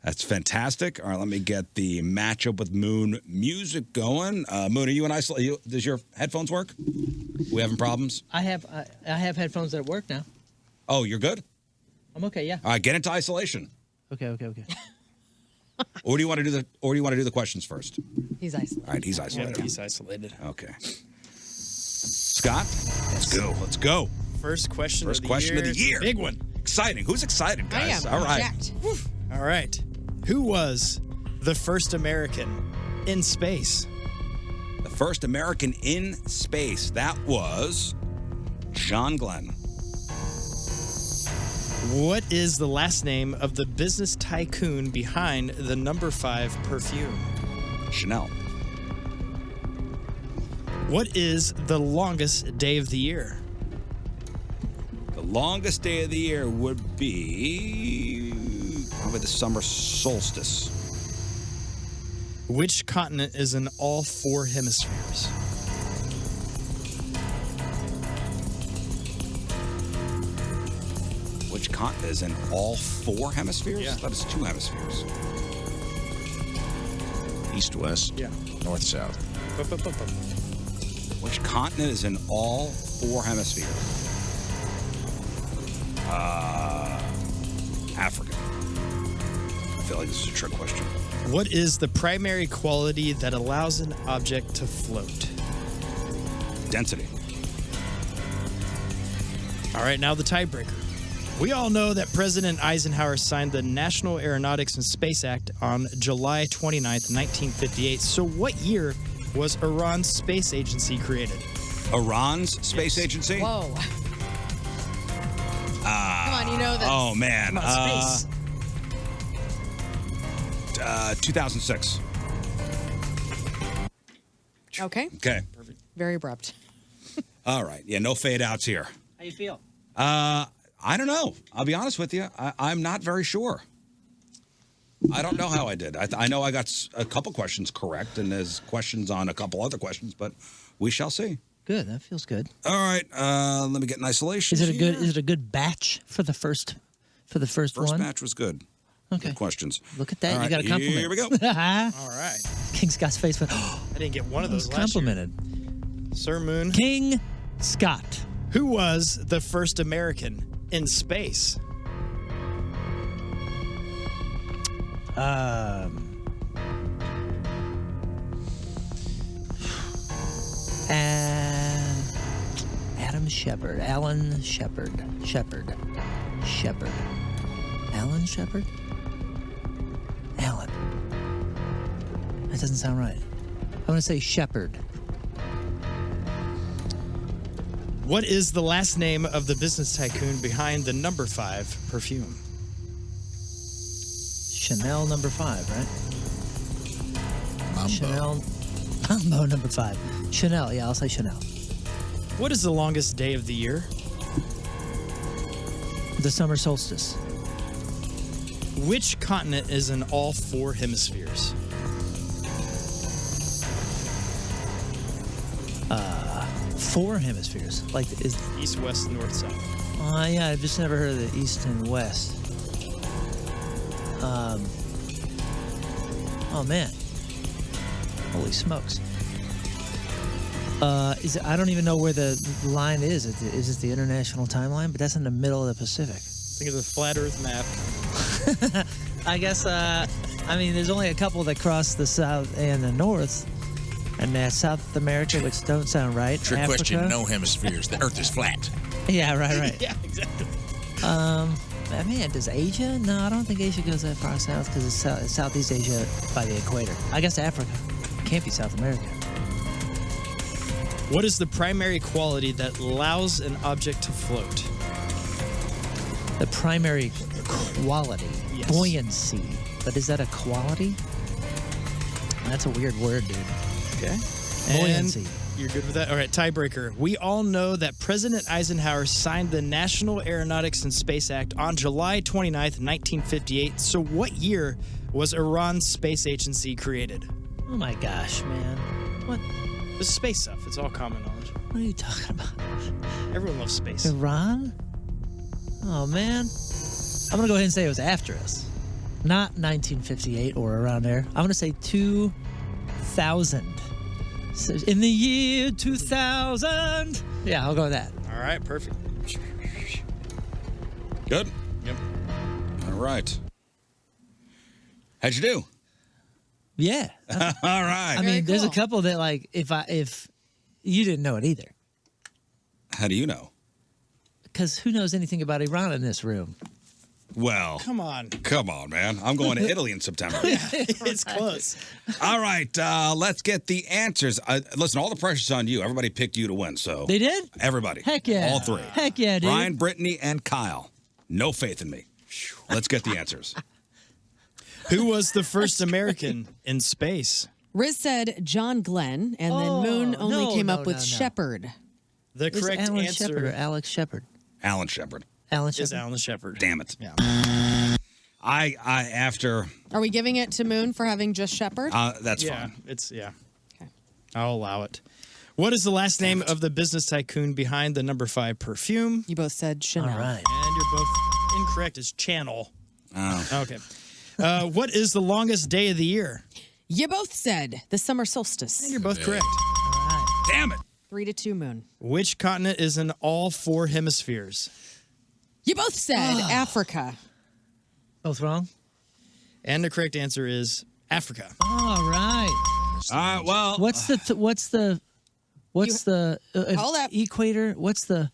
That's fantastic. All right, let me get the matchup with Moon music going. Moon, are you in isolation? Does your headphones work? We having problems? I have headphones that work now. Oh, you're good? I'm okay, yeah. All right, get into isolation. Okay. Or do you want to do the questions first? He's isolated. All right, he's isolated. Yeah, he's isolated. Okay. Scott, let's go. First question of the year. Big one. Exciting. Who's excited, guys? I am. All right. Jacked. All right. Who was the first American in space? The first American in space. That was John Glenn. What is the last name of the business tycoon behind the No. 5 perfume? Chanel. What is the longest day of the year? The longest day of the year would be probably the summer solstice. Which continent is in all 4 hemispheres? Which continent is in all 4 hemispheres? Yeah. That is 2 hemispheres. East, west. Yeah. North-south. Which continent is in all 4 hemispheres? Africa. I feel like this is a trick question. What is the primary quality that allows an object to float? Density. All right, now the tiebreaker. We all know that President Eisenhower signed the National Aeronautics and Space Act on July 29th, 1958. So what year was Iran's space agency created? Iran's space agency? Whoa. Come on, you know this. Oh, man. Come on, space. 2006. Okay. Okay. Very abrupt. All right. Yeah, no fade outs here. How you feel? I don't know. I'll be honest with you. I'm not very sure. I don't know how I did. I know I got a couple questions correct, and there's questions on a couple other questions, but we shall see. Good. That feels good. All right. Let me get in isolation. Is it a good batch for the first one? First batch was good. Okay. Good questions. Look at that. All You got a right, compliment. Here we go. All right. King Scott's face went, I didn't get one of those last complimented. year. Sir Moon. King Scott. Who was the first American in space? Adam Shepard. Alan Shepard. Alan Shepard? Alan. That doesn't sound right. I want to say Shepard. What is the last name of the business tycoon behind the number 5 perfume? Chanel number 5, right? Mambo. Chanel. Mambo number 5. Chanel. Yeah, I'll say Chanel. What is the longest day of the year? The summer solstice. Which continent is in all 4 hemispheres? Four hemispheres. Like, is. East, west, north, south. Yeah, I've just never heard of the east and west. Oh, man. Holy smokes. Is it, I don't even know where the line is. Is it the international timeline? But that's in the middle of the Pacific. Think of the flat Earth map. I guess, I mean, there's only a couple that cross the south and the north. And South America, which don't sound right. Trick Africa. question, no hemispheres. The Earth is flat. Yeah, right. Yeah, exactly. Man, does Asia? No, I don't think Asia goes that far south because it's Southeast Asia by the equator. I guess Africa. Can't be South America. What is the primary quality that allows an object to float? The primary quality. Yes. Buoyancy. But is that a quality? That's a weird word, dude. Okay. Buoyancy. And you're good with that? All right, tiebreaker. We all know that President Eisenhower signed the National Aeronautics and Space Act on July 29th, 1958. So what year was Iran's space agency created? Oh my gosh, man. What? This is space stuff. It's all common knowledge. What are you talking about? Everyone loves space. Iran? Oh, man. I'm going to go ahead and say it was after us. Not 1958 or around there. I'm going to say 2000. So in the year 2000. Yeah, I'll go with that. All right, perfect. Good. Yep. All right. How'd you do? Yeah. All right. I mean, there's a cool. couple that, like, if you didn't know it either. How do you know? Because who knows anything about Iran in this room? Well, Come on. man. I'm going to Italy in September. It's close. All right, let's get the answers. Listen, all the pressure's on you. Everybody picked you to win, so They did? everybody. Heck yeah. All three. Heck yeah, dude. Brian, Brittany, and Kyle. No faith in me. Let's get the answers. Who was the first American in space? Riz said John Glenn, and then Moon only came up with Shepard. The Is correct Alan answer Shepard or Alex Shepard? Alan Shepard. Alan is Shepard. Alan Shepard. Damn it. Yeah. I after Are we giving it to Moon for having just Shepard? that's Yeah, fine. it's Okay. I'll allow it. What is the last name of the business tycoon behind the number 5 perfume? You both said Chanel. All right. And you're both incorrect. It's Channel. Oh. Okay. What is the longest day of the year? You both said the summer solstice. And you're both correct. Damn it. 3-2 Moon. Which continent is in all 4 hemispheres? You both said Africa. Both wrong? And the correct answer is Africa. All right. All right, well. What's the Hold up. equator? What's the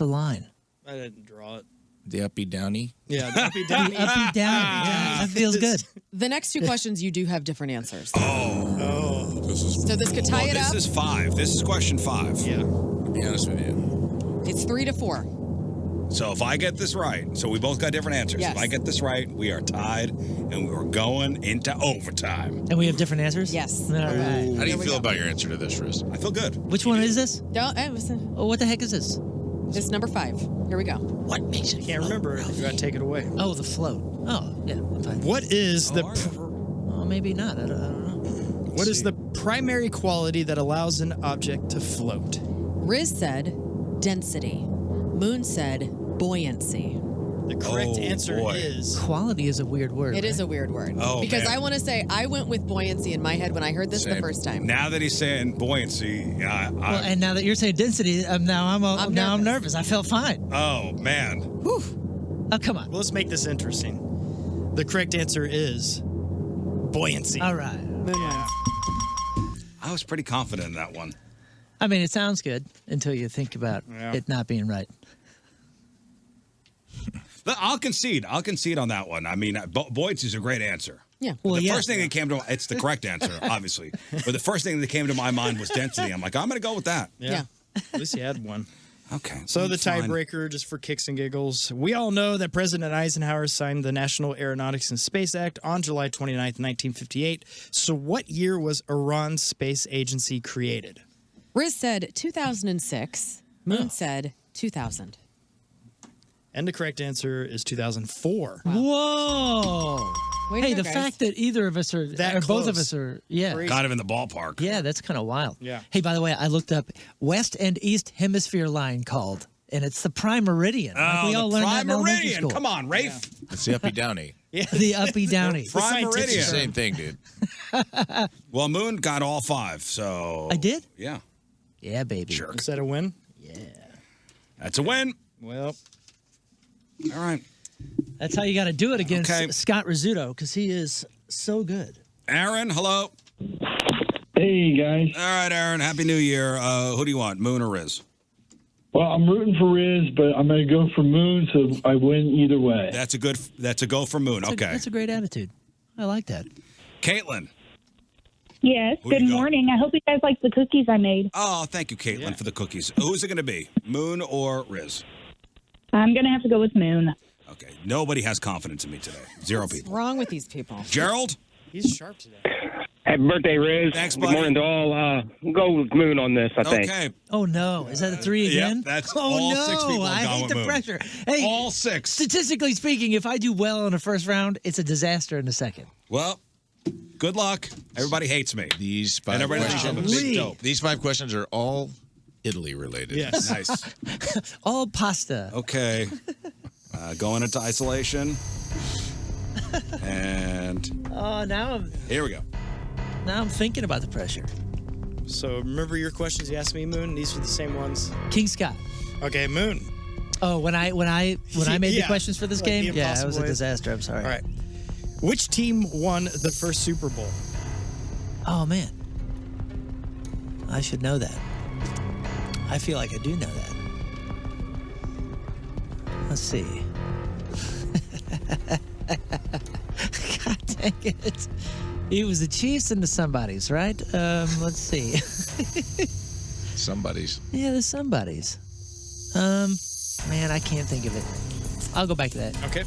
line? I didn't draw it. The uppy downy. Yeah, the uppy down. Uppy down. Yeah, that feels good. The next 2 questions, you do have different answers. So this could tie it up. This is 5. This is question 5. Yeah. To be honest with you. It's 3-4. So if I get this right, so we both got different answers. Yes. If I get this right, we are tied, and we're going into overtime. And we have different answers? Yes. All right. How do you feel about your answer to this, Riz? I feel good. Which one is this? Don't. Oh, what the heck is this? This is number 5. Here we go. What makes it Can't remember it. You got to take it away. Oh, the float. Oh, yeah. I'm fine. What is the Oh, maybe not. I don't know. what is the primary quality that allows an object to float? Riz said density. Moon said buoyancy. The correct answer boy. is Quality is a weird word. It is a weird word. Oh, because man. I want to say I went with buoyancy in my head when I heard this the Same. first time. Now that he's saying buoyancy, Well, and now that you're saying density, I'm nervous. I felt fine. oh, man. Oh, come on. Well, let's make this interesting. The correct answer is buoyancy. All right. Moon wins. I was pretty confident in that one. I mean, it sounds good until you think about Yeah. it not being right. I'll concede. I'll concede on that one. I mean, buoyancy is a great answer. Yeah. Well, the yeah. first thing that came to it's the correct answer, obviously. But the first thing that came to my mind was density. I'm like, I'm going to go with that. Yeah. At least you had one. Okay. So the fine. tiebreaker, just for kicks and giggles. We all know that President Eisenhower signed the National Aeronautics and Space Act on July 29th, 1958. So what year was Iran's space agency created? Riz said 2006. Moon said 2000. And the correct answer is 2004. Whoa. Way to Hey, go, the guys. fact that either of us are, That or both of close. us are, yeah. Crazy. Kind of in the ballpark. Yeah, that's kind of wild. Yeah. Hey, by the way, I looked up West and East Hemisphere line called, and it's the prime meridian. Like Oh, we all the learned that prime in elementary meridian. school. Come on, Rafe. It's the uppy downy. The uppy downy. Prime scientific meridian. It's the same thing, dude. Well, Moon got all 5, so. I did? Yeah. Yeah, baby. Sure. Is that a win? That's a win. Well, All right. That's how you got to do it against Okay. Scott Rizzuto, because he is so good. Aaron, hello. Hey, guys. All right, Aaron. Happy New Year. Who do you want, Moon or Riz? Well, I'm rooting for Riz, but I'm going to go for Moon, so I win either way. That's a go for Moon. Okay. That's a great attitude. I like that. Caitlin. Yes, Who good you got? morning. I hope you guys like the cookies I made. Oh, thank you, Caitlin, for the cookies. Who's it going to be, Moon or Riz? I'm going to have to go with Moon. Okay. Nobody has confidence in me today. 0 What's people. wrong with these people? Gerald? he's sharp today. Happy birthday, Riz. Thanks, Good buddy. morning to all. We'll go with Moon on this, I think. Okay. Oh, no. Is that a 3 Yep, again? that's oh, all no. 6 people have I gone hate with the Moon. pressure. Hey, All 6. statistically speaking, if I do well in the first round, it's a disaster in the second. Well, good luck. Everybody hates me. These 5 And everybody thinks I'm a questions. big dope. These 5 questions are all Italy related. Yes. Nice. All pasta. Okay. Going into isolation. And Oh, now here we go. I'm thinking about the pressure. So remember your questions you asked me, Moon? These are the same ones. King Scott. Okay, Moon. Oh, when I made the Yeah, questions for this like the game, yeah, it was a Impossible Boys. disaster. I'm sorry. All right. Which team won the first Super Bowl? Oh man, I should know that. I feel like I do know that. Let's see. God dang it! It was the Chiefs and the somebodies, right? Let's see. Somebody's. Yeah, the somebodies. Man, I can't think of it. I'll go back to that. Okay.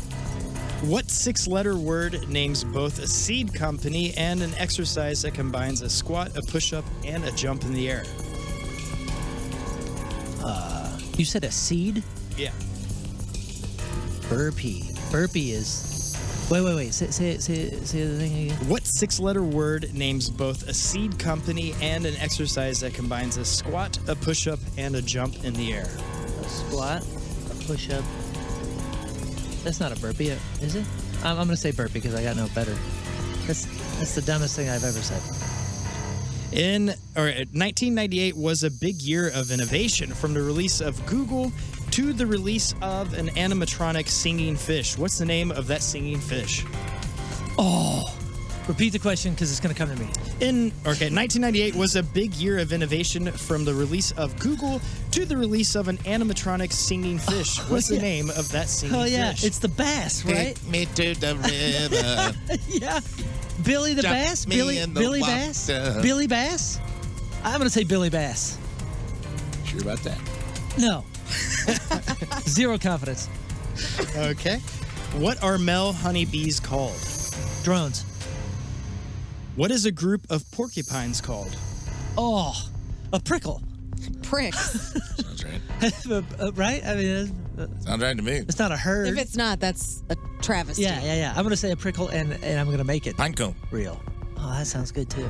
What 6-letter word names both a seed company and an exercise that combines a squat, a push-up, and a jump in the air? You said a seed? Yeah. Burpee. Burpee is. Wait. Say the thing again. What 6-letter word names both a seed company and an exercise that combines a squat, a push-up, and a jump in the air? A squat, a push-up. That's not a burpee, is it? I'm going to say burpee because I got no better. That's the dumbest thing I've ever said. 1998 was a big year of innovation, from the release of Google to the release of an animatronic singing fish. What's the name of that singing fish? Oh, repeat the question because it's going to come to me. 1998 was a big year of innovation, from the release of Google to the release of an animatronic singing fish. What's the name of that singing fish? It's the bass, right? Take me to the river. Yeah. Billy the Drop Bass? me Billy in the Billy Bass? water. Billy Bass? I'm going to say Billy Bass. Sure about that? No. Zero confidence. Okay. What are male honeybees called? Drones. What is a group of porcupines called? Oh, a prickle. Pricks. Sounds right. Right? I mean, Sounds right to me. it's not a herd. If it's not, that's a travesty. Yeah. I'm going to say a prickle, and I'm going to make it Pine cone. real. Oh, that sounds good, too.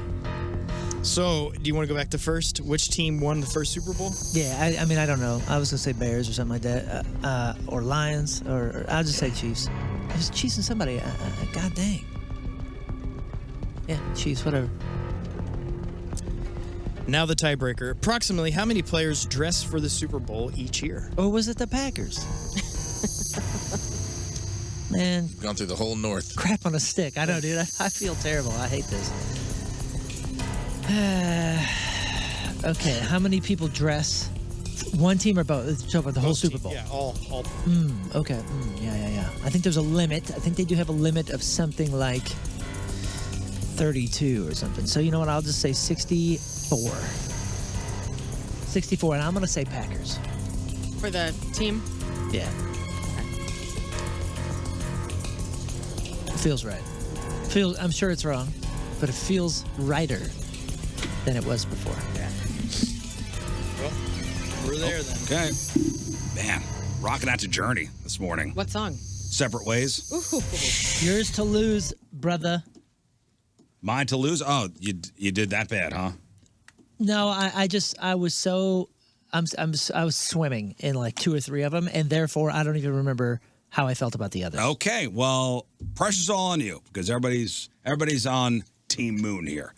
So, do you want to go back to first? Which team won the first Super Bowl? Yeah, I mean, I don't know. I was going to say Bears or something like that, or Lions, or I'll just say Chiefs. It was Chiefs and somebody. God dang. Yeah, Chiefs, whatever. Now the tiebreaker. Approximately how many players dress for the Super Bowl each year? Or was it the Packers? Man, Gone through the whole North. crap on a stick. I know, dude. I feel terrible. I hate this. Okay, how many people dress? One team or both? So for the whole Super Bowl? Yeah, all. Okay. Yeah. I think there's a limit. I think they do have a limit of something like 32 or something. So you know what? I'll just say 64. 64, and I'm going to say Packers. For the team? Yeah. Feels right. I'm sure it's wrong, but it feels righter than it was before. Yeah. Well, we're there then. Okay. Man, rocking out to Journey this morning. What song? Separate Ways. Ooh. Yours to lose, brother. Mine to lose. Oh, you did that bad, huh? No, I was swimming in like 2 or 3 of them, and therefore I don't even remember how I felt about the others. Okay, well, pressure's all on you because everybody's on Team Moon here.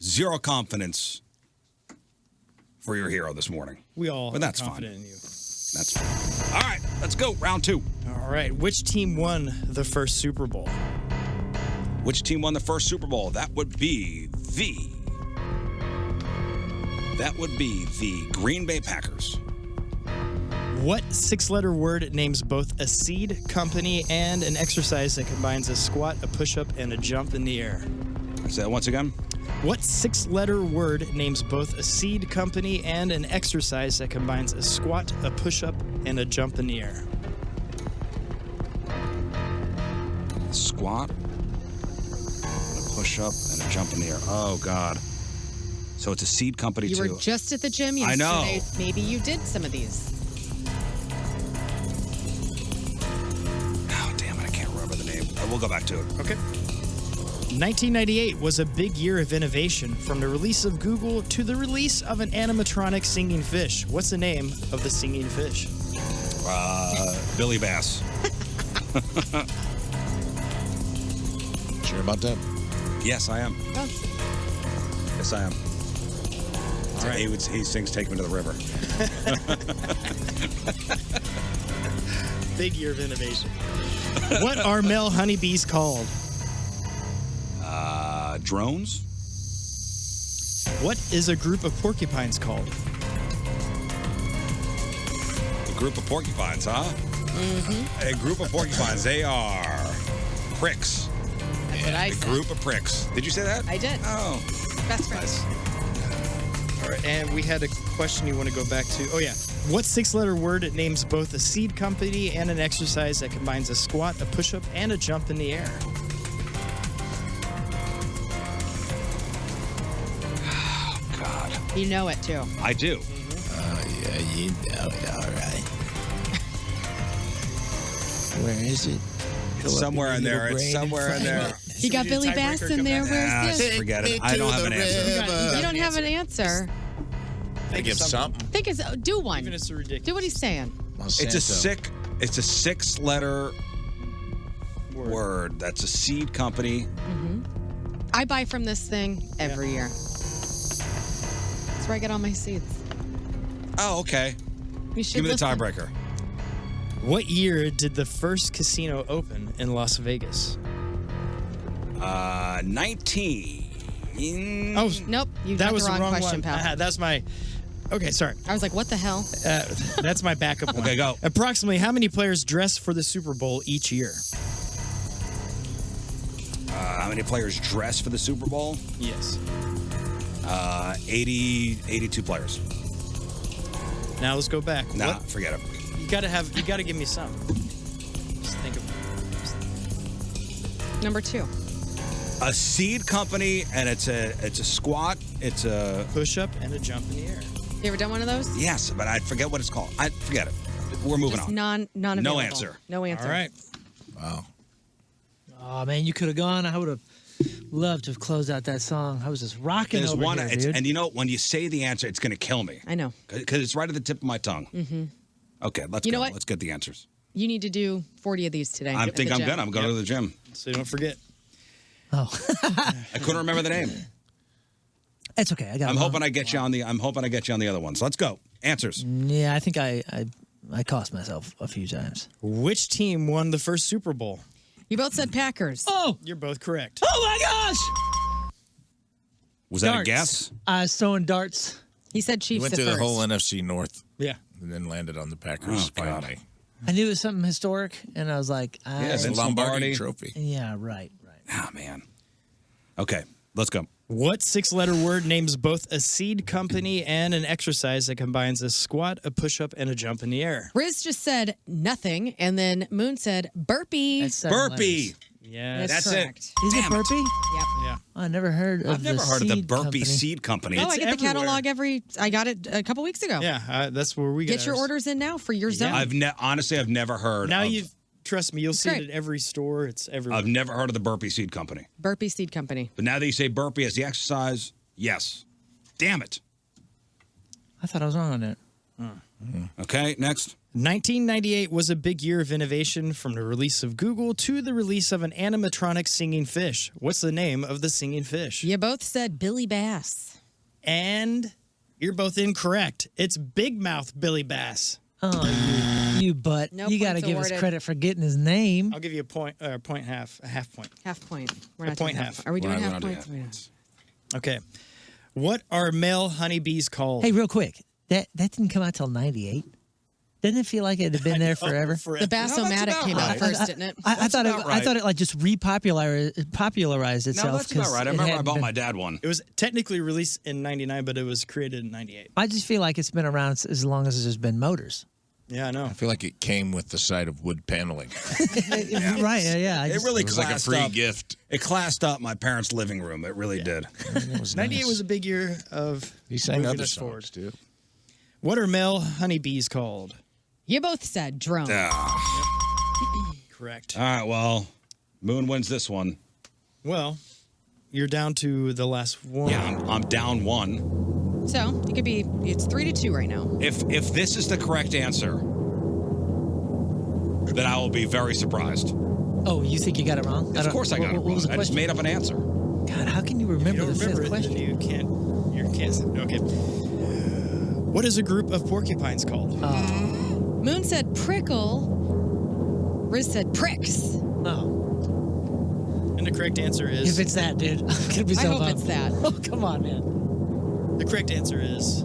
Zero confidence for your hero this morning. We all But that's are fine. confident in you. That's fine. All right, let's go. Round 2. All right. Which team won the first Super Bowl? Which team won the first Super Bowl? That would be the Green Bay Packers. What 6-letter word names both a seed company and an exercise that combines a squat, a push-up, and a jump in the air? Say that once again. What 6-letter word names both a seed company and an exercise that combines a squat, a push-up, and a jump in the air? A squat, a push-up, and a jump in the air. Oh, God. So it's a seed company, You too. were just at the gym I yesterday. know. Maybe you did some of these. Oh, damn it. I can't remember the name. We'll go back to it. Okay. 1998 was a big year of innovation, from the release of Google to the release of an animatronic singing fish. What's the name of the singing fish? Billy Bass. Sure about that? Yes, I am. Oh. Yes, I am. All right. He sings Take Me to the River. Big year of innovation. What are male honeybees called? Drones? What is a group of porcupines called? A group of porcupines, huh? Mm-hmm. A group of porcupines. They are pricks. That's what I A said. group of pricks. Did you say that? I did. Oh. Best friends. All right, and we had a question you want to go back to. Oh, yeah. What 6-letter word names both a seed company and an exercise that combines a squat, a push-up, and a jump in the air? God. You know it, too. I do. Oh, yeah, you know it, all right. Where is it? It's somewhere in there. It's somewhere in there. You got Billy Bass in there. Where's this? Forget it. I don't have an answer. You don't have an answer. Think of something. Think it's do one. Even if it's ridiculous. Do what he's saying. It's a 6-letter word. That's a seed company. Mm-hmm. I buy from this thing every year. That's where I get all my seeds. Oh, okay. You should Give me the listen. tiebreaker. What year did the first casino open in Las Vegas? 19. Oh, Nope. You that got was the wrong question, one. pal. That's my. Okay, sorry. I was like, what the hell? That's my backup one. Okay, go. Approximately how many players dress for the Super Bowl each year? How many players dress for the Super Bowl? Yes. 82 players. Now let's go back. Nah, What- forget it. You gotta give me some. Just think of Number 2. A seed company, and it's a squat. It's a push up and a jump in the air. You ever done one of those? yes, but I forget what it's called. I forget it. We're moving Just on. non-available. No answer. No answer. All right. Wow. Oh man, you could have gone. I would have loved to have closed out that song. I was just rocking There's over one, here, it's, dude. and you know when you say the answer, it's going to kill me I know. because it's right at the tip of my tongue. Mm-hmm. Okay, let's You go. know what? Let's get the answers. You need to do 40 of these today. I at the think I'm gym. good. I'm going to the gym. So you don't forget. Oh, I couldn't remember the name. it's okay. I got. I'm it hoping wrong. I get you on the. I'm hoping I get you on the other ones. Let's go. Answers. Yeah, I think I cost myself a few times. Which team won the first Super Bowl? You both said Packers. Oh, You're both correct. oh my gosh! Was that a Darts. guess? I was throwing darts. He said He Chiefs went at through first. the whole NFC North Yeah. and then landed on the Packers Oh, God. finally. I knew it was something historic, and I was like, Yes, The Vince Lombardi Lombardi. Trophy. yeah, right. Ah, man. Okay, let's go. What 6-letter word names both a seed company and an exercise that combines a squat, a push up, and a jump in the air? Riz just said nothing, and then Moon said burpee. That's 7 Burpee. letters. Yeah. That's That's correct. it. Is Damn it burpee? Yep. Yeah. I never heard of I've never heard of the seed Burpee company. Seed Company. Oh, It's I get the everywhere. catalog I got it a couple weeks ago. Yeah, that's where we Get your ours. orders in now for your zone. Honestly, I've never heard. Now of, you trust me, you'll see great. it at every store. It's everywhere. I've never heard of the Burpee Seed Company. Burpee Seed Company. But now that you say burpee as the exercise, yes. Damn it. I thought I was wrong on that. Okay, next. 1998 was a big year of innovation from the release of Google to the release of an animatronic singing fish. What's the name of the singing fish? You both said Billy Bass. And you're both incorrect. It's Big Mouth Billy Bass. Oh, you butt. No You got to points give awarded. us credit for getting his name. I'll give you a half point. Half point. We're A not point doing half. Are we doing We're half not doing points? half We're not. points. Okay. What are male honeybees called? Hey, real quick. That didn't come out till 98. Didn't it feel like it had been there forever? The Bassomatic came out first, didn't it? I thought about right. it like just popularized itself. No, that's about 'cause right. I it remember I hadn't bought been- my dad one. It was technically released in 99, but it was created in 98. I just feel like it's been around as long as there's been motors. Yeah, I know. I feel like it came with the side of wood paneling. Right? Yeah. It really It was like a classed free up. gift. It classed up my parents' living room. It really did. It was 98 nice. was a big year of He sang moving other us songs, forward. too. What are male honeybees called? You both said drone. Correct. All right, well, Moon wins this one. Well, you're down to the last one. Yeah, I'm down one. So it could be. It's 3-2 right now. If this is the correct answer, then I will be very surprised. Oh, you think you got it wrong? Of course I got it What was wrong. the I just question? made up an answer. God, how can you If remember you the don't remember fifth it, then question? you can't. Okay. What is a group of porcupines called? Moon said prickle. Riz said pricks. Oh, And the correct answer is. if it's that, dude, I'm gonna be I so hope bummed. it's that. Oh, come on, man. The correct answer is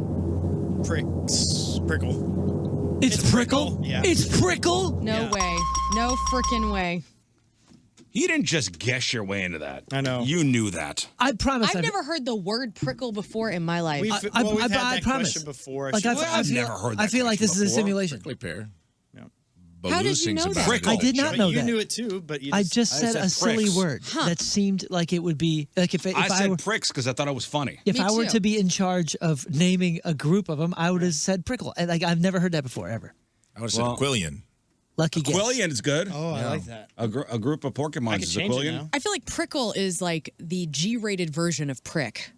pricks. Prickle. It's prickle. Yeah. It's prickle. No Yeah. way. No freaking way. You didn't just guess your way into that. I know. You knew that. I promise. I've never heard the word prickle before in my life. We've, I we've had I that promise. question before. Like, Should- I've never heard that I feel like this question is a before. simulation. Prickly pear. Yeah. How Baloo did you sings know about that? it. I did not But know you that. knew it too, but you I just, just I said said a silly pricks. word that seemed like it would be like if I I said were, pricks because I thought it was funny. if Me I were too. to be in charge of naming a group of them, I would have said prickle. And like I've never heard that before ever. I would have said Well- Quillian. Lucky guess. Quillian is good. Oh, I like that. A group of I porcupines could is a change it Quillian. now. I feel like prickle is like the G-rated version of prick.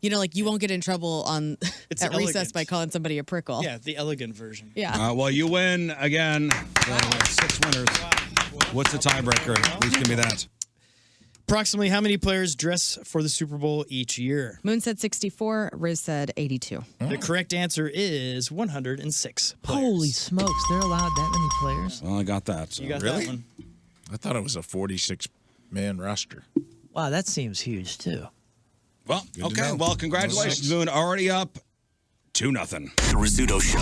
You know, like you won't get in trouble on It's at recess elegant. by calling somebody a prickle. Yeah, the elegant version. Yeah. Well, you win again. So, 6 winners. What's the tiebreaker? Please give me that. Approximately how many players dress for the Super Bowl each year? Moon said 64. Riz said 82. The correct answer is 106 players. Holy smokes, they're allowed that many players? Well, I got that. So. You got Really? that one. I thought it was a 46-man roster. Wow, that seems huge, too. Well, Good to okay. know. Well, congratulations, Moon. Already up 2-0. The Rizzuto Show.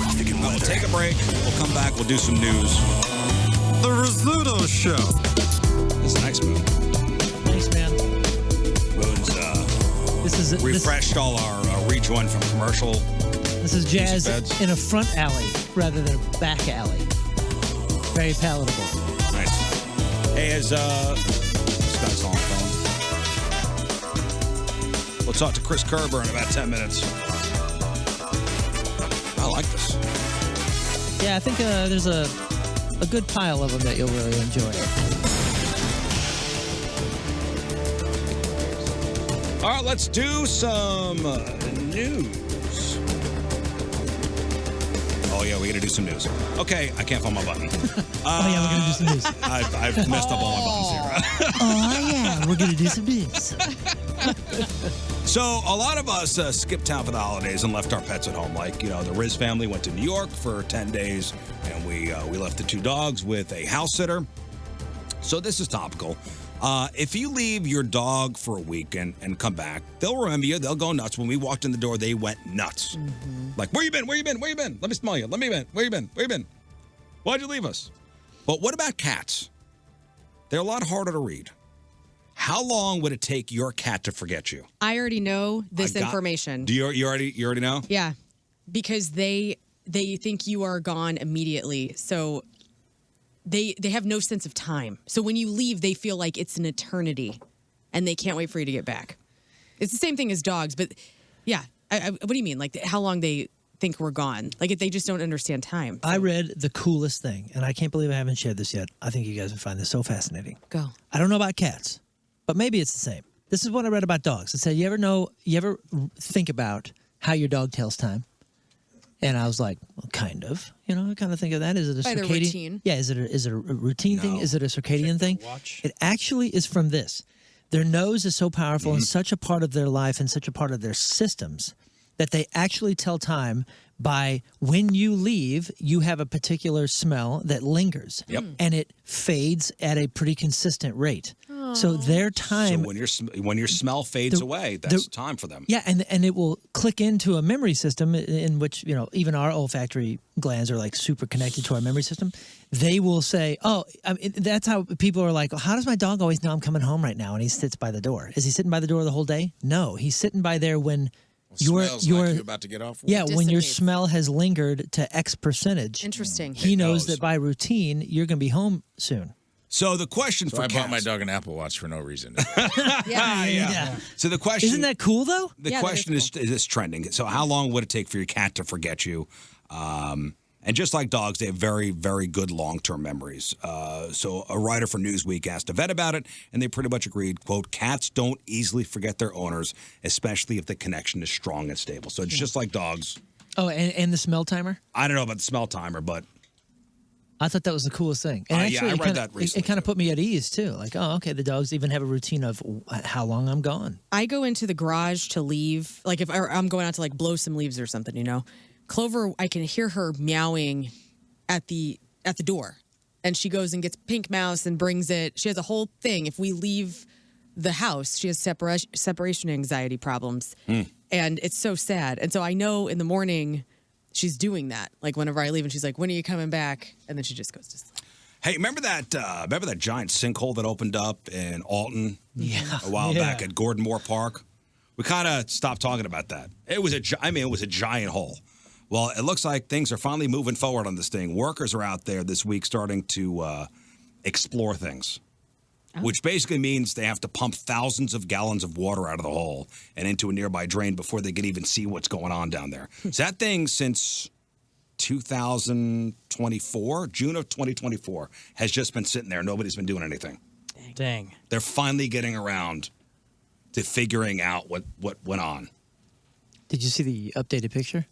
Traffic and We'll weather. take a break. We'll come back. We'll do some news. The Rizzuto Show. It's nice, Moon. Thanks, man. Moon's This is refreshed all our rejoin from commercial. This is jazz beds. in a front alley rather than a back alley. Very palatable. Nice. Hey, this guy's on the phone. We'll talk to Chris Kerber in about 10 minutes. I like this. Yeah, I think there's a good pile of them that you'll really enjoy. All right, let's do some news. Oh, yeah, we got to do some news. Okay, I can't find my button. Oh, yeah, we're going to do some news. I've messed up all my buttons here. Oh, yeah, we're going to do some news. So a lot of us skipped town for the holidays and left our pets at home. Like, the Riz family went to New York for 10 days, and we left the 2 dogs with a house sitter. So this is topical. If you leave your dog for a week and come back, they'll remember you. They'll go nuts. When we walked in the door, they went nuts. Mm-hmm. Like, where you been? Where you been? Where you been? Let me smell you. Where you been? Where you been? Why'd you leave us? But what about cats? They're a lot harder to read. How long would it take your cat to forget you? I already know this information. Do you already know? Yeah, because they think you are gone immediately. So they have no sense of time. So when you leave, they feel like it's an eternity, and they can't wait for you to get back. It's the same thing as dogs, but yeah. What do you mean? Like how long they think we're gone? Like they just don't understand time. So. I read the coolest thing, and I can't believe I haven't shared this yet. I think you guys would find this so fascinating. Go. I don't know about cats, but maybe it's the same. This is what I read about dogs. It said, you ever think about how your dog tells time? And I was like, well, kind of. I kind of think of that. Is it a By circadian? the routine. Yeah, is it a routine thing? Is it a circadian thing? Watch. It actually is from this. Their nose is so powerful and such a part of their life and such a part of their systems that they actually tell time by when you leave, you have a particular smell that lingers. Yep. And it fades at a pretty consistent rate. So their time. So when your smell fades away, that's time for them. Yeah, and it will click into a memory system in which, even our olfactory glands are like super connected to our memory system. They will say, that's how people are like, how does my dog always know I'm coming home right now? And he sits by the door. Is he sitting by the door the whole day? No, he's sitting by there when Smells like you're about to get off work. Yeah, when your Dissipates. smell has lingered to X percentage. Interesting. He knows that by routine, you're going to be home soon. So the question So for I cats. bought my dog an Apple Watch for no reason. Yeah. So the question Isn't that cool, though? The Yeah, that question is is this trending? So how long would it take for your cat to forget you? And just like dogs, they have very, very good long-term memories. So a writer for Newsweek asked a vet about it, and they pretty much agreed, quote, cats don't easily forget their owners, especially if the connection is strong and stable. So it's just like dogs. Oh, and the smell timer? I don't know about the smell timer, but I thought that was the coolest thing. And yeah, actually, I it read kinda- that recently, It kind of put me at ease, too. Like, oh, okay, the dogs even have a routine of how long I'm gone. I go into the garage to leave. Like if I'm going out to like blow some leaves or something, Clover, I can hear her meowing at the door, and she goes and gets Pink Mouse and brings it. She has a whole thing. If we leave the house, she has separation anxiety problems, and it's so sad. And so I know in the morning she's doing that. Like whenever I leave, and she's like, "When are you coming back?" And then she just goes to sleep. hey, remember that giant sinkhole that opened up in Alton a while back at Gordon Moore Park? We kind of stopped talking about that. It was a giant hole. Well, it looks like things are finally moving forward on this thing. Workers are out there this week starting to explore things, which basically means they have to pump thousands of gallons of water out of the hole and into a nearby drain before they can even see what's going on down there. So that thing, since 2024, June of 2024, has just been sitting there. Nobody's been doing anything. Dang. They're finally getting around to figuring out what went on. Did you see the updated picture?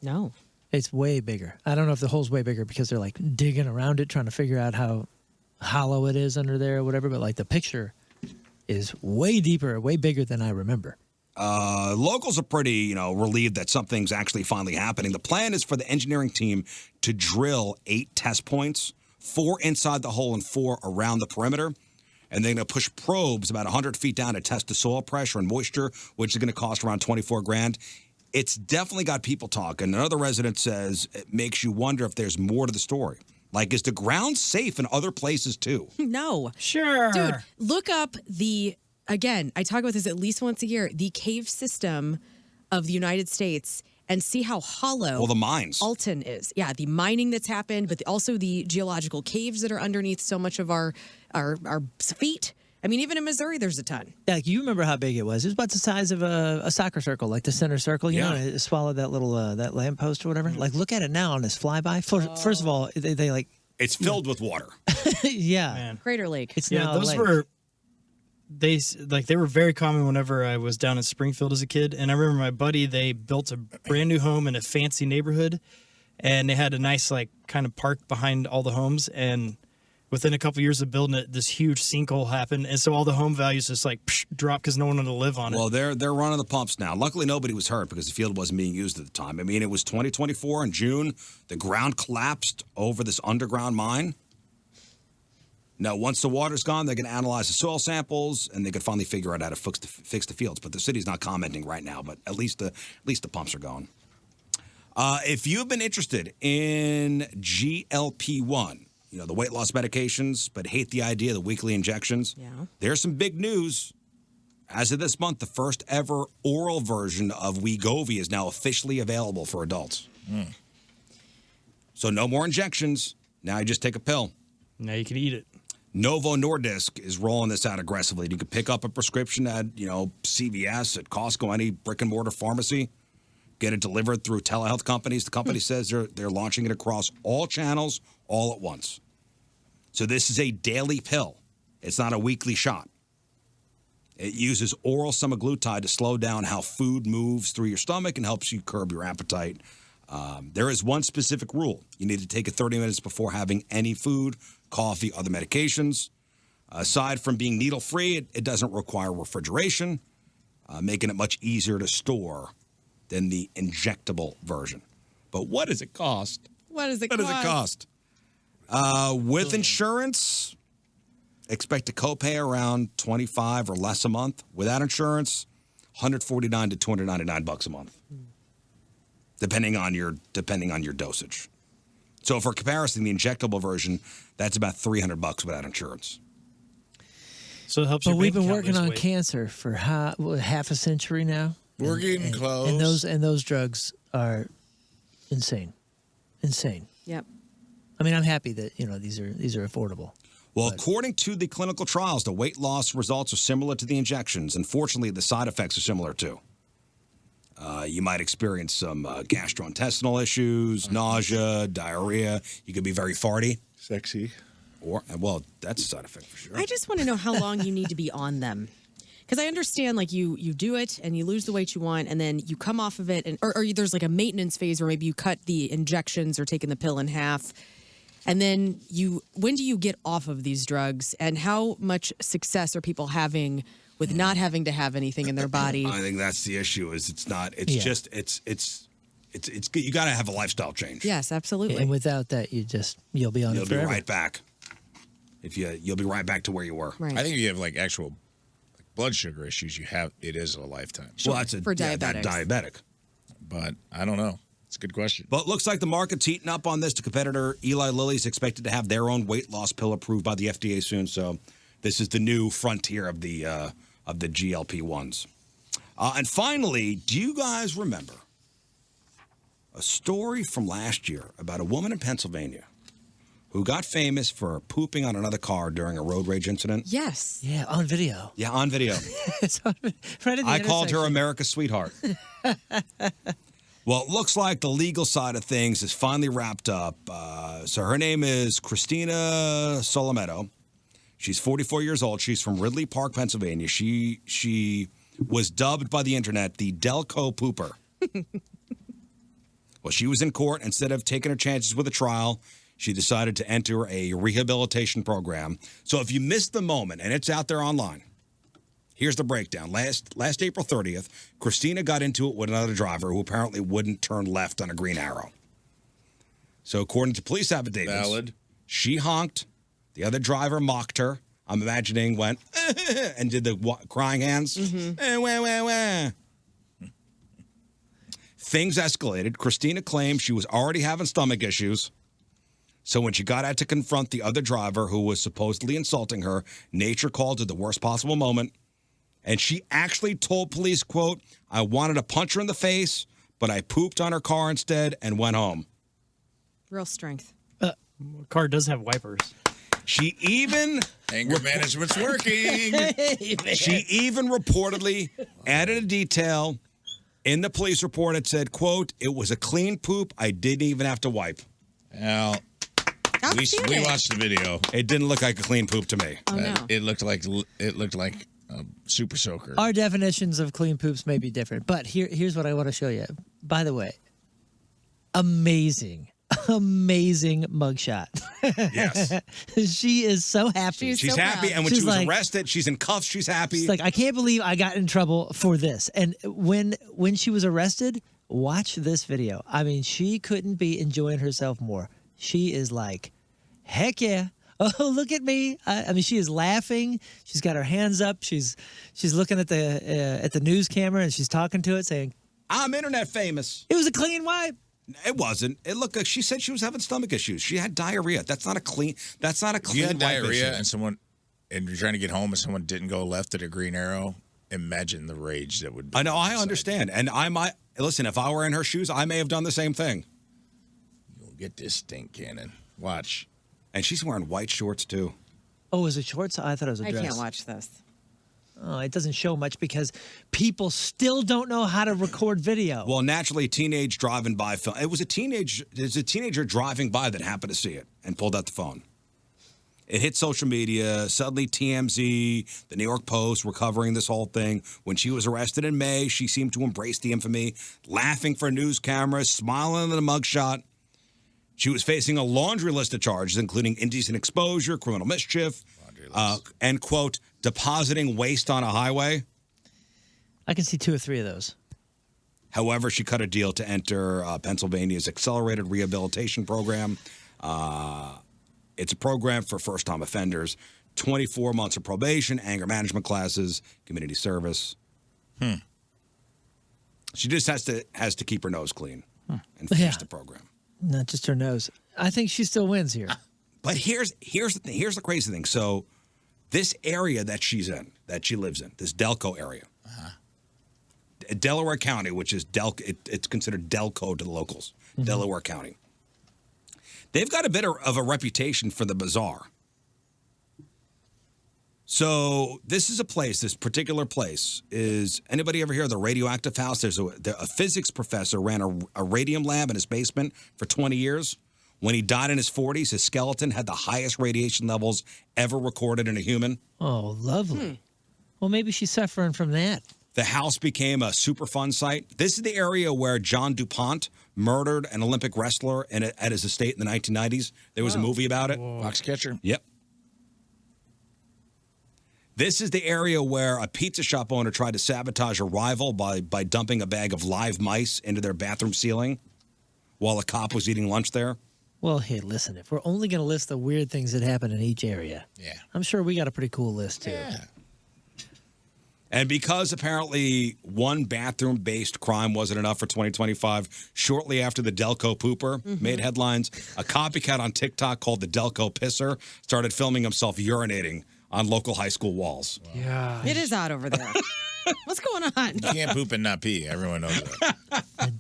No. It's way bigger. I don't know if the hole's way bigger because they're like digging around it, trying to figure out how hollow it is under there or whatever. But like the picture is way deeper, way bigger than I remember. Locals are pretty, relieved that something's actually finally happening. The plan is for the engineering team to drill 8 test points, 4 inside the hole and 4 around the perimeter. And they're going to push probes about 100 feet down to test the soil pressure and moisture, which is going to cost around $24,000. It's definitely got people talking. Another resident says it makes you wonder if there's more to the story. Like, is the ground safe in other places too? No. Sure. Dude, look up again, I talk about this at least once a year, the cave system of the United States and see how hollow Well, the mines. Alton is. Yeah, the mining that's happened, but also the geological caves that are underneath so much of our feet. I mean, even in Missouri, there's a ton. Yeah, you remember how big it was. It was about the size of a soccer circle, like the center circle. You know, it swallowed that little that lamppost or whatever. Like, look at it now on this flyby. First of all, they like... It's filled with water. Yeah. Man. Crater Lake. It's Yeah, now a those lake. were... They were very common whenever I was down in Springfield as a kid. And I remember my buddy, they built a brand new home in a fancy neighborhood. And they had a nice, kind of park behind all the homes. And within a couple years of building it, this huge sinkhole happened. And so all the home values just, dropped because no one wanted to live on it. Well, they're running the pumps now. Luckily, nobody was hurt because the field wasn't being used at the time. I mean, it was 2024 in June. The ground collapsed over this underground mine. Now, once the water's gone, they're going to analyze the soil samples, and they could finally figure out how to fix the fields. But the city's not commenting right now. But at least the pumps are going. If you've been interested in GLP-1, the weight loss medications, but hate the idea of the weekly injections, there's some big news. As of this month, the first ever oral version of Wegovy is now officially available for adults. So no more injections. Now you just take a pill. Now you can eat it. Novo Nordisk is rolling this out aggressively. You can pick up a prescription at, CVS, at Costco, any brick and mortar pharmacy. Get it delivered through telehealth companies. The company says they're launching it across all channels all at once. So this is a daily pill. It's not a weekly shot. It uses oral semaglutide to slow down how food moves through your stomach and helps you curb your appetite. There is one specific rule. You need to take it 30 minutes before having any food, coffee, other medications. Aside from being needle-free, it doesn't require refrigeration, making it much easier to store than the injectable version. But what does it cost? What does it cost? With insurance, expect a copay around $25 or less a month. Without insurance, $149 to $299 a month, depending on your dosage. So for comparison, the injectable version, that's about $300 without insurance. So it helps. But your we've bank been account working lose on weight. cancer for half a century now. We're getting close. And those drugs are insane. Yep. I mean, I'm happy that these are affordable. Well, according to the clinical trials, the weight loss results are similar to the injections. Unfortunately, the side effects are similar too. You might experience some gastrointestinal issues, nausea, diarrhea. You could be very farty. Sexy. Well, that's a side effect for sure. I just want to know how long you need to be on them. Because I understand, you do it and you lose the weight you want, and then you come off of it, or there's a maintenance phase where maybe you cut the injections or taking the pill in half. And then when do you get off of these drugs, and how much success are people having with not having to have anything in their body? I think that's the issue. It's you got to have a lifestyle change. Yes, absolutely. And without that, you'll be on it forever. You'll be right back. You'll be right back to where you were. Right. I think if you have actual blood sugar issues, it is a lifetime. Well, that's for diabetics. Diabetic. But I don't know. It's a good question. But it looks like the market's heating up on this. The competitor Eli Lilly is expected to have their own weight loss pill approved by the FDA soon. So this is the new frontier of the GLP-1s. And finally, do you guys remember a story from last year about a woman in Pennsylvania who got famous for pooping on another car during a road rage incident? Yes. Yeah, on video. Yeah, on video. Right I called her America's sweetheart. Well, it looks like the legal side of things is finally wrapped up. So her name is Christina Solometto. She's 44 years old. She's from Ridley Park, Pennsylvania. She was dubbed by the internet the Delco Pooper. Well, she was in court. Instead of taking her chances with a trial, she decided to enter a rehabilitation program. So if you missed the moment, and it's out there online, Here's the breakdown. Last April 30th, Christina got into it with another driver who apparently wouldn't turn left on a green arrow. So according to police affidavits, Valid. She honked. The other driver mocked her. I'm imagining went and did the crying hands. Wah, wah, wah. Things escalated. Christina claimed she was already having stomach issues. So when she got out to confront the other driver who was supposedly insulting her, nature called at the worst possible moment. And she actually told police, quote, I wanted to punch her in the face, but I pooped on her car instead and went home. Real strength. Car does have wipers. She even... Anger management's working. She even reportedly added a detail in the police report. It said, quote, it was a clean poop. I didn't even have to wipe. Well, we watched the video. It didn't look like a clean poop to me. Oh, no. It looked like a super soaker. Our definitions of clean poops may be different, but here's what I want to show you. By the way, amazing mugshot. Yes. She is so happy. She's happy, and when she was arrested, she's in cuffs, she's happy. She's like, I can't believe I got in trouble for this. And when she was arrested, watch this video. I mean, she couldn't be enjoying herself more. She is like, heck yeah. Oh, look at me. I mean, she is laughing. She's got her hands up. She's looking at the news camera, and she's talking to it saying, I'm internet famous. It was a clean wipe. It wasn't. It looked like she said she was having stomach issues. She had diarrhea. That's not a clean If you had wipe diarrhea issue. and you're trying to get home and someone didn't go left at a green arrow, imagine the rage that would be. I know, I understand. And I might, listen, if I were in her shoes, I may have done the same thing. You'll get this stink cannon. Watch. And she's wearing white shorts, too. Oh, is it shorts? I thought it was a dress. I can't watch this. Oh, it doesn't show much because people still don't know how to record video. Well, naturally, teenage driving by film. It was a teenager driving by that happened to see it and pulled out the phone. It hit social media. Suddenly, TMZ, the New York Post were covering this whole thing. When she was arrested in May, she seemed to embrace the infamy, laughing for news cameras, smiling in a mugshot. She was facing a laundry list of charges, including indecent exposure, criminal mischief, and, quote, depositing waste on a highway. I can see 2 or 3 of those. However, she cut a deal to enter Pennsylvania's accelerated rehabilitation program. It's a program for first-time offenders, 24 months of probation, anger management classes, community service. She just has to keep her nose clean and finish the program. Not just her nose. I think she still wins here. But here's the thing. Here's the crazy thing. So this area that she's in, that she lives in, this Delco area, Delaware County, which is it's considered Delco to the locals, Delaware County. They've got a bit of a reputation for the bizarre. So this is a place, this particular place is, anybody ever hear of the radioactive house? There's a physics professor ran a radium lab in his basement for 20 years. When he died in his 40s, his skeleton had the highest radiation levels ever recorded in a human. Oh, lovely. Well, maybe she's suffering from that. The house became a Superfund site. This is the area where John DuPont murdered an Olympic wrestler at his estate in the 1990s. There was a movie about it. Foxcatcher? Yep. This is the area where a pizza shop owner tried to sabotage a rival by dumping a bag of live mice into their bathroom ceiling while a cop was eating lunch there. Well, hey, listen, if we're only going to list the weird things that happen in each area, I'm sure we got a pretty cool list, too. Yeah. And because apparently one bathroom-based crime wasn't enough for 2025, shortly after the Delco pooper made headlines, a copycat on TikTok called the Delco pisser started filming himself urinating on local high school walls. Wow. Yeah. It is hot over there. What's going on? You can't poop and not pee. Everyone knows that.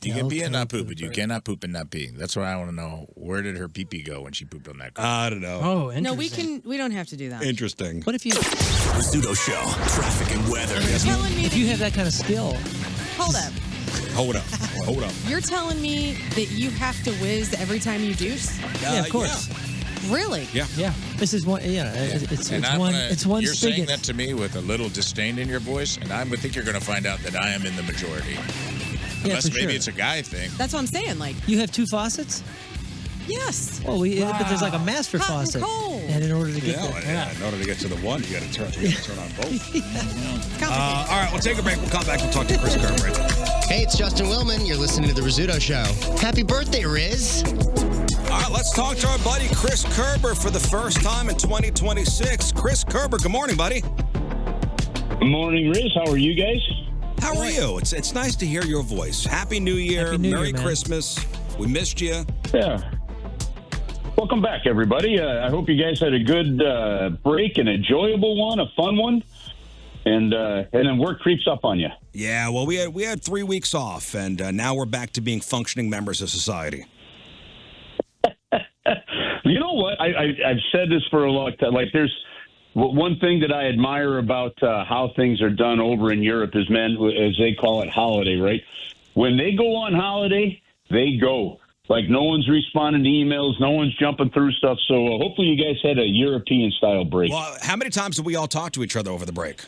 You can pee and not poop, but you cannot poop and not pee. That's why I want to know, where did her pee-pee go when she pooped on that car? I don't know. Oh, No, interesting. we don't have to do that. Interesting. What if you... Rizzuto Show. Traffic and weather. You're telling me If you have that kind of skill... Hold up. Hold up. You're telling me that you have to whiz every time you douche? yeah, of course. Really? Yeah. Yeah. This is one... Yeah, it's one You're spigot. saying that to me with a little disdain in your voice, and I would think you're going to find out that I am in the majority. Yeah, Unless for maybe sure. it's a guy thing. That's what I'm saying. Like, You have 2 faucets? Yes. Well, but there's like a master Hot and faucet, cold. and in order to get In order to get to the one, you got to turn on both. All right, we'll take a break. We'll come back. We'll talk to Chris Kerber. Hey, it's Justin Willman. You're listening to The Rizzuto Show. Happy birthday, Riz. All right, let's talk to our buddy Chris Kerber for the first time in 2026. Chris Kerber, good morning, buddy. Good morning, Riz. How are you guys? How are you? It's nice to hear your voice. Happy New Year. Happy New Merry Year, man. Christmas. We missed you. Yeah. Welcome back, everybody. I hope you guys had a good break, an enjoyable one, a fun one, and then work creeps up on you. Yeah, well, we had 3 weeks off, and now we're back to being functioning members of society. You know what? I've said this for a long time. Like, there's one thing that I admire about how things are done over in Europe is, man, as they call it, holiday, right? When they go on holiday, they go. Like, no one's responding to emails. No one's jumping through stuff. So hopefully you guys had a European-style break. Well, how many times did we all talk to each other over the break?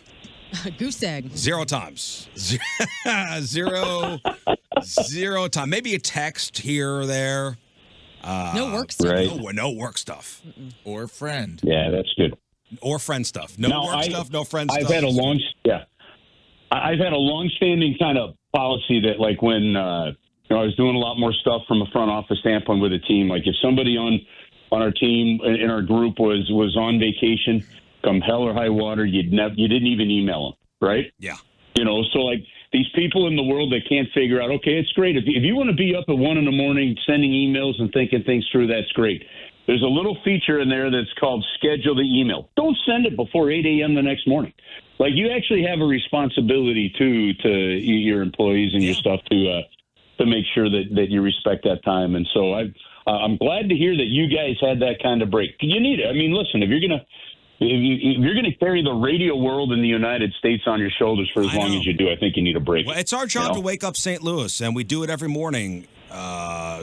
Goose egg. 0 times. Zero time. Maybe a text here or there. No work stuff. Right. No work stuff. Or friend. Yeah, that's good. Or friend stuff. No work stuff, no friend stuff. I've had a long-standing kind of policy that, like, when I was doing a lot more stuff from a front office standpoint with a team, like if somebody on our team in our group was on vacation, come hell or high water, you didn't even email them, right? Yeah. So like these people in the world that can't figure out, okay, it's great. If you want to be up at 1 a.m. sending emails and thinking things through, that's great. There's a little feature in there that's called schedule the email. Don't send it before 8 a.m. the next morning. Like, you actually have a responsibility to your employees and your stuff to make sure that you respect that time. And so I'm glad to hear that you guys had that kind of break. You need it. I mean, listen, if you're gonna carry the radio world in the United States on your shoulders for as long as you do, I think you need a break. Well, it's our job to wake up St. Louis, and we do it every morning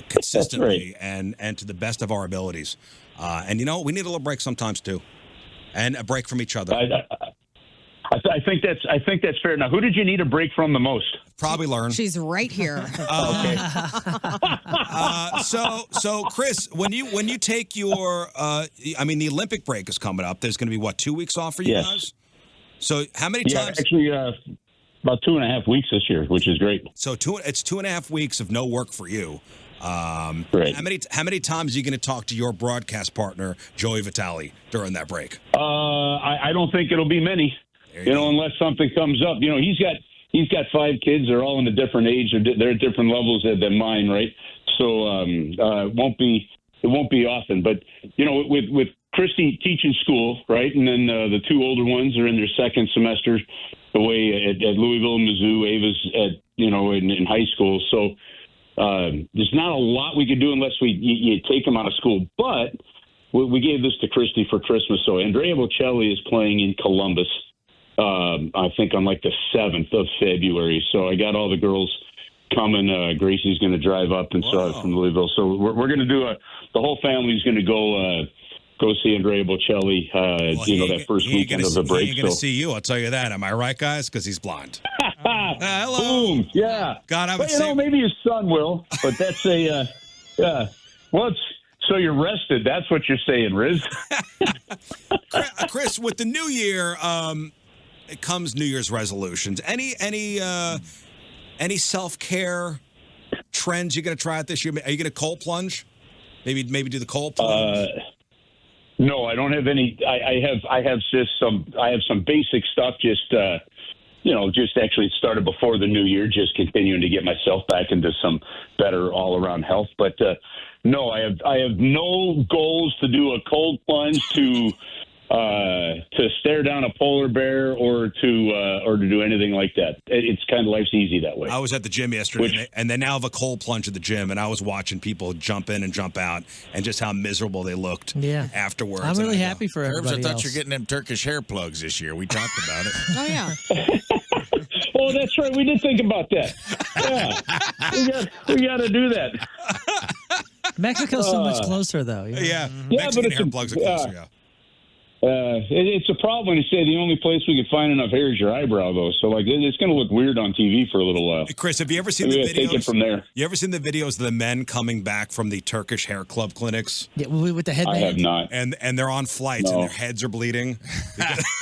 consistently and to the best of our abilities. And we need a little break sometimes too, and a break from each other. I think that's fair. Now, who did you need a break from the most? Probably Lern. She's right here. Okay. So Chris, when you take your, the Olympic break is coming up. There's going to be 2 weeks off for you guys. So how many times? Actually, about 2.5 weeks this year, which is great. So it's 2.5 weeks of no work for you. Right. How many times are you going to talk to your broadcast partner, Joey Vitale, during that break? I don't think it'll be many. Unless something comes up. He's got 5 kids. They're all in a different age. They're at different levels than mine, right? So it won't be often. But with Christy teaching school, right, and then the 2 older ones are in their second semester away at Louisville, Mizzou. Ava's in high school. So there's not a lot we could do unless you take them out of school. But we gave this to Christy for Christmas. So Andrea Bocelli is playing in Columbus. I think on like the 7th of February. So I got all the girls coming. Gracie's going to drive up and saw it from Louisville. So we're going to do the whole family's going to go see Andrea Bocelli, that first weekend of the break. He's going to see you, I'll tell you that. Am I right, guys? Because he's blonde. Hello. Boom. Yeah. God, I would say. Maybe his son will, but that's a, yeah. Well, so you're rested. That's what you're saying, Riz. Chris, with the new year, it comes New Year's resolutions. Any self-care trends you're going to try out this year? Are you going to cold plunge? Maybe do the cold plunge. No, I don't have any. I have some basic stuff. Just actually started before the new year. Just continuing to get myself back into some better all around health. But no, I have no goals to do a cold plunge to stare down a polar bear or to do anything like that. It's kind of life's easy that way. I was at the gym yesterday, and they now have a cold plunge at the gym, and I was watching people jump in and jump out, and just how miserable they looked afterwards. I'm really happy for everybody I thought else. you're getting them Turkish hair plugs this year. We talked about it. Oh, yeah. Oh, that's right. We did think about that. Yeah, we got to do that. Mexico's so much closer, though. Yeah, but Mexican hair plugs are closer, It's a problem when you say the only place we can find enough hair is your eyebrow, though. So, like, it's going to look weird on TV for a little while. Chris, have you ever seen the videos? Take it from there. You ever seen the videos of the men coming back from the Turkish hair club clinics? Yeah, with the headband. I have not. And they're on flights and their heads are bleeding.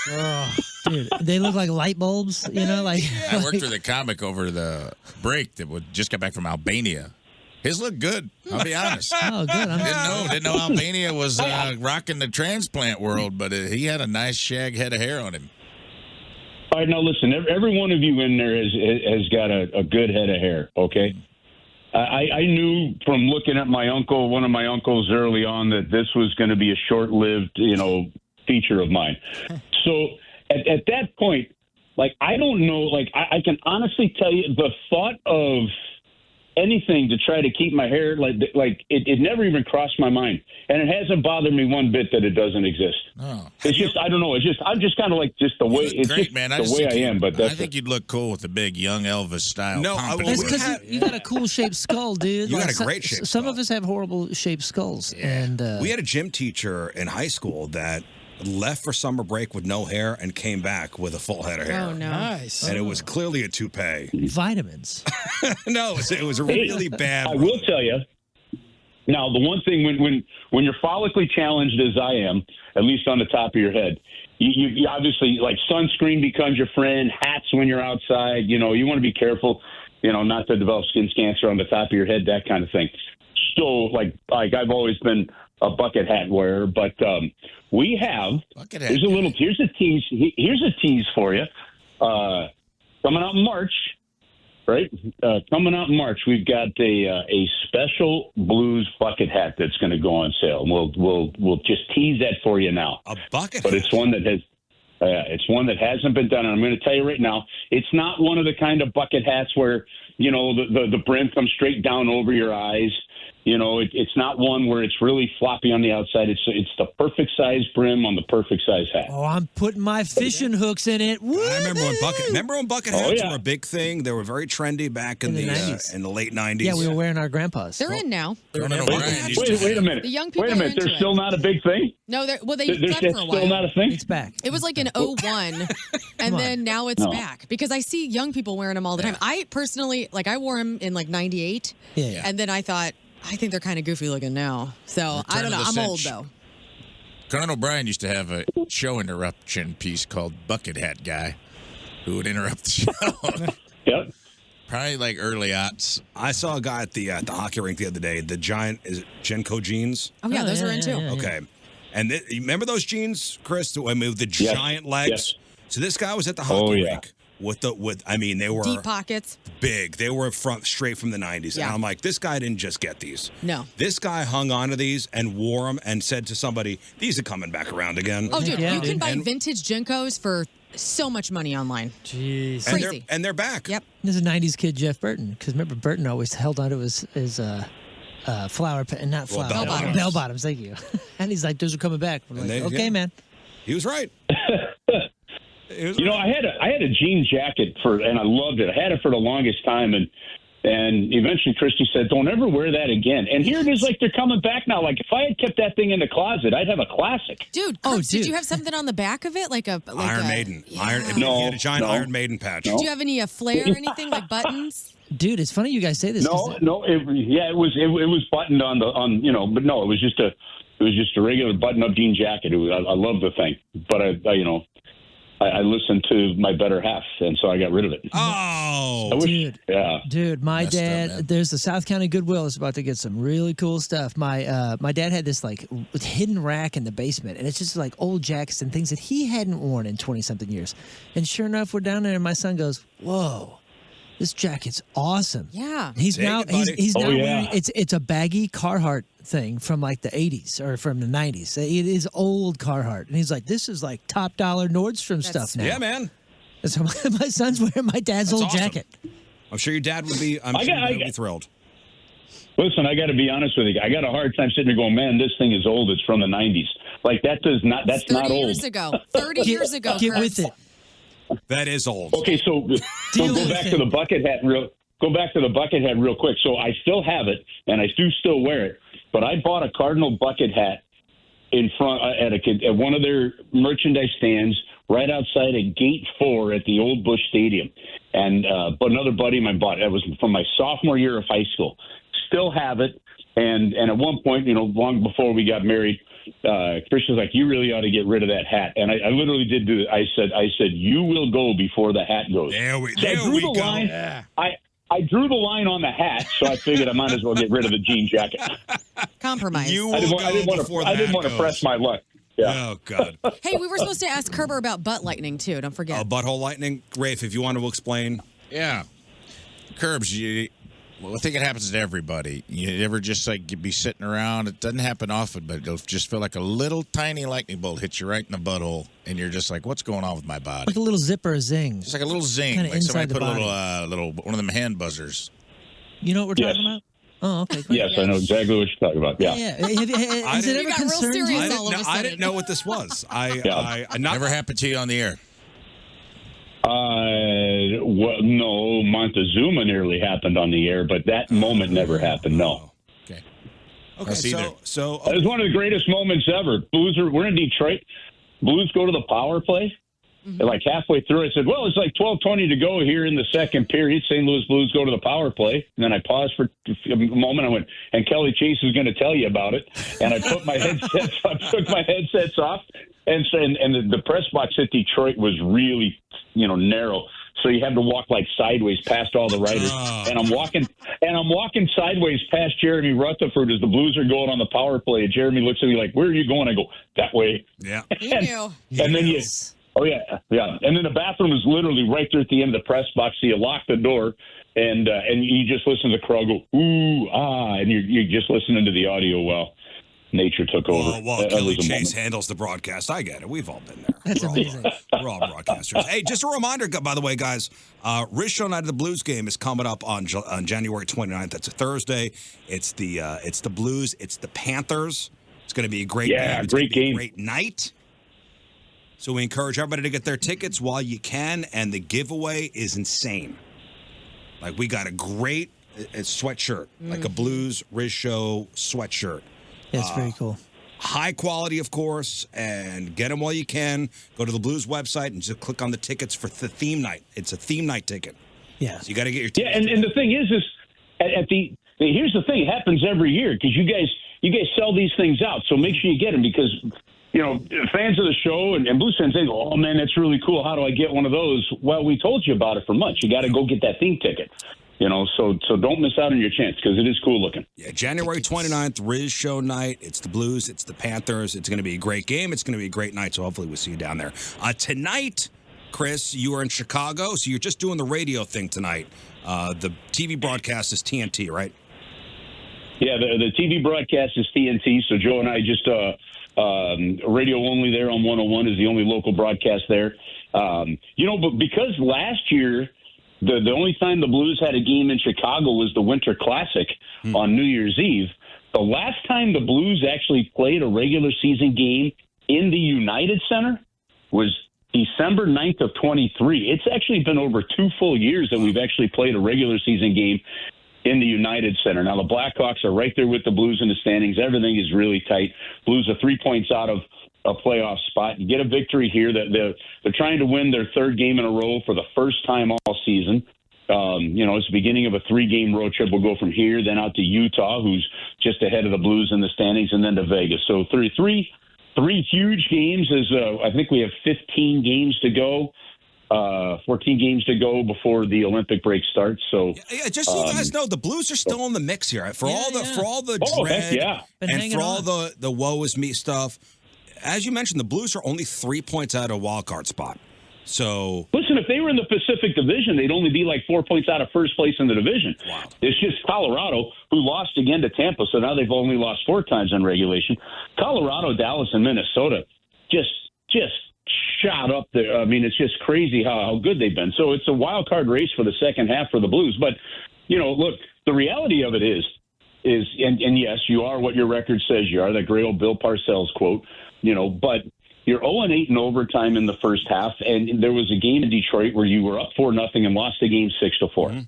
Oh, dude, they look like light bulbs, you know? Like I worked with a comic over the break that just got back from Albania. His looked good, I'll be honest. Oh, good. Didn't know Albania was rocking the transplant world, but he had a nice shag head of hair on him. All right, now listen, every one of you in there has got a good head of hair, okay? I knew from looking at one of my uncles early on, that this was going to be a short-lived, feature of mine. So at that point, like, I don't know, like, I can honestly tell you the thought of anything to try to keep my hair like it never even crossed my mind, and it hasn't bothered me one bit that it doesn't exist. Oh. It's just I don't know. I'm just kind of like just the way it's great, just man. the way I am. But I think you'd look cool with the big young Elvis style. No, that's because you got a cool shaped skull, dude. You got a great shaped Some of us have horrible shaped skulls, and we had a gym teacher in high school that left for summer break with no hair and came back with a full head of hair. Oh, no. Nice. And it was clearly a toupee. Vitamins. No, it was a really bad. I will tell you. Now, the one thing when you're follically challenged as I am, at least on the top of your head, you obviously, like, sunscreen becomes your friend, hats when you're outside. You want to be careful, not to develop skin cancer on the top of your head, that kind of thing. So, like I've always been a bucket hat wearer, but we have. Here's a tease for you. Coming out in March, right? Coming out in March, we've got a special blues bucket hat that's going to go on sale. We'll just tease that for you now. A bucket, but it's one that has. It's one that hasn't been done, and I'm going to tell you right now, it's not one of the kind of bucket hats where the brim comes straight down over your eyes. It's not one where it's really floppy on the outside. It's the perfect size brim on the perfect size hat. Oh, I'm putting my fishing hooks in it. I remember when bucket hats were a big thing. They were very trendy back in the 90s. In the late 90s. Yeah, we were wearing our grandpas. They're in now. Wait a minute. The young people Wait a minute. are into They're still not a big thing? No, they There's left for a still while. not a thing? It's back. It was like in 01, and then now it's back because I see young people wearing them all the time. I personally, I wore them in 98, and then I thought, I think they're kind of goofy looking now. So I don't know. I'm old though. Conan O'Brien used to have a show interruption piece called Bucket Hat Guy, who would interrupt the show. Yep. Probably like early aughts. I saw a guy at the hockey rink the other day. The giant Genco jeans. Oh yeah, those are in too. Okay, and you remember those jeans, Chris? With the giant legs. Yes. So this guy was at the hockey rink. They were Deep pockets. Big. They were straight from the 90s. Yeah. And I'm like, this guy didn't just get these. No. This guy hung on to these and wore them and said to somebody, these are coming back around again. Oh, dude, you can buy vintage Gencos for so much money online. Jeez. Crazy. And they're back. Yep. There's a 90s kid, Jeff Burton, because remember, Burton always held on to his flower, not flower, bell bottoms. Thank you. And he's like, those are coming back. We're like, okay, man. He was right. I had a jean jacket and I loved it. I had it for the longest time, and eventually Christy said, "Don't ever wear that again." And here it is, like they're coming back now. Like if I had kept that thing in the closet, I'd have a classic. Dude, did you have something on the back of it, like Iron Maiden? Yeah. He had a giant Iron Maiden patch. Did you have any flair or anything like buttons? Dude, it's funny you guys say this. It was buttoned but no, it was just a regular button-up jean jacket. I love the thing, but I listened to my better half, and so I got rid of it. Oh, dude, my dad. There's the South County Goodwill is about to get some really cool stuff. My dad had this hidden rack in the basement, and it's just like old jackets and things that he hadn't worn in 20-something years. And sure enough, we're down there, and my son goes, "Whoa, this jacket's awesome." Yeah, he's now wearing it's a baggy Carhartt thing from like the 80s or from the 90s. It is old Carhartt, and he's like, "This is like top dollar Nordstrom stuff now." Yeah, man. And so my son's wearing my dad's old jacket. I'm sure your dad would be. I'm sure he'd be thrilled. Listen, I got to be honest with you. I got a hard time sitting there going, "Man, this thing is old. It's from the 90s." Like that's not old. 30 years ago. Get with it. That is old. Okay, so go back to the bucket hat real quick. So I still have it, and I do still wear it. But I bought a Cardinal bucket hat in front at one of their merchandise stands right outside of Gate 4 at the old Busch Stadium. And but another buddy of mine bought it. It was from my sophomore year of high school. Still have it. And at one point, long before we got married, Chris was like, "You really ought to get rid of that hat." And I literally did do it. I said, "You will go before the hat goes." There we go. Line. Yeah. I drew the line on the hat, so I figured I might as well get rid of the jean jacket. Compromise. You will I didn't want to press my luck. Yeah. Oh, God. Hey, we were supposed to ask Kerber about butt lightning, too. Don't forget. Butthole lightning. Rafe, if you want to explain. Yeah. Curbs, I think it happens to everybody. You ever just be sitting around? It doesn't happen often, but it'll just feel like a little tiny lightning bolt hits you right in the butthole, and you're just like, "What's going on with my body?" Like a little zip or a zing. It's like a little zing, Kinda like somebody inside put the a little one of them hand buzzers. You know what we're talking about? Oh, okay. Great. Yes, I know exactly what you're talking about. Yeah. Has it ever concerned you? I didn't know what this was. I Never happened to you on the air. Well, no, Montezuma nearly happened on the air, but that moment never happened. No. Okay, so it was one of the greatest moments ever. We're in Detroit. Blues go to the power play. And like halfway through, I said, "Well, it's like 12:20 to go here in the second period. St. Louis Blues go to the power play." And then I paused for a moment. I went, "And Kelly Chase is going to tell you about it." And I put my headsets. I took my headsets off, and the press box at Detroit was really, narrow. So you had to walk like sideways past all the writers. And I'm walking sideways past Jeremy Rutherford as the Blues are going on the power play. And Jeremy looks at me like, "Where are you going?" I go, "That way." Yeah. And then oh, yeah. And then the bathroom is literally right there at the end of the press box. So you lock the door, and you just listen to the crowd go, "Ooh, ah," and you're just listening to the audio while nature took over. Well, Kelly Chase handles the broadcast. I get it. We've all been there. That's amazing. We're all broadcasters. Hey, just a reminder, by the way, guys, Riz Show Night of the Blues game is coming up on January 29th. That's a Thursday. It's the Blues. It's the Panthers. It's going to be a great game. It's great game. A great night. So we encourage everybody to get their tickets while you can, and the giveaway is insane. Like, we got a great sweatshirt, like a Blues Riz Show sweatshirt. Yeah, it's very cool. High quality, of course, and get them while you can. Go to the Blues website and just click on the tickets for the theme night. It's a theme night ticket. Yeah. So you got to get your tickets. Yeah, and the thing is here's the thing. It happens every year because you guys sell these things out. So make sure you get them because, fans of the show and Blues fans, they go, "Oh, man, that's really cool. How do I get one of those?" Well, we told you about it for months. You got to go get that theme ticket. So don't miss out on your chance because it is cool looking. Yeah, January 29th, Riz Show Night. It's the Blues. It's the Panthers. It's going to be a great game. It's going to be a great night, so hopefully we'll see you down there. Tonight, Chris, you are in Chicago, so you're just doing the radio thing tonight. The TV broadcast is TNT, right? Yeah, the TV broadcast is TNT, so Joe and I just radio only there on 101 is the only local broadcast there. But because last year – The only time the Blues had a game in Chicago was the Winter Classic on New Year's Eve. The last time the Blues actually played a regular season game in the United Center was December 9th of 23. It's actually been over 2 full years that we've actually played a regular season game in the United Center. Now, the Blackhawks are right there with the Blues in the standings. Everything is really tight. Blues are 3 points out of a playoff spot. You get a victory here. They're trying to win their third game in a row for the first time all season. It's the beginning of a 3-game road trip. We'll go from here, then out to Utah, who's just ahead of the Blues in the standings, and then to Vegas. So three huge games. I think we have 15 games to go. 14 games to go before the Olympic break starts. So just so you guys know, the Blues are still in the mix here. For all the dread and for all the woe is me stuff. As you mentioned, the Blues are only 3 points out of a wild card spot. So listen, if they were in the Pacific Division, they'd only be like 4 points out of first place in the division. Wow. It's just Colorado, who lost again to Tampa, so now they've only lost 4 times in regulation. Colorado, Dallas, and Minnesota just shot up there. I mean, it's just crazy how good they've been. So it's a wild card race for the second half for the Blues. But, look, the reality of it is and yes, you are what your record says you are, that great old Bill Parcells quote, but you're 0-8 in overtime in the first half, and there was a game in Detroit where you were up 4-0 and lost the game 6-4. Mm-hmm.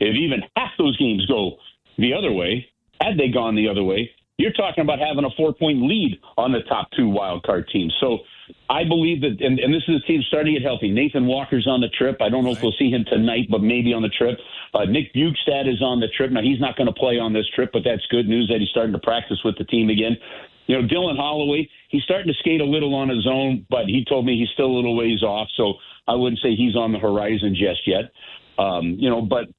If even half those games go the other way, had they gone the other way, you're talking about having a 4-point lead on the top 2 wild card teams. So I believe that, and this is a team starting to get healthy. Nathan Walker's on the trip. I don't know if we'll see him tonight, but maybe on the trip. Nick Bukestad is on the trip. Now, he's not going to play on this trip, but that's good news that he's starting to practice with the team again. You know, Dylan Holloway, he's starting to skate a little on his own, but he told me he's still a little ways off, so I wouldn't say he's on the horizon just yet. You know, but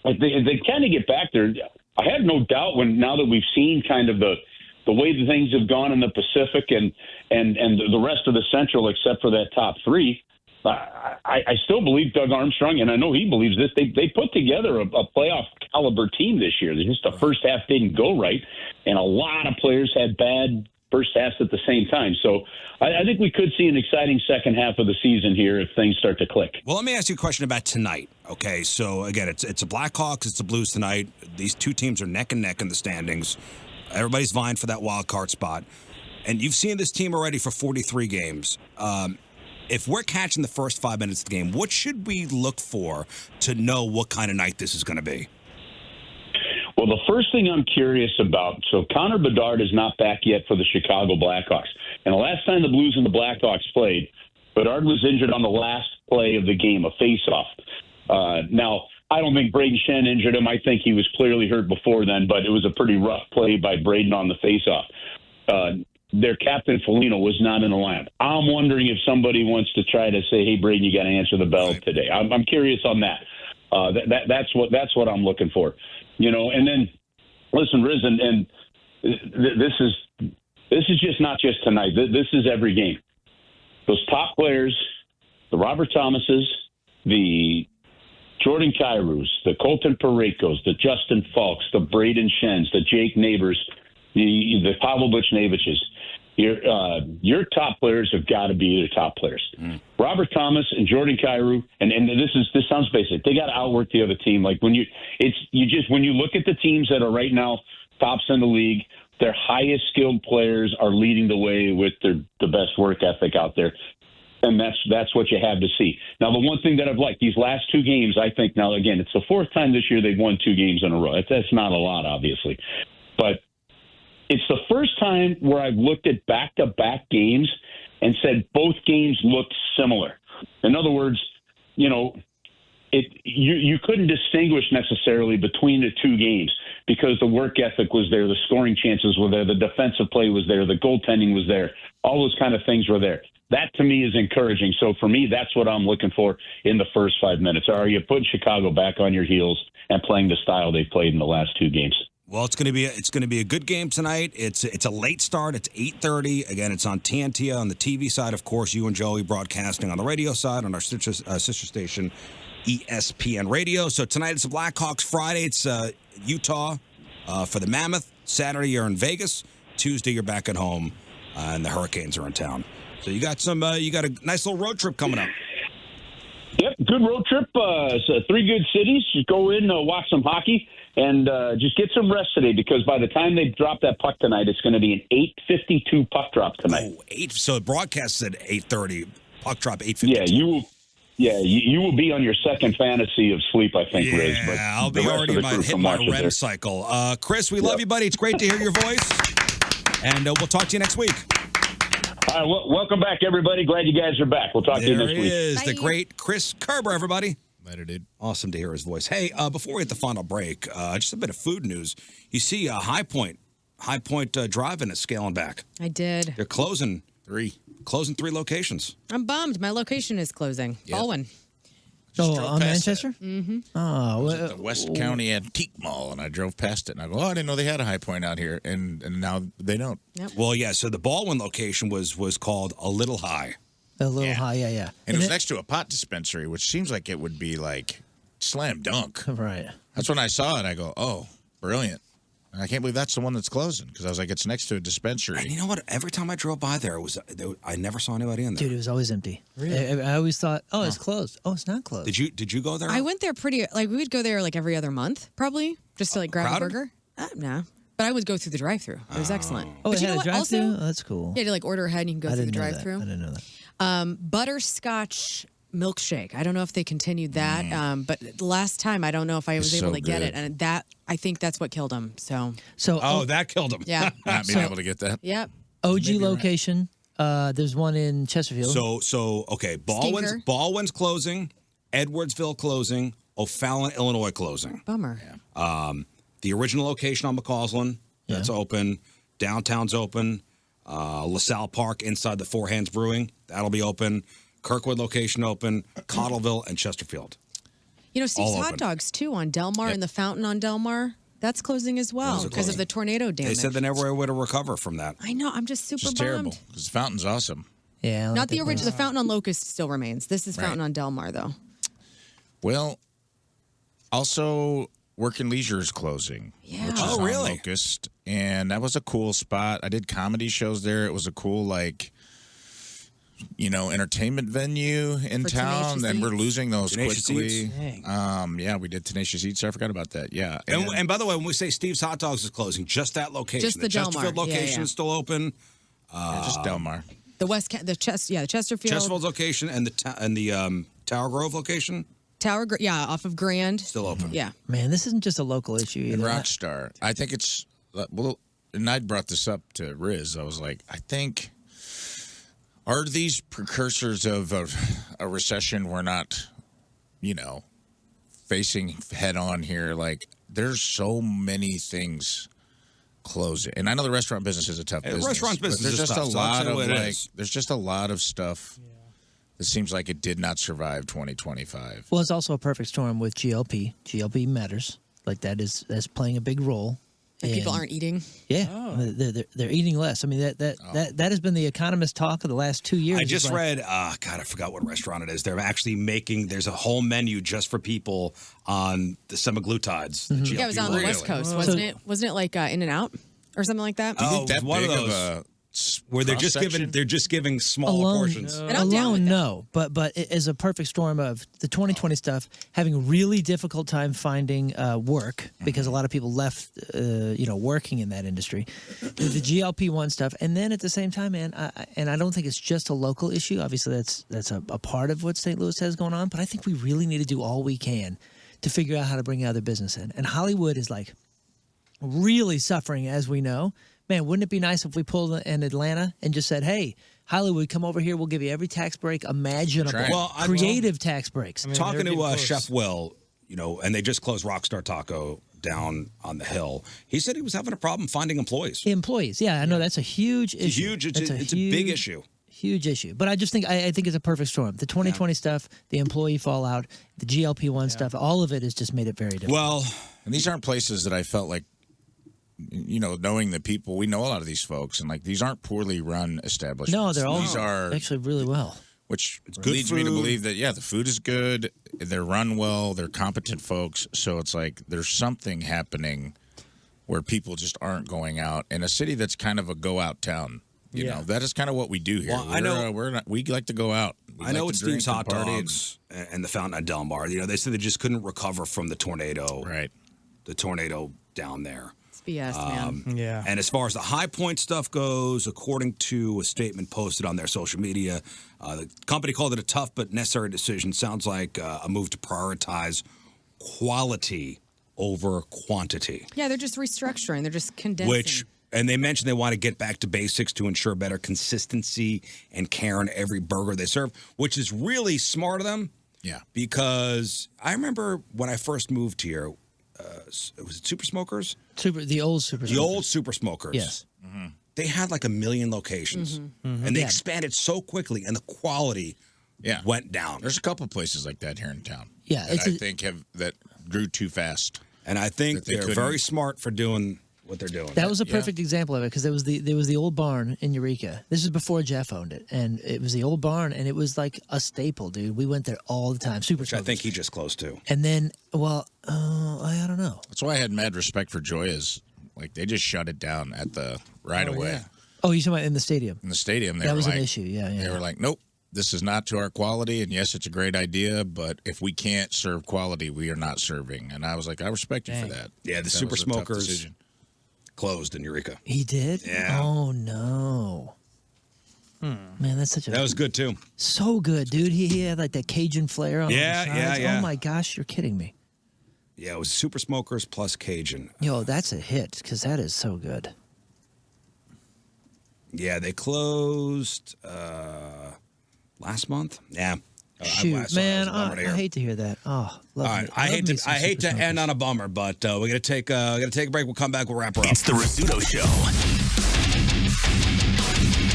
they kind of get back there. I have no doubt now that we've seen kind of the way the things have gone in the Pacific and the rest of the Central, except for that top 3, I still believe Doug Armstrong, and I know he believes this. They put together a playoff caliber team this year. Just the first half didn't go right, and a lot of players had bad first halves at the same time. So I think we could see an exciting second half of the season here if things start to click. Well, let me ask you a question about tonight. Okay, so again, it's the Blackhawks, it's the Blues tonight. These two teams are neck and neck in the standings. Everybody's vying for that wild card spot. And you've seen this team already for 43 games. If we're catching the first 5 minutes of the game, what should we look for to know what kind of night this is going to be? Well, the first thing I'm curious about, so Connor Bedard is not back yet for the Chicago Blackhawks. And the last time the Blues and the Blackhawks played, Bedard was injured on the last play of the game, a face-off. Now, I don't think Braden Shen injured him. I think he was clearly hurt before then, but it was a pretty rough play by Braden on the face-off. Their captain, Foligno, was not in the lineup. I'm wondering if somebody wants to try to say, hey, Braden, you got to answer the bell today. I'm curious on that. That's what I'm looking for. You know, and then, listen, Riz, and this is just not just tonight. This is every game. Those top players, the Robert Thomases, the Jordan Kyrous, the Colton Parekos, the Justin Falks, the Braden Shens, the Jake Neighbors, the Pavel Buchneviches. Your top players have got to be your top players. Robert Thomas and Jordan Kyrou, and this sounds basic. They got to outwork the other team. Like when you look at the teams that are right now tops in the league, their highest skilled players are leading the way with the best work ethic out there. And that's what you have to see. Now, the one thing that I've liked, these last 2 games, I think now, again, it's the 4th time this year they've won 2 games in a row. That's not a lot, obviously. But it's the first time where I've looked at back-to-back games and said both games looked similar. In other words, you know, you couldn't distinguish necessarily between the 2 games because the work ethic was there, the scoring chances were there, the defensive play was there, the goaltending was there, all those kind of things were there. That, to me, is encouraging. So, for me, that's what I'm looking for in the first 5 minutes. Are you putting Chicago back on your heels and playing the style they've played in the last 2 games? Well, it's going to be a good game tonight. It's a late start. It's 8:30. Again, it's on TNT on the TV side, of course. You and Joey broadcasting on the radio side on our sister station, ESPN Radio. So tonight it's the Blackhawks. Friday it's Utah for the Mammoth. Saturday you're in Vegas. Tuesday you're back at home, and the Hurricanes are in town. So you got a nice little road trip coming up. Yep, good road trip. 3 good cities. Just go in, watch some hockey. And just get some rest today because by the time they drop that puck tonight, it's going to be an 8:52 puck drop tonight. Oh, so broadcast at 8:30, puck drop 8:52. Yeah, you will be on your second fantasy of sleep, I think, Riz. But I'll be already hitting my REM cycle. Chris, we love you, buddy. It's great to hear your voice. And we'll talk to you next week. All right, welcome back, everybody. Glad you guys are back. We'll talk to you next week. There is the great Chris Kerber, everybody. Later, dude. Awesome to hear his voice. Hey, before we hit the final break, just a bit of food news. You see High Point Drive-In is scaling back. I did. They're closing 3 locations. I'm bummed. My location is closing. Yep. Baldwin. Oh, on Manchester? Mm-hmm. Oh, I was at the West County Antique Mall, and I drove past it, and I go, I didn't know they had a High Point out here, and now they don't. Yep. Well, yeah, so the Baldwin location was called A Little High. A little high, yeah. And it was next to a pot dispensary, which seems like it would be like slam dunk. Right. That's when I saw it. I go, oh, brilliant. And I can't believe that's the one that's closing because I was like, it's next to a dispensary. And you know what? Every time I drove by there, I never saw anybody in there. Dude, it was always empty. Really? I always thought, it's closed. Oh, it's not closed. Did you go there? I went there we would go there like every other month, probably, just to like grab crowded? a burger. No. But I would go through the drive-thru. It was excellent. Oh, but it you had know a what? drive-thru? Also, Oh, that's cool. Yeah, to like order ahead and you can go through the drive-thru. I didn't know that. Butterscotch milkshake. I don't know if they continued that, but the last time I don't know if I was able to get it, and that I think that's what killed him. So that killed him. Yeah. Not being able to get that. Yep. OG location. There's one in Chesterfield. Okay, Baldwin's closing, Edwardsville closing, O'Fallon, Illinois closing. Bummer. The original location on McCausland, that's open. Downtown's open. LaSalle Park inside the Four Hands Brewing, that'll be open. Kirkwood location open. Cottleville and Chesterfield. You know, Steve's All Hot open. Dogs, too, on Del Mar and the Fountain on Del Mar. That's closing as well Those are because of closing. the tornado damage. They said they never would recover from that. I know. I'm just super It's bummed. terrible because the fountain's awesome. Yeah. Not the original. The Fountain on Locust still remains. This is Fountain on Del Mar, though. Well, also, Work and Leisure is closing. Yeah. Which is on Locust. And that was a cool spot. I did comedy shows there. It was a cool, entertainment venue in For town. Tenacious And we're Eats. losing those Tenacious quickly. Eats. Yeah, we did Tenacious Eats. I forgot about that. Yeah. And by the way, when we say Steve's Hot Dogs is closing, just that location. Just the Del Mar. Chesterfield location Yeah. is still open. just Del Mar. The the Chesterfield. Chesterfield's location and the Tower Grove location Tower, off of Grand. still open. Yeah. Man, this isn't just a local issue And either. Rockstar. I think it's, and I brought this up to Riz. I was like, I think, are these precursors of a recession we're not, facing head on here? Like, there's so many things closing. And I know the restaurant business is a tough business. Restaurant but business there's is just tough, a so I'll lot tell of you what it is. there's just a lot of stuff that seems like it did not survive 2025. Well, it's also a perfect storm with GLP. GLP matters. Like that's playing a big role. And people And- aren't eating. Yeah, they're eating less. I mean, that has been the economist talk of the last 2 years. I It's just like, read, I forgot what restaurant it is. They're actually there's a whole menu just for people on the semaglutides. The Yeah, it was on the West Coast, wasn't it? Wasn't it like In-N-Out or something like that? Do you think Oh, that one of big those. a Where they're just giving smaller alone, portions. And I'm down alone with that. no, but it is a perfect storm of the 2020 stuff, having a really difficult time finding work because a lot of people left, working in that industry. The GLP-1 stuff, and then at the same time, man, I don't think it's just a local issue. Obviously, that's a part of what St. Louis has going on, but I think we really need to do all we can to figure out how to bring other business in. And Hollywood is like really suffering, as we know. Man, wouldn't it be nice if we pulled in Atlanta and just said, hey, Hollywood, come over here. We'll give you every tax break imaginable. Right. Well, Creative tax breaks. Talking they're getting to close. Chef Will, and they just closed Rockstar Taco down on the hill. He said he was having a problem finding employees. Employees. Yeah, I know that's a huge issue. It's a big issue. Huge issue. But I just think I think it's a perfect storm. The 2020 stuff, the employee fallout, the GLP-1 stuff, all of it has just made it very difficult. Well, And these aren't places that I felt like, knowing the people, we know a lot of these folks, and these aren't poorly run establishments. no, they're all These are actually really well. which good leads me to food. believe that the food is good, they're run well, they're competent folks. So it's like there's something happening where people just aren't going out in a city that's kind of a go out town. You know, that is kind of what we do here. Well, I know- we like to go out. We I know like it's to drink Steve's Hot and party and- Dogs and the Fountain at Del Mar. They said they just couldn't recover from the tornado. Right. The tornado down there. It's BS, man. Yeah. And as far as the High Point stuff goes, according to a statement posted on their social media, the company called it a tough but necessary decision. Sounds like a move to prioritize quality over quantity. Yeah, they're just restructuring. They're just condensing. And they mentioned they want to get back to basics to ensure better consistency and care in every burger they serve, which is really smart of them. Yeah. Because I remember when I first moved here, was it Super Smokers? The old Super The Smokers. old Super Smokers. Yes. They had like 1 million locations. And they Yeah. expanded so quickly, and the quality went down. There's a couple places like that here in town. Yeah, that it's I a- think that grew too fast. And I think That they they're couldn't- very smart for doing what they're doing. That was a perfect example of it because there was the old barn in Eureka. This is before Jeff owned it, and it was the old barn, and it was like a staple, dude. We went there all the time. Super Which I Smokers. think he just closed too. And then, I don't know. That's why I had mad respect for Joya's. Like they just shut it down at the right away. Oh, you talking about in the stadium? In the stadium, they That were was like, an issue. Yeah. They were like, nope, this is not to our quality. And yes, it's a great idea, but if we can't serve quality, we are not serving. And I was like, I respect you for that. Yeah, the That Super was a tough Smokers decision. closed in Eureka. He did? Yeah. Oh no. Man, that's such a That was good too. so good, dude. He had like that Cajun flair on. Yeah, the sides. yeah. Oh my gosh, you're kidding me. Yeah, it was Super Smokers plus Cajun. Yo, that's a hit because that is so good. Yeah, they closed last month. Yeah. Shoot, man, I hate to hear that. Oh, all right, I hate to end on a bummer, but we're gonna take a break. We'll come back. We'll wrap her up. It's the Rizzuto Show.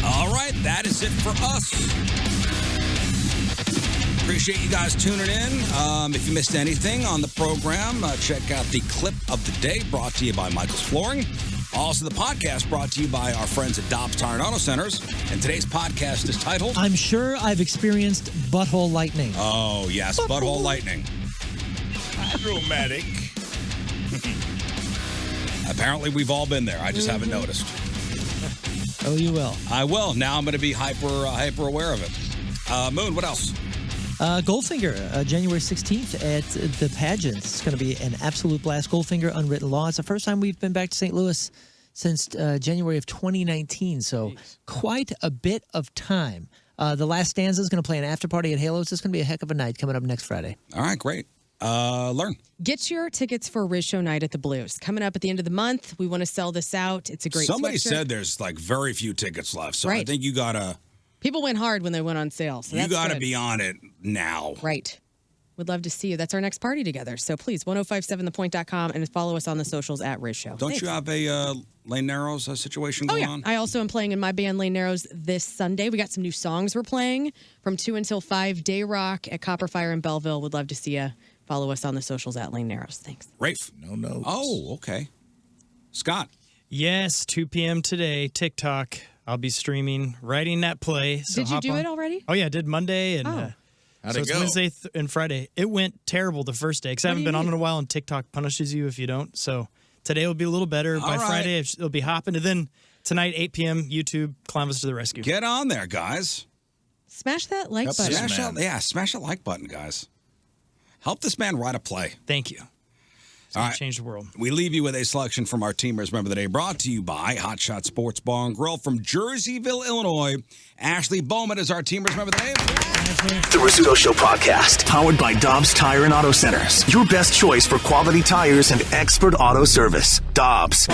All right, that is it for us. Appreciate you guys tuning in. If you missed anything on the program, check out the clip of the day brought to you by Michael's Flooring. Also, the podcast brought to you by our friends at Dobbs Tire and Auto Centers. And today's podcast is titled... I'm sure I've experienced butthole lightning. Oh, yes, butthole lightning. Dramatic. Apparently, we've all been there. I just haven't noticed. Oh, you will. I will. Now I'm going to be hyper aware of it. Moon, what else? Goldfinger, January 16th at the pageant. It's going to be an absolute blast. Goldfinger, Unwritten Law. It's the first time we've been back to St. Louis since January of 2019, so quite a bit of time. The Last Stanza is going to play an after party at Halo's. It's going to be a heck of a night coming up next Friday. All right, great. Learn. Get your tickets for Riz Show Night at the Blues. Coming up at the end of the month. We want to sell this out. It's a great Somebody sweatshirt. said there's like very few tickets left, so I Right. think you got to... People went hard when they went on sale. So You that's got to good. be on it now. Right. We'd love to see you. That's our next party together. So please, 1057thepoint.com and follow us on the socials at Riz Show. Don't Thanks. you have a Lane Narrows situation going on? I also am playing in my band Lane Narrows this Sunday. We got some new songs we're playing from 2 until 5. Day Rock at Copperfire in Belleville. Would love to see you. Follow us on the socials at Lane Narrows. Thanks. Rafe? No. Oh, okay. Scott? Yes, 2 p.m. today, TikTok. I'll be streaming, writing that play. So Did you hop do on. it already? Oh, yeah, I did Monday. And Oh. How'd so it it's go? Wednesday and Friday. It went terrible the first day because I What haven't do you been on mean? in a while, and TikTok punishes you if you don't. So today will be a little better. By right. Friday, it'll be hopping. And then tonight, 8 p.m., YouTube, Columbus to the rescue. Get on there, guys. Smash that like button. Smash that like button, guys. Help this man write a play. Thank you. It's All going right. to change the world. We leave you with a selection from our Teamers Member of the Day, brought to you by Hot Shot Sports Bar and Grill from Jerseyville, Illinois. Ashley Bowman is our Teamers Member of the Day. The Rizzuto Show podcast, powered by Dobbs Tire and Auto Centers. Your best choice for quality tires and expert auto service. Dobbs.